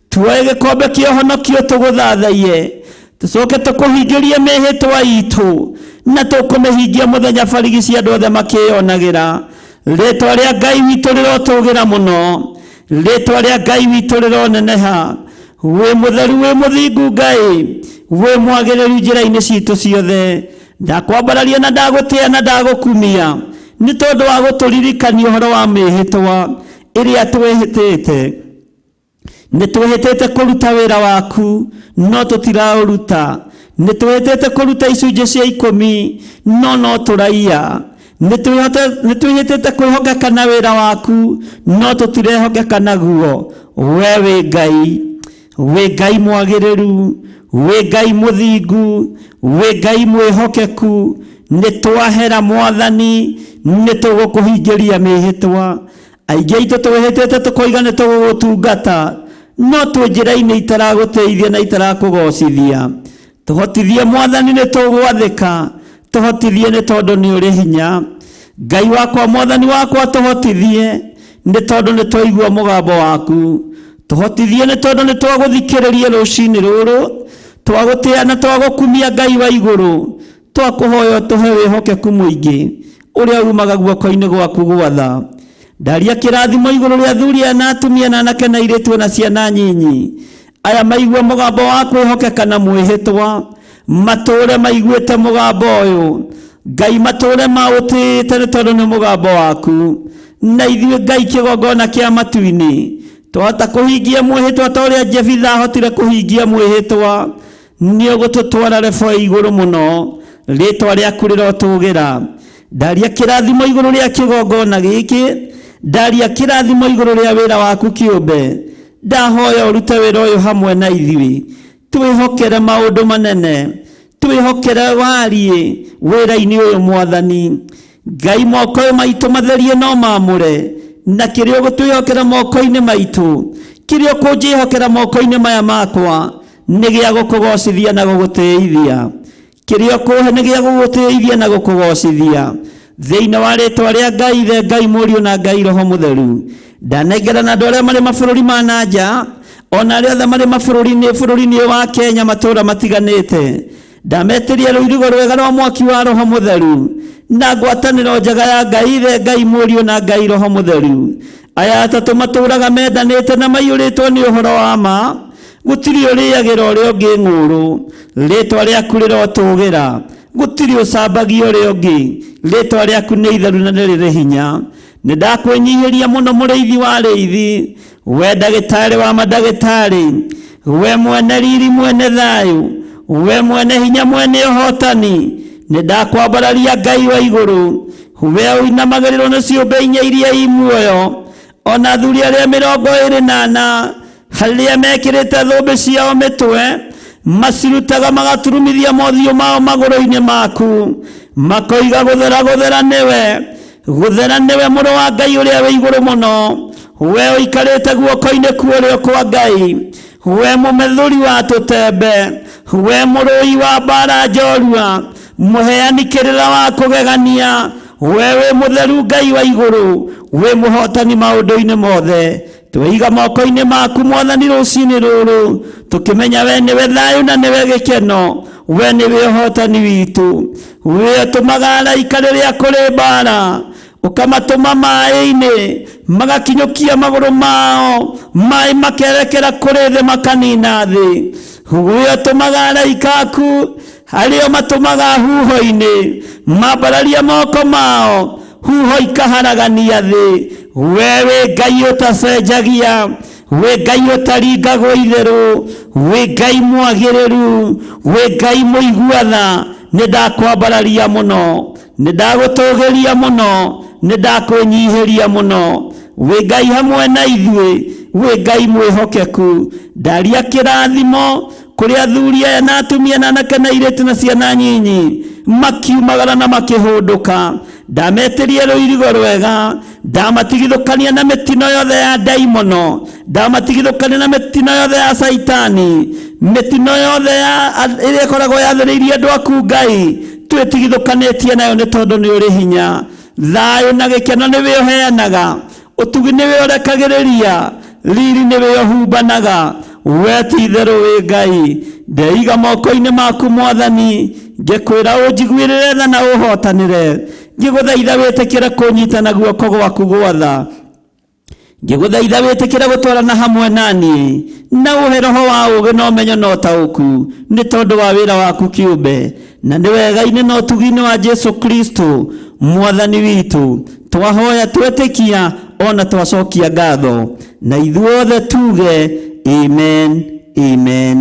Tuoye gĩkombe kĩa ũhonokio tũgũthathaiye, tũcoke tũkũhingĩrie mĩhĩtwa itũ, na tũkũmĩhingia mũthenya barigici andũ othe makĩyonagĩra. Rĩtwa rĩa Ngai witũ rĩrotũgĩra mũno, rĩtwa rĩa Ngai witũ rĩroneneha. Wĩ mũtheru, wĩ mũthingu Ngai, wĩ mwagĩrĩru njĩra-inĩ citũ ciothe. Ndakwambararia na ndagũtĩĩa na ndagũkumia nĩ tondũ wa gũtũririkania ũhoro wa mĩhĩtwa ĩrĩa twĩhĩtĩte. Nĩ twĩhĩtĩte kũruta wĩra waku no tũtiraũruta. Nĩ twĩhĩtĩte kũruta icunjĩ cia 10 no tũraiya. Nĩ twĩhĩtĩte kwĩhokeka na wĩra waku no tũtirehokeka naguo. We wĩ Ngai, wĩ Ngai mwagĩrĩru, wĩ Ngai mũthingu, wĩ Ngai mwĩhokeku. Nĩ twahera Mwathani, nĩ tũgũkũhingĩria mĩhĩtwa. Aingĩ aitũ twĩhĩtĩte tũkoiga nĩ tũgũgũtungata no twĩ njĩra-inĩ itaragũteithia na itarakũgocithia. Tũhotithie Mwathani, nĩ tũgwathĩka. Tũhotithie nĩ tondũ nĩ ũrĩ hinya. Ngai wakwa, Mwathani wakwa, tũhotithie nĩ tondũ nĩ twaigua mũgambo waku. Tũhotithie nĩ tondũ nĩ twagũthikĩrĩria rũcinĩ rũrũ, twagũtĩĩa na twagũkumia Ngai wa igũrũ. Twakũhoya tũhe wĩhokeku mũingĩ ũrĩa umaga guoko-inĩ gwaku gwatha. Ndaria kĩrathimo igũrũ rĩa athuri aya na atumia na anake na airĩtu na ciana nyinyi aya maigua mũgambo wa kwĩhokeka na mwĩhĩtwa, matũũre maiguĩte mũgambo ũyũ. Ngai, matũũre maũtĩĩte nĩ tondũ nĩ mũgambo waku. Na ithuĩ Ngai, kĩgongona kĩa matu-inĩ, twahota kũhingia mwĩhĩtwa ta ũrĩa Jefitha ahotire kũhingia mwĩhĩtwa. Nĩ ũgũtũtwara rebo igũrũ mũno, rĩtwa rĩaku rĩrotũgĩra. Ndaria kĩrathimo igũrũ rĩa kĩgongona gĩkĩ, ndaria kĩrathimo igũrũ rĩa wĩra waku kĩũmbe. Ndahoya ũrute wĩra ũyũ hamwe na ithuĩ, twĩhokere maũndũ manene, twĩhokere wariĩ wĩra-inĩ ũyũ Mwathani. Ngai, moko maitũ matherie no maamũre, na kĩrĩa ũgũtwĩhokera moko-inĩ maitũ, kĩrĩa ũkũnjĩhokera moko-inĩ maya makwa nĩ gĩa gũkũgocithia na gũgũtĩithia. Kĩrĩa ũkũhe nĩ gĩa gũgũtĩithia na gũkũgocithia. Thĩinĩ wa rĩtwa rĩa Ngai, Ithe, Ngai Mũriũ na Ngai Roho Mũtheru, ndanengera na andũ arĩa marĩ mabũrũri ma na nja, ona arĩa othe marĩ bũrũri-inĩ wa Kenya, matũũra matiganĩte. Ndametĩria rũirigo rwega rwa mwaki wa Roho Mũtheru na ngwatanĩro njega ya Ngai, Ithe, Ngai Mũriũ na Ngai Roho Mũtheru. Aya atatũ matũũraga mendanĩte na maiyũrĩtwo nĩ ũhoro wa ma, gũtirĩ ũrĩagĩra ũrĩa ũngĩ ng'ũrũ. Rĩtwa rĩaku rĩrotũgĩra, gũtirĩ ũcambagia ũrĩa ũngĩ. Rĩtwa rĩaku nĩ itheru na nĩ rĩrĩ hinya. Nĩ ndakwĩnyihĩria mũno, mũrĩithi wa rĩithi, we ndagĩtarĩ wa mandagĩtarĩ, we mwene riri, mwene thayũ, we mwene hinya, mwene ũhotani. Nĩ ndakwambararia Ngai wa igũrũ, we ũinamagĩrĩrwo nĩ ciũmbe inya iria i muoyo, ona athuri arĩa 24 harĩa mekĩrĩte thũmbĩ ciao mĩtwe, macirutaga magaturumithia mothiũ mao magũrũ-inĩ maku, makoiga gũthera nĩwe, gũthera nĩwe mũrũ wa Ngai ũrĩa wĩ igũrũ mũno. We ũikarĩte guoko-inĩ kuorĩo kwa Ngai, we mũmethũri wa tũtembe, we mũrũi wa mbara njorua, mũheani kĩrĩra wa kũgegania, we wĩ mũtheru Ngai wa igũrũ, wĩ mũhotani maũndũ-inĩ mothe. Twĩiga moko-inĩ maku Mwathani rũcinĩ rũrũ, tũkĩmenya we nĩwe thayũ na nĩwe gĩkeno, we nĩwe ũhotani witũ. We ũtũmaga araika rĩrĩa kũrĩ mbara, ũkamatũma maĩ-inĩ magakinyũkia magũrũ mao, maĩ makerekera kũrĩ thĩ makanina thĩ. We ũtũmaga araika aku arĩo matũmaga huho-inĩ, mambararia moko mao, huho ikaharagania thĩ. We wĩ Ngai ũtacenjagia, we Ngai ũtaringagwo itherũ, we Ngai mwagĩrĩru, we Ngai mũiguatha. Nĩ ndakwambararia mũno, nĩ ndagũtũgĩria mũno, nĩ ndakwĩnyihĩria mũno. We Ngai hamwe na ithuĩ, we Ngai mwĩhokeku. Ndaria kĩrathimo kũrĩ athuri aya na atumia na anake na airĩtu na ciana nyinyi, makiumagara na makĩhũndũka. Ndametĩria rũirigo rwega, ndamatigithũkania na mĩtino yothe ya ndaimono, ndamatigithũkania na mĩtino yothe ya saitani, mĩtino yothe ĩrĩa ĩkoragwo yathĩrĩirie andũ aku Ngai, twĩtigithũkanĩtie nayo nĩ tondũ nĩ ũrĩ hinya. Thayũ na gĩkeno nĩwe ũheanaga, utugi niwe urekagiriria riri niwe uhumbanaga we ti itherũ wĩ Ngai ndeiga moko-inĩ maku Mwathani ngikwĩra ũnjiguĩrĩre tha na ũhotanĩre ngĩgũthaitha wĩtĩkĩre kũnyitana guoko gwaku gwa tha ngĩgũthaitha wĩtĩkĩre gũtwarana hamwe naniĩ na ũhe roho wa ũũgĩ na ũmenyo na ũtaũku nĩ tondũ wa wĩra waku kĩũmbe na nĩ wega-inĩ na ũtugi-inĩ wa Jesu Kristo Mwathani witũ twahoya twĩtĩkia ona twacokia ngatho na ithuothe tuge amen amen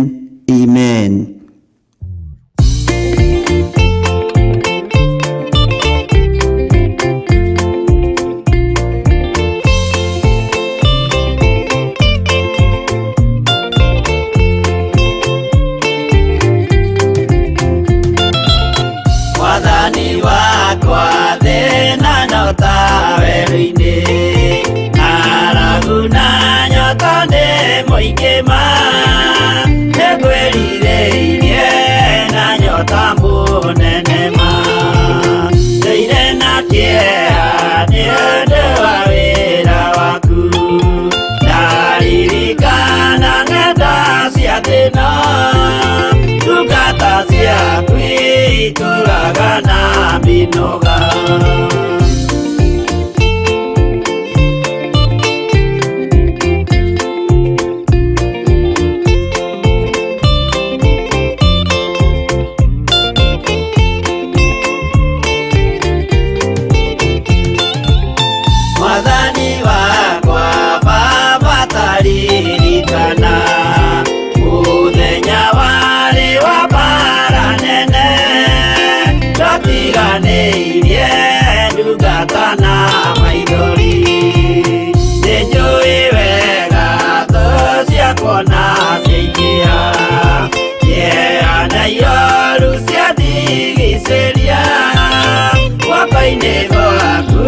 amen. Mwathani wakwa thĩna nyota werũ-inĩ aragu na nyota nĩ mũingĩ ma nĩngwĩrirĩirie na nyota mũnene ma ndũire na kĩeha nĩ ũndũ wa wĩra waku ndaririkana ng'enda cia thĩna ndungata ciaku ituraga na minoga Mwathani wakwa Baba taririkana mũthenya warĩ wa mbara nene twatiganĩirie ndungata na maithori nĩnjũĩ wega thũ ciakwa na ciaingĩha kĩeha na ihoru ciandigicĩria guoko-inĩ gwaku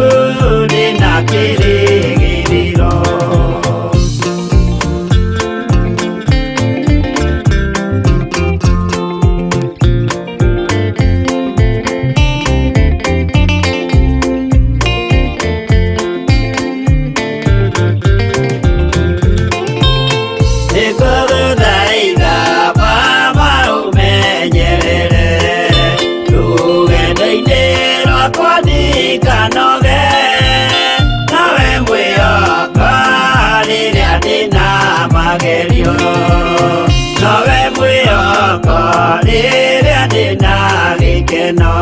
ndĩna kĩrĩgĩrĩro nĩngũgũthaitha Baba ũmenyerere rũgendo-inĩ rwakwa ndikanoge nawe mwĩhoko rĩrĩa ndĩna magerio nawe mwĩhoko rĩrĩa ndĩna gĩkeno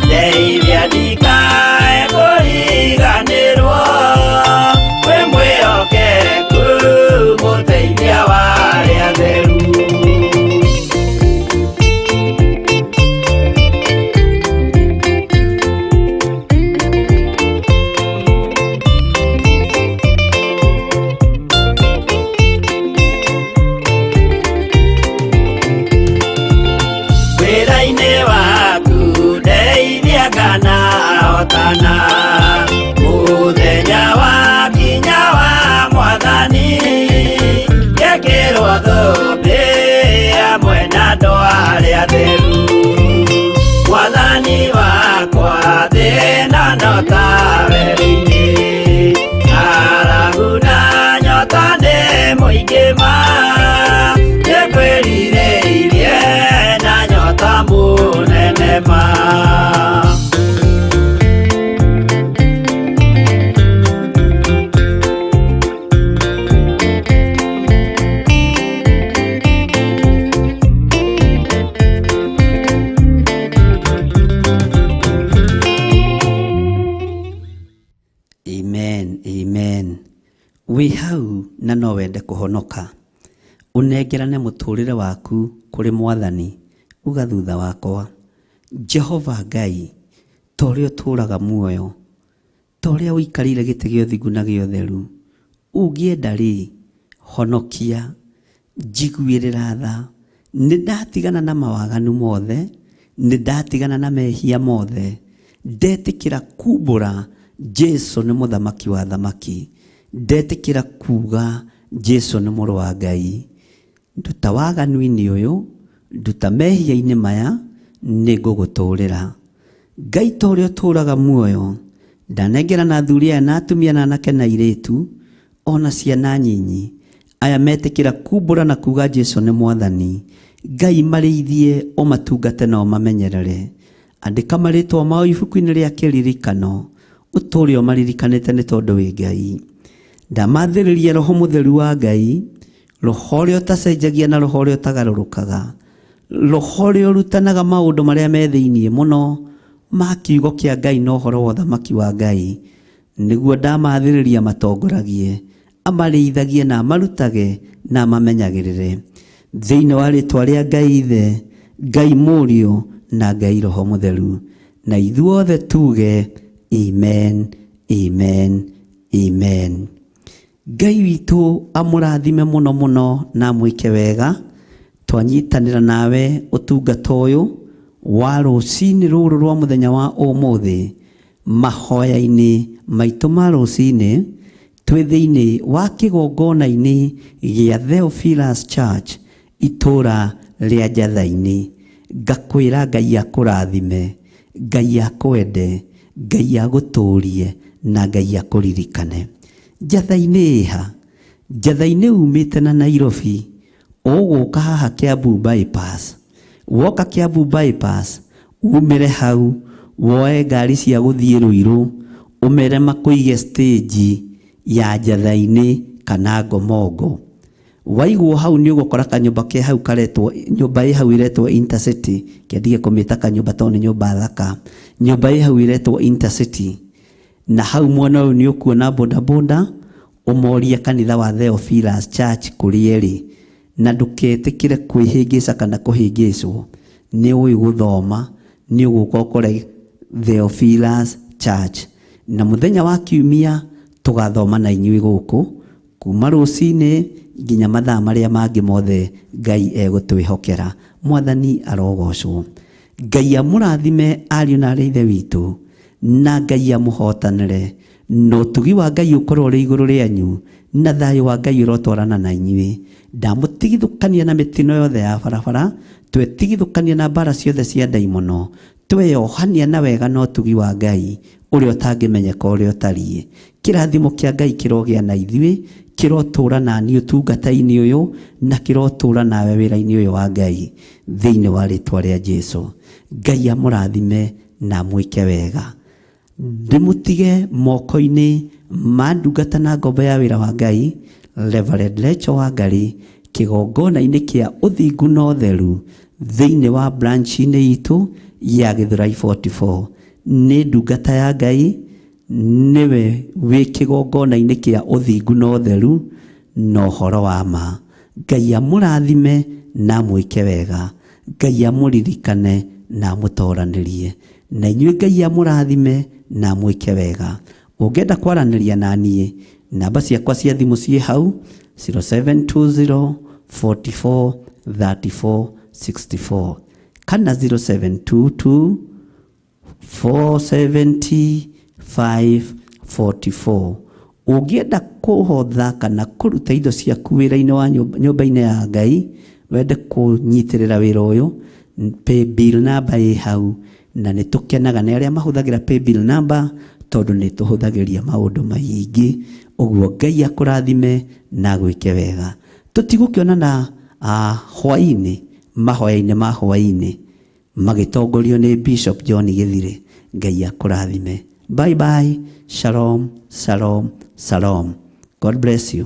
ndeithia ndikae kũriganĩrwo wĩ mwĩhokeku mũteithia wa arĩa atheru wĩra-inĩ waku ndeithia ngana hotana mũthenya wa kinya wa Mwathani ngekĩrwo thũmbĩ hamwe na andũ arĩa atheru Mwathani wakwa thĩna nyota werũ-inĩ aragu na nyota nĩ mũingĩ ma nĩngwĩrirĩirie na nyota mũnene ma Amen, amen. Wĩ hau na no wende kũhonoka ũnengerane mũtũrĩre waku kũrĩ Mwathani uga thutha wakwa Jehova Ngai ta ũrĩa ũtũũraga muoyo ta ũrĩa ũikarĩire gĩtĩ gĩa ũthingu na gĩa ũtheru ũngĩenda rĩ honokia njiguĩrĩra tha nĩndatigana na mawaganu mothe nĩndatigana na mehia mothe ndetĩkĩra kumbũra Jesu nĩ mũthamaki wa thamaki ndetĩkĩra kuga Jesu nĩ mũrũ wa Ngai nduta waganu-inĩ ũyũ nduta mehia-inĩ maya nĩngũgũtũũrĩra Ngai ta ũrĩa ũtũũraga muoyo ndanengera na athuri aya na atumia na anake na airĩtu ona ciana nyinyi aya metĩkĩra kumbũra na kuga Jesu nĩ Mwathani. Ngai marĩithie ũmatungate na ũmamenyerere. Andĩka marĩtwa mao ibuku-inĩ rĩa kĩririkano, ũtũũre ũmaririkanĩte nĩ tondũ wĩ Ngai. Ndamathĩrĩria Roho Mũtheru wa Ngai, roho ũrĩa ũtacenjagia na roho ũrĩa ũtagarũrũkaga, roho ũrĩa ũrutanaga maũndũ marĩa me thĩiniĩ mũno ma kiugo kĩa Ngai na ũhoro wa ũthamaki wa Ngai, nĩguo ndamathĩrĩria matongoragie, amarĩithagie na amarutage na amamenyagĩrĩre thĩinĩ wa rĩtwa rĩa Ngai Ithe, Ngai Mũriũ na Ngai Roho Mũtheru. Na ithuothe tuge amen, amen, amen. Ngai witũ amũrathime mũno mũno na amwĩke wega. Twanyitanĩra nawe ũtungata ũyũ wa rũcinĩ rũrũ rwa mũthenya wa ũmũthĩ, mahoya-inĩ maitũ ma rũcinĩ twĩ thĩinĩ wa kĩgongona-inĩ gĩa Theophilus Church itũũra rĩa Njatha-inĩ. Ngakwĩra Ngai akũrathime, Ngai akwende, Ngai agũtũũrie na Ngai akũririkane. Njatha-inĩ ĩha, Njatha-inĩ umĩte na Nairobi, ũgũka haha Kiambu bypass. Woka Kiambu bypass, umĩre hau woe ngari cia gũthiĩ Ruiru, ũmere makũige stage ya Njatha-inĩ kana Ngomongo. Waigwo hau nĩ ũgũkora kanyũmba ke hau karetwo, nyũmba ĩ hau iretwo Intercity, kĩendige kũmĩta kanyũmba tondũ nĩ nyũmba thaka. Nyũmba ĩ hau iretwo Intercity, na hau mwena ũyũ nĩ ũkuona bodaboda, ũmorie kanitha wa Theophilus Church kũrĩa ĩrĩ, na ndũgetĩkĩre kwĩhĩngĩca kana kũhĩngĩcwo. Nĩ ũĩ gũthoma, nĩ ũgũka ũkore Theophilus Church, na mũthenya wa Kiumia tũgathoma na inyuĩ gũkũ kuma rũcinĩ nginya mathaa marĩa mangĩ mothe Ngai egũtwĩhokera. Mwathani arogocwo. Ngai amũrathime ariũ na aarĩ a Ithe witũ, na Ngai amũhotanĩre, na ũtugi wa Ngai ũkorwo ũrĩ igũrũ rĩanyu, na thayũ wa Ngai ũrotwarana na inyuĩ. Ndamũtigithũkania na mĩtino yothe ya barabara, twetigithũkania na mbara ciothe cia ndaimono, tweyohania na wega na ũtugi wa Ngai ũrĩa ũtangĩmenyeka ũrĩa ũtariĩ. Kĩrathimo kĩa Ngai kĩrogĩa na ithuĩ, kĩrotũũra naniĩ ũtungata-inĩ ũyũ, na kĩrotũũra nawe wĩra-inĩ ũyũ wa Ngai thĩinĩ wa rĩtwa rĩa Jesũ. Ngai amũrathime na amwĩke wega. Ndĩmũtige moko-inĩ ma ndungata na ngombo ya wĩra wa Ngai Reverend Rachel Wangari, kĩgongona-inĩ kĩa ũthingu na ũtheru thĩinĩ wa branch-inĩ itũ ya Gĩthũrai 44. Nĩ ndungata ya Ngai, nĩwe wĩ kĩgongona-inĩ kĩa ũthingu na ũtheru na ũhoro wa ma. Ngai amũrathime na amwĩke wega. Ngai amũririkane na amũtooranĩrie. Na inyuĩ Ngai amũrathime na amwĩke wega. Ũngĩenda kwaranĩria na niĩ, namba ciakwa cia thimũ ciĩ hau 0720 44 34 64 kana 0722 470 544. Ũngĩenda kũhotha kana kũruta indo ciaku wĩra-inĩ wa nyũmba-inĩ ya Ngai, wende kũnyitĩrĩra wĩra ũyũ, paybill number ĩ hau, na nĩ tũkenaga nĩ arĩa mahũthagĩra paybill number tondũ nĩ tũhũthagĩria maũndũ maingĩ. Ũguo Ngai akũrathime na gwĩke wega. Tũtigũkĩonana hwaĩ-inĩ, mahoya-inĩ ma hwaĩ-inĩ magĩtongorio nĩ Bishop John Gĩthire. Ngai akũrathime. Bye bye. Shalom, shalom, shalom. God bless you.